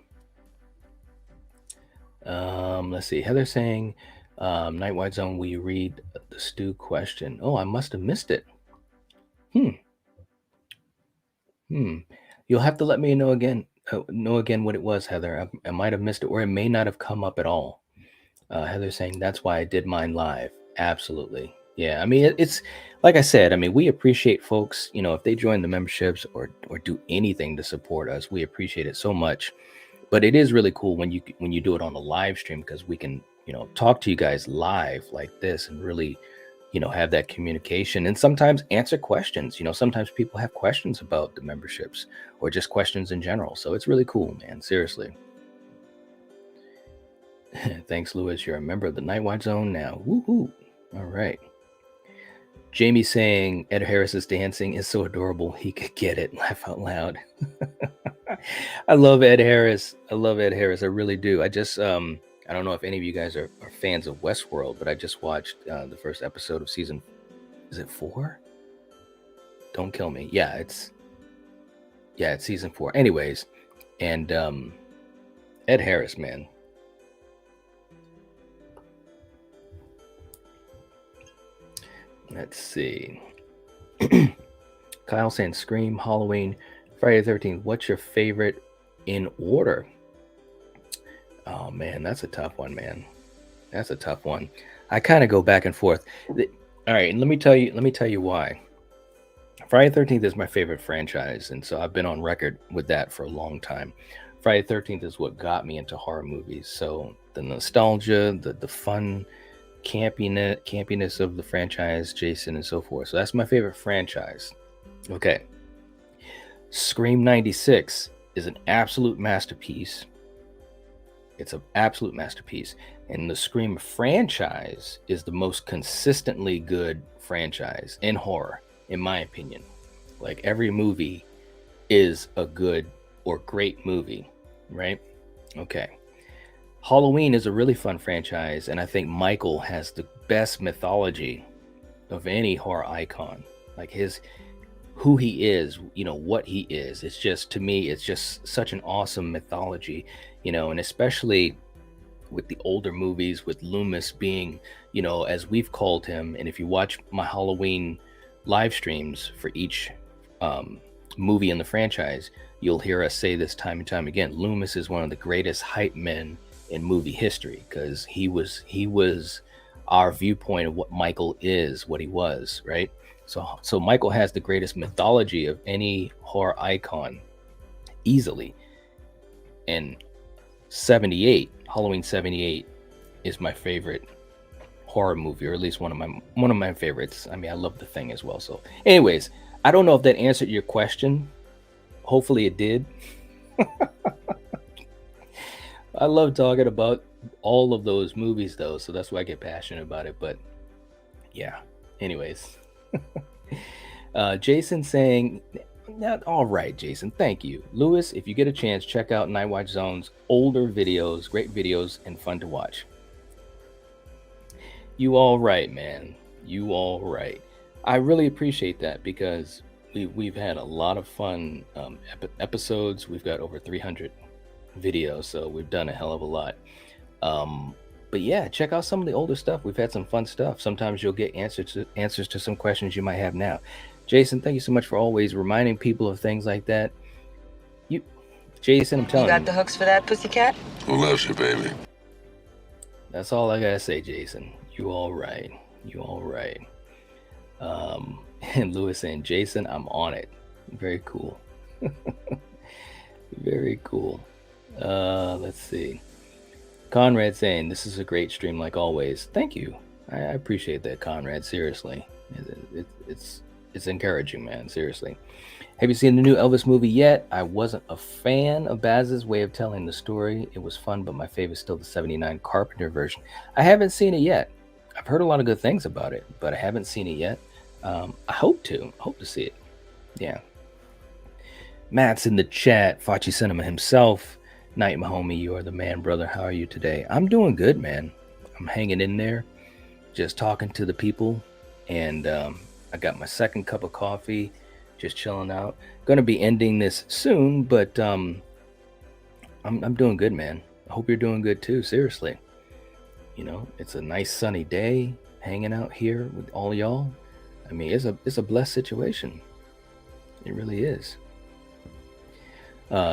Speaker 1: Let's see. Heather saying, Night White Zone, will you read the Stu question? Oh, I must have missed it. You'll have to let me know again what it was, Heather. I might have missed it, or it may not have come up at all. Heather saying, that's why I did mine live. Absolutely. Yeah, I mean, it's like I said, I mean, we appreciate folks, if they join the memberships or do anything to support us, we appreciate it so much. But it is really cool when you do it on a live stream, because we can, talk to you guys live like this and really, have that communication and sometimes answer questions. Sometimes people have questions about the memberships or just questions in general. So it's really cool, man. Seriously. Thanks, Lewis. You're a member of the Night Watch Zone now. Woohoo. All right. Jamie saying Ed Harris's dancing is so adorable. He could get it. Laugh out loud. I love Ed Harris. I really do. I just, I don't know if any of you guys are fans of Westworld, but I just watched the first episode of season, is it 4? Don't kill me. Yeah, it's season 4. Anyways, and Ed Harris, man. Let's see. Kyle saying Scream, Halloween, Friday the 13th. What's your favorite in order? Oh man, that's a tough one, man. That's a tough one. I kind of go back and forth. All right, and let me tell you why. Friday the 13th is my favorite franchise, and so I've been on record with that for a long time. Friday the 13th is what got me into horror movies. So the nostalgia, the fun campiness of the franchise, Jason, and so forth. So that's my favorite franchise. Okay. Scream 96 is an absolute masterpiece. It's an absolute masterpiece. And the Scream franchise is the most consistently good franchise in horror, in my opinion. Like every movie is a good or great movie, right? Okay. Halloween is a really fun franchise, and I think Michael has the best mythology of any horror icon. Like who he is, what he is. It's just, to me, it's just such an awesome mythology, and especially with the older movies, with Loomis being, as we've called him. And if you watch my Halloween live streams for each movie in the franchise, you'll hear us say this time and time again. Loomis is one of the greatest hype men in movie history, because he was our viewpoint of what Michael is, what he was, right? So Michael has the greatest mythology of any horror icon, easily. And Halloween 78 is my favorite horror movie, or at least one of my favorites. I mean, I love The Thing as well. So anyways, I don't know if that answered your question. Hopefully it did. I love talking about all of those movies though, so that's why I get passionate about it. But yeah, anyways. Jason saying, all right, Jason, thank you. Lewis, if you get a chance, check out Nightwatch Zone's older videos, great videos and fun to watch. You all right, man. You all right. I really appreciate that, because we've had a lot of fun episodes. We've got over 300 videos, so we've done a hell of a lot. But yeah, check out some of the older stuff. We've had some fun stuff. Sometimes you'll get answers to some questions you might have now. Jason, thank you so much for always reminding people of things like that. Jason, I'm telling you.
Speaker 4: You got the hooks for that, pussycat?
Speaker 7: Who loves you, baby?
Speaker 1: That's all I gotta say, Jason. You all right. You all right. And Lewis saying, Jason, I'm on it. Very cool. Very cool. Let's see. Conrad saying, this is a great stream like always. Thank you. I appreciate that, Conrad. Seriously. It's encouraging, man. Seriously. Have you seen the new Elvis movie yet? I wasn't a fan of Baz's way of telling the story. It was fun, but my favorite is still the 79 Carpenter version. I haven't seen it yet. I've heard a lot of good things about it, but I haven't seen it yet. I hope to see it. Yeah. Matt's in the chat. Fachi Cinema himself. Night, my homie. You are the man, brother. How are you today? I'm doing good, man. I'm hanging in there, just talking to the people, and I got my second cup of coffee, just chilling out. Going to be ending this soon, but I'm doing good, man. I hope you're doing good too. Seriously, it's a nice sunny day, hanging out here with all y'all. I mean, it's a blessed situation. It really is.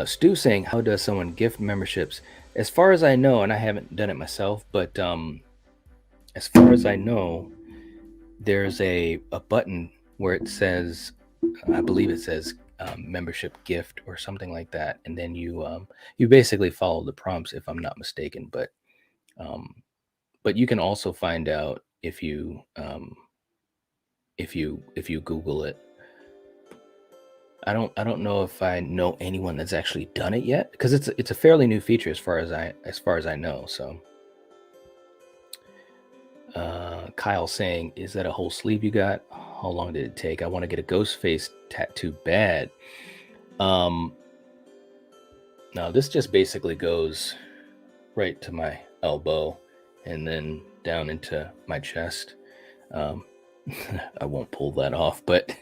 Speaker 1: Stu saying, how does someone gift memberships? As far as I know, and I haven't done it myself, but as far as I know, there's a button where it says, I believe it says membership gift or something like that, and then you basically follow the prompts, if I'm not mistaken. But you can also find out if you Google it. I don't know if I know anyone that's actually done it yet, because it's a fairly new feature as far as I know. So Kyle saying, is that a whole sleeve you got? How long did it take? I want to get a ghost face tattoo bad. No, this just basically goes right to my elbow and then down into my chest. I won't pull that off, but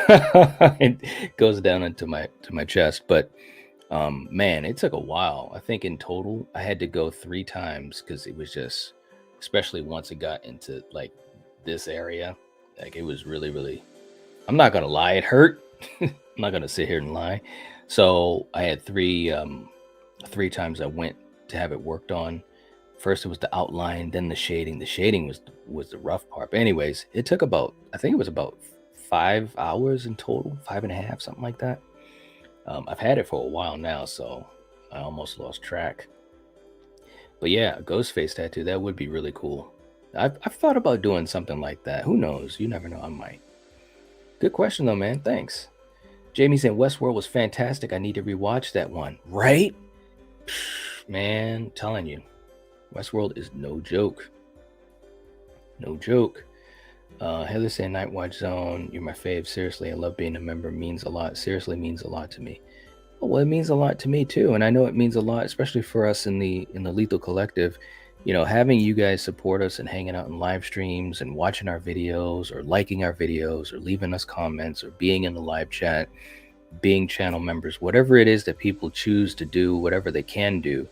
Speaker 1: it goes down into my chest. But man, it took a while. I think in total I had to go 3 times, because it was just, especially once it got into like this area, like it was really, I'm not gonna lie, it hurt. I'm not gonna sit here and lie. So I had 3 times I went to have it worked on. First it was the outline, then the shading. The shading was the rough part. But anyways, it took I think it was about 5 hours in total, 5.5, something like that. I've had it for a while now, so I almost lost track. But yeah, a ghost face tattoo, that would be really cool. I've thought about doing something like that. Who knows? You never know, I might. Good question though, man. Thanks. Jamie said Westworld was fantastic. I need to rewatch that one. Right? Man, telling you. Westworld is no joke. No joke. Heather saying Night Watch Zone, you're my fave. Seriously, I love being a member. Means a lot. Seriously, means a lot to me. Well, it means a lot to me too, and I know it means a lot, especially for us in the Lethal Collective. You know, having you guys support us and hanging out in live streams and watching our videos or liking our videos or leaving us comments or being in the live chat, being channel members, whatever it is that people choose to do, whatever they can do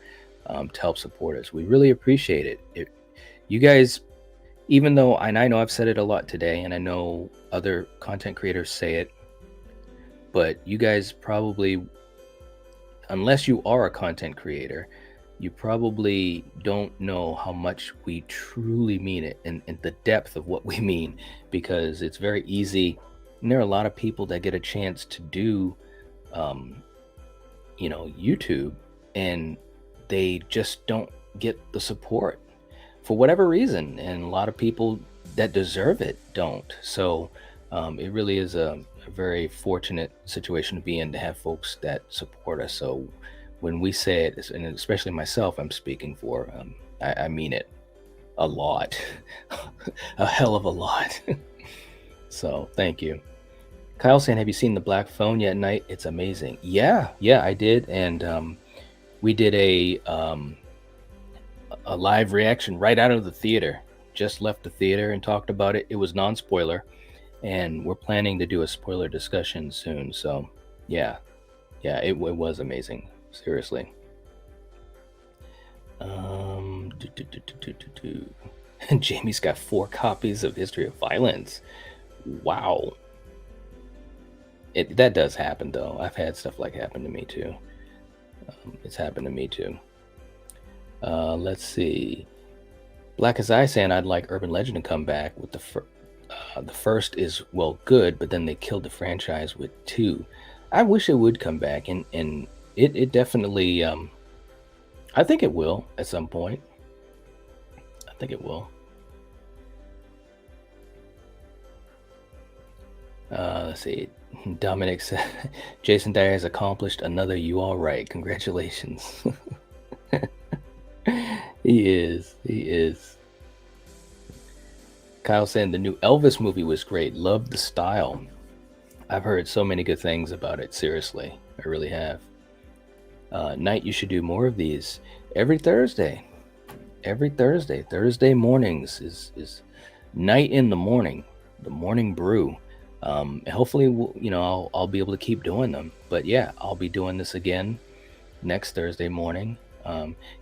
Speaker 1: to help support us. We really appreciate it. You guys, even though, and I know I've said it a lot today, and I know other content creators say it, but you guys probably, unless you are a content creator, you probably don't know how much we truly mean it and the depth of what we mean, because it's very easy. And there are a lot of people that get a chance to do, YouTube, and they just don't get the support for whatever reason. And a lot of people that deserve it don't. So it really is a very fortunate situation to be in, to have folks that support us. So when we say it, and especially myself, I'm speaking for, I mean it a lot, a hell of a lot. So thank you. Kyle saying, have you seen The Black Phone yet, Night? It's amazing. Yeah, I did. And we did a live reaction right out of the theater. Just left the theater and talked about it. It was non-spoiler, and we're planning to do a spoiler discussion soon. So yeah, it was amazing. Seriously. Jamie's got 4 copies of History of Violence. Wow. That does happen though. I've had stuff like happen to me too. It's happened to me too. Let's see. Black as I saying, I'd like Urban Legend to come back with the first is, well, good, but then they killed the franchise with 2. I wish it would come back, and it definitely, I think it will at some point. I think it will. Let's see. Dominic said, Jason Dyer has accomplished another You All Right. Congratulations. He is. Kyle saying the new Elvis movie was great. Loved the style. I've heard so many good things about it. Seriously, I really have. Night, you should do more of these every Thursday. Thursday mornings is Night in the Morning, the morning brew. Hopefully, I'll be able to keep doing them. But yeah, I'll be doing this again next Thursday morning.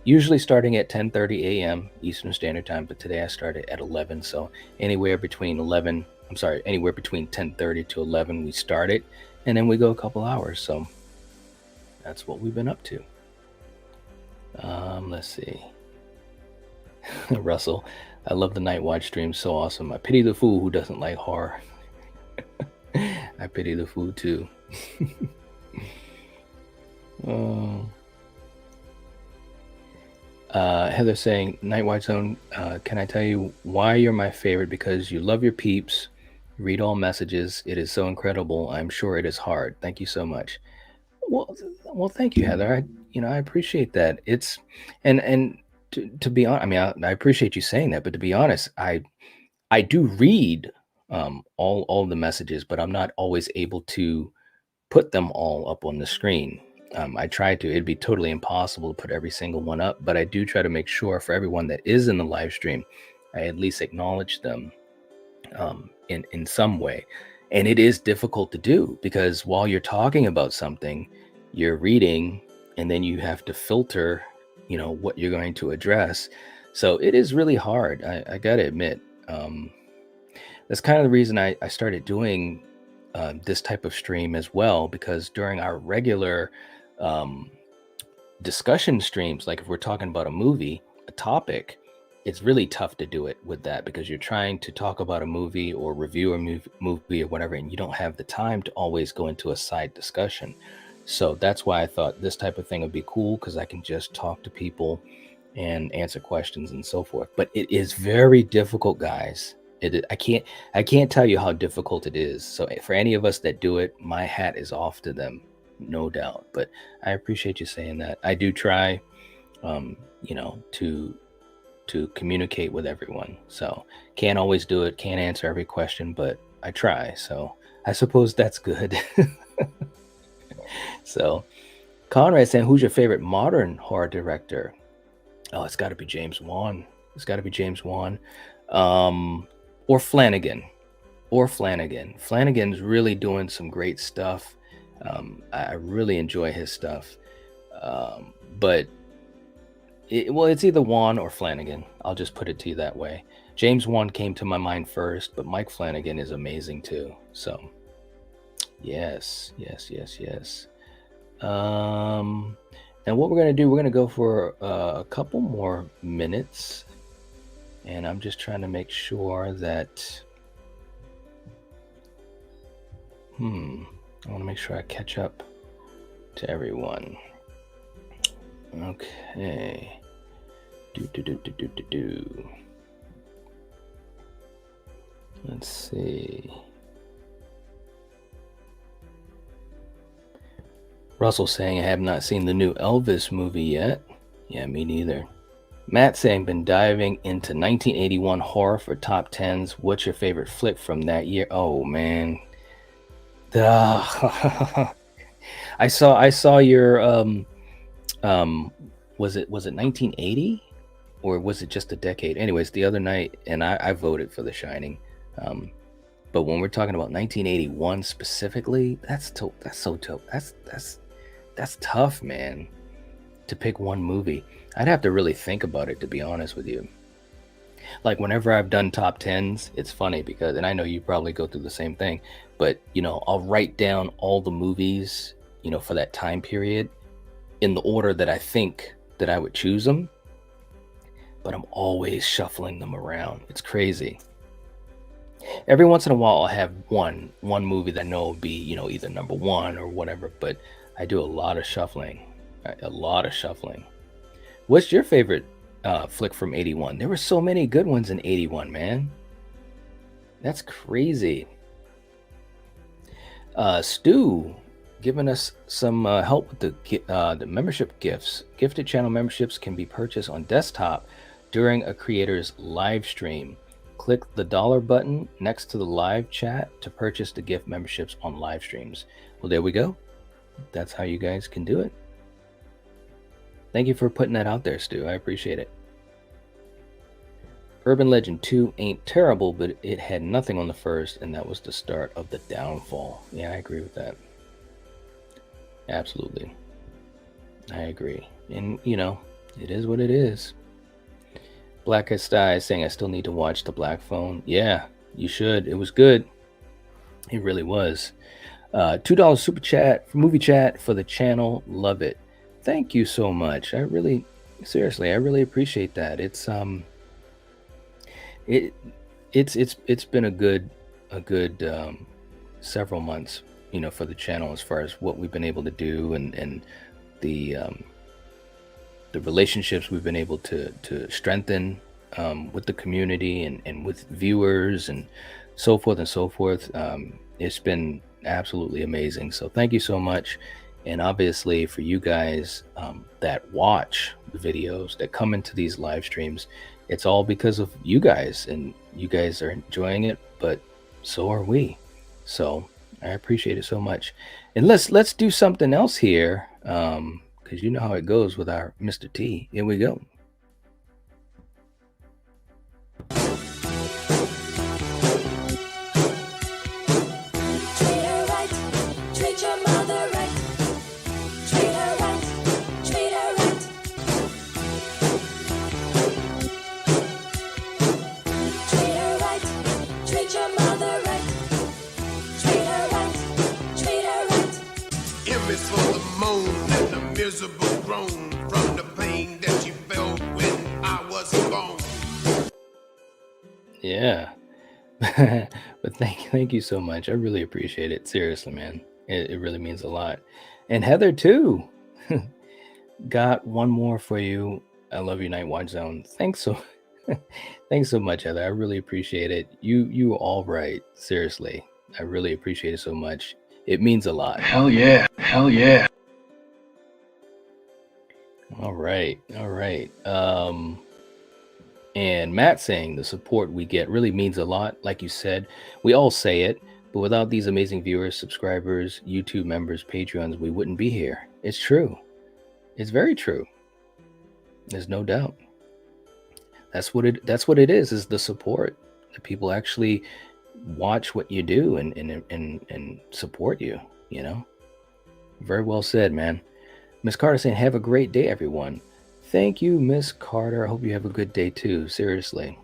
Speaker 1: Usually starting at 10:30 a.m. Eastern Standard Time, but today I started at 11. So anywhere between 10:30 to 11 we started, and then we go a couple hours. So that's what we've been up to. Let's see. Russell, I love the Night Watch stream. So awesome. I pity the fool who doesn't like horror. I pity the fool too. Heather saying, Night Watch Zone, can I tell you why you're my favorite? Because you love your peeps, read all messages. It is so incredible. I'm sure it is hard. Thank you so much. Well, thank you, Heather. I appreciate that. It's and to be honest, I mean, I appreciate you saying that, but to be honest, I do read all the messages, but I'm not always able to put them all up on the screen. I try to. It'd be totally impossible to put every single one up, but I do try to make sure for everyone that is in the live stream, I at least acknowledge them in some way. And it is difficult to do because while you're talking about something, you're reading, and then you have to filter, what you're going to address. So it is really hard. I gotta admit. That's kind of the reason I started doing this type of stream as well, because during our regular discussion streams, like if we're talking about a movie, a topic, it's really tough to do it with that because you're trying to talk about a movie or review a movie or whatever, and you don't have the time to always go into a side discussion. So that's why I thought this type of thing would be cool, because I can just talk to people and answer questions and so forth. But it is very difficult, guys. I can't tell you how difficult it is. So for any of us that do it, my hat is off to them, no doubt. But I appreciate you saying that. I do try, to to communicate with everyone. So can't always do it, can't answer every question, but I try. So I suppose that's good. So Conrad saying, who's your favorite modern horror director? Oh, it's got to be James Wan. It's got to be James Wan. Or Flanagan. Flanagan's really doing some great stuff. I really enjoy his stuff. But it's either Wan or Flanagan. I'll just put it to you that way. James Wan came to my mind first, but Mike Flanagan is amazing too. So yes. And what we're going to do, we're going to go for a couple more minutes. And I'm just trying to make sure that... I want to make sure I catch up to everyone. Okay. Let's see. Russell saying, I have not seen the new Elvis movie yet. Yeah, me neither. Matt saying, been diving into 1981 horror for top 10s. What's your favorite flick from that year? Oh, man. I saw your, was it 1980? Or was it just a decade? Anyways, the other night, and I voted for The Shining. But when we're talking about 1981 specifically, that's so tough. That's tough, man, to pick one movie. I'd have to really think about it, to be honest with you. Like whenever I've done top 10s, it's funny because, and I know you probably go through the same thing, but I'll write down all the movies, for that time period in the order that I think that I would choose them. But I'm always shuffling them around. It's crazy. Every once in a while, I'll have one movie that I know will be, either number one or whatever, but I do a lot of shuffling. What's your favorite flick from 81? There were so many good ones in 81, man. That's crazy. Stu giving us some help with the membership gifts. Gifted channel memberships can be purchased on desktop during a creator's live stream. Click the dollar button next to the live chat to purchase the gift memberships on live streams. Well, there we go. That's how you guys can do it. Thank you for putting that out there, Stu. I appreciate it. Urban Legend 2 ain't terrible, but it had nothing on the first, and that was the start of the downfall. Yeah, I agree with that. Absolutely. I agree. And, it is what it is. Blackest Sty is saying, I still need to watch The Black Phone. Yeah, you should. It was good. It really was. $2 super chat, movie chat for the channel. Love it. Thank you so much. I really appreciate that. It's been a good several months, for the channel as far as what we've been able to do and the relationships we've been able to strengthen with the community and with viewers and so forth and so forth. It's been absolutely amazing. So thank you so much. And obviously for you guys that watch the videos, that come into these live streams, it's all because of you guys, and you guys are enjoying it, but so are we. So I appreciate it so much. And let's do something else here, because you know how it goes with our Mr. T. Here we go.
Speaker 5: Treat her right, treat your mother right. Treat her right, treat her right. Treat her right, treat your mother right. Treat her right, treat her right.
Speaker 7: M is for the moan and the miserable groan from the pain that you felt when I was gone.
Speaker 1: Yeah. But thank you so much. I really appreciate it. Seriously, man. It really means a lot. And Heather too. Got one more for you. I love you, Night Watch Zone. Thanks so much, Heather. I really appreciate it. You all right. Seriously. I really appreciate it so much. It means a lot.
Speaker 10: Hell yeah. Hell yeah.
Speaker 1: All right. And Matt saying the support we get really means a lot. Like you said, we all say it, but without these amazing viewers, subscribers, YouTube members, Patreons, we wouldn't be here. It's true. It's very true. There's no doubt. That's what it is the support. The people actually watch what you do and support you, you know? Very well said, man. Miss Carter saying, have a great day, everyone. Thank you, Miss Carter. I hope you have a good day too. Seriously.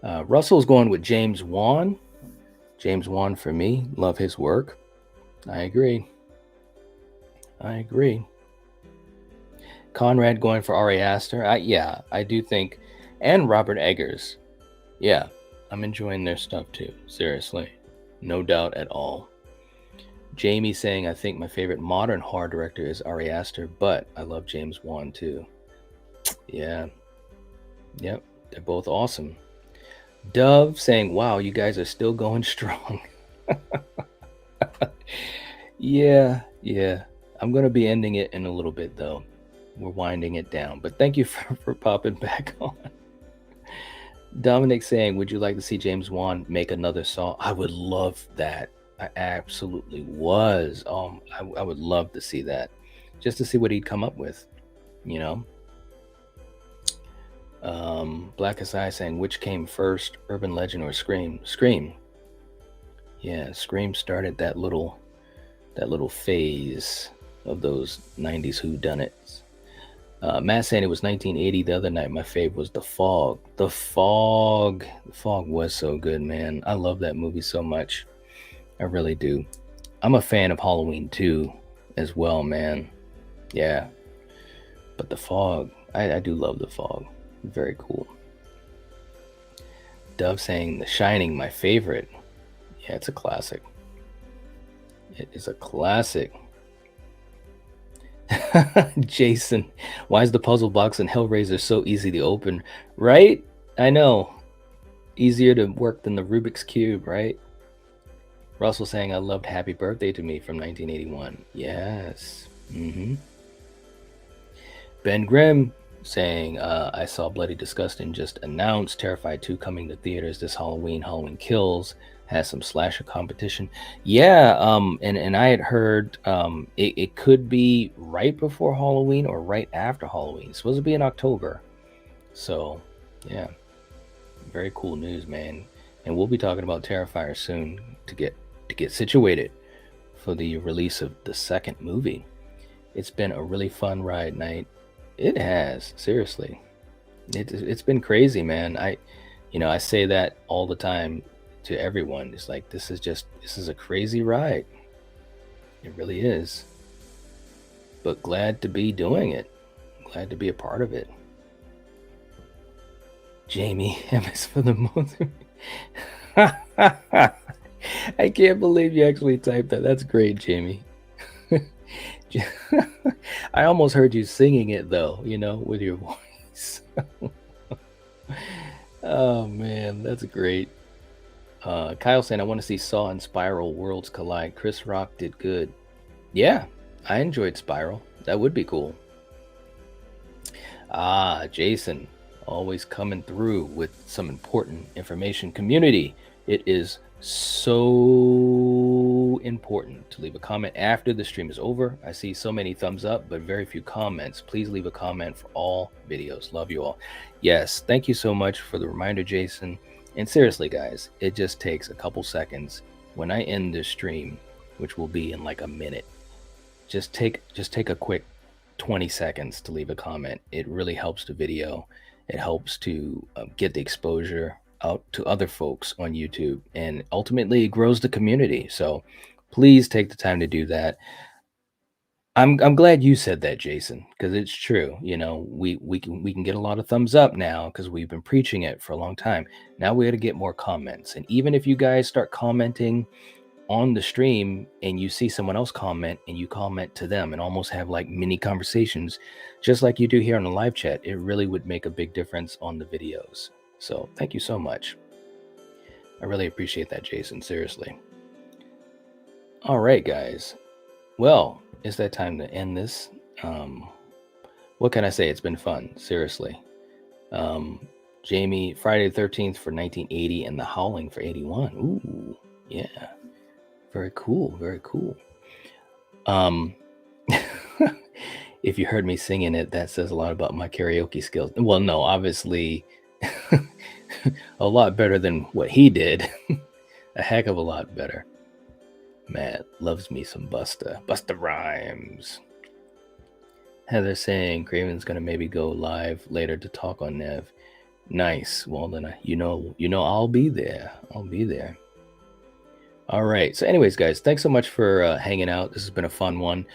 Speaker 1: Russell's going with James Wan. James Wan for me. Love his work. I agree. Conrad going for Ari Aster. I do think. And Robert Eggers. Yeah, I'm enjoying their stuff too. Seriously. No doubt at all. Jamie saying, I think my favorite modern horror director is Ari Aster, but I love James Wan too. Yeah. Yep. They're both awesome. Dove saying, wow, you guys are still going strong. Yeah. I'm going to be ending it in a little bit, though. We're winding it down. But thank you for popping back on. Dominic saying, would you like to see James Wan make another Saw? I would love that. I absolutely was. I would love to see that. Just to see what he'd come up with, you know? Blackest Eye saying, which came first, Urban Legend or Scream? Scream. Yeah, Scream started that little phase of those 90s whodunits. Matt saying it was 1980 the other night. My fave was The Fog. The Fog was so good, man. I love that movie so much. I really do. I'm a fan of Halloween 2 as well, man. Yeah. But The Fog, I do love The Fog. Very cool. Dove saying The Shining, my favorite. Yeah, it's a classic. It is a classic. Jason, why is the puzzle box in Hellraiser so easy to open? Right? I know. Easier to work than the Rubik's Cube, right? Russell saying, I loved Happy Birthday to Me from 1981. Yes. Ben Grimm saying, I saw Bloody Disgusting just announced. Terrified 2 coming to theaters this Halloween. Halloween Kills has some slasher competition. Yeah, and I had heard it could be right before Halloween or right after Halloween. It's supposed to be in October. So, yeah. Very cool news, man. And we'll be talking about Terrifier soon to get situated for the release of the second movie. It's been a really fun ride, Night. It has, seriously. It's been crazy, man. I say that all the time to everyone. It's like this is a crazy ride. It really is. But glad to be doing it. Glad to be a part of it. Jamie, MS for the month. I can't believe you actually typed that. That's great, Jamie. I almost heard you singing it though, with your voice. Oh man, that's great. Kyle saying, I want to see Saw and Spiral Worlds collide. Chris Rock did good. Yeah, I enjoyed Spiral. That would be cool. Jason, always coming through with some important information. Community, it is so important to leave a comment after the stream is over. I see so many thumbs up, but very few comments. Please leave a comment for all videos. Love you all. Yes, thank you so much for the reminder, Jason. And seriously, guys, it just takes a couple seconds. When I end this stream, which will be in like a minute, just take a quick 20 seconds to leave a comment. It really helps the video. It helps to get the exposure out to other folks on YouTube, and ultimately it grows the community. So please take the time to do that. I'm glad you said that, Jason, because it's true. We can get a lot of thumbs up now because we've been preaching it for a long time. Now we got to get more comments. And even if you guys start commenting on the stream and you see someone else comment and you comment to them and almost have like mini conversations, just like you do here on the live chat, it really would make a big difference on the videos. So thank you so much. I really appreciate that, Jason. Seriously. All right, guys. Well, it's that time to end this. What can I say? It's been fun. Seriously. Jamie, Friday the 13th for 1980 and The Howling for 81. Ooh, yeah. Very cool. Very cool. If you heard me singing it, that says a lot about my karaoke skills. Well, no, obviously a lot better than what he did. A heck of a lot better. Matt loves me some Busta. Busta Rhymes. Heather saying Craven's gonna maybe go live later to talk on Nev. Nice. Well then, you know, I'll be there. I'll be there. All right. So, anyways, guys, thanks so much for hanging out. This has been a fun one.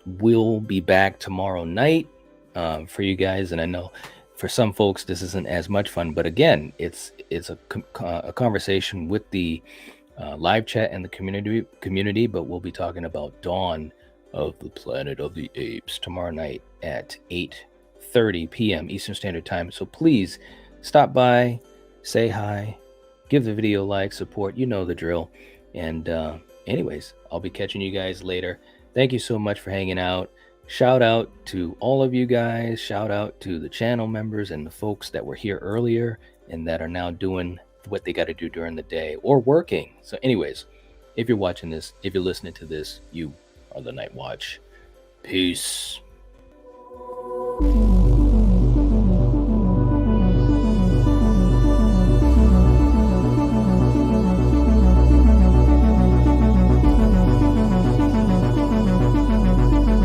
Speaker 1: We'll be back tomorrow night for you guys, and I know for some folks this isn't as much fun, but again, it's a conversation with the live chat and the community. But we'll be talking about Dawn of the Planet of the Apes tomorrow night at 8:30 p.m. Eastern Standard Time. So please stop by, say hi, give the video like, support, you know the drill. And anyways, I'll be catching you guys later. Thank you so much for hanging out. Shout out to all of you guys. Shout out to the channel members and the folks that were here earlier and that are now doing what they got to do during the day or working. So anyways, if you're watching this, if you're listening to this, you are the Night Watch. Peace.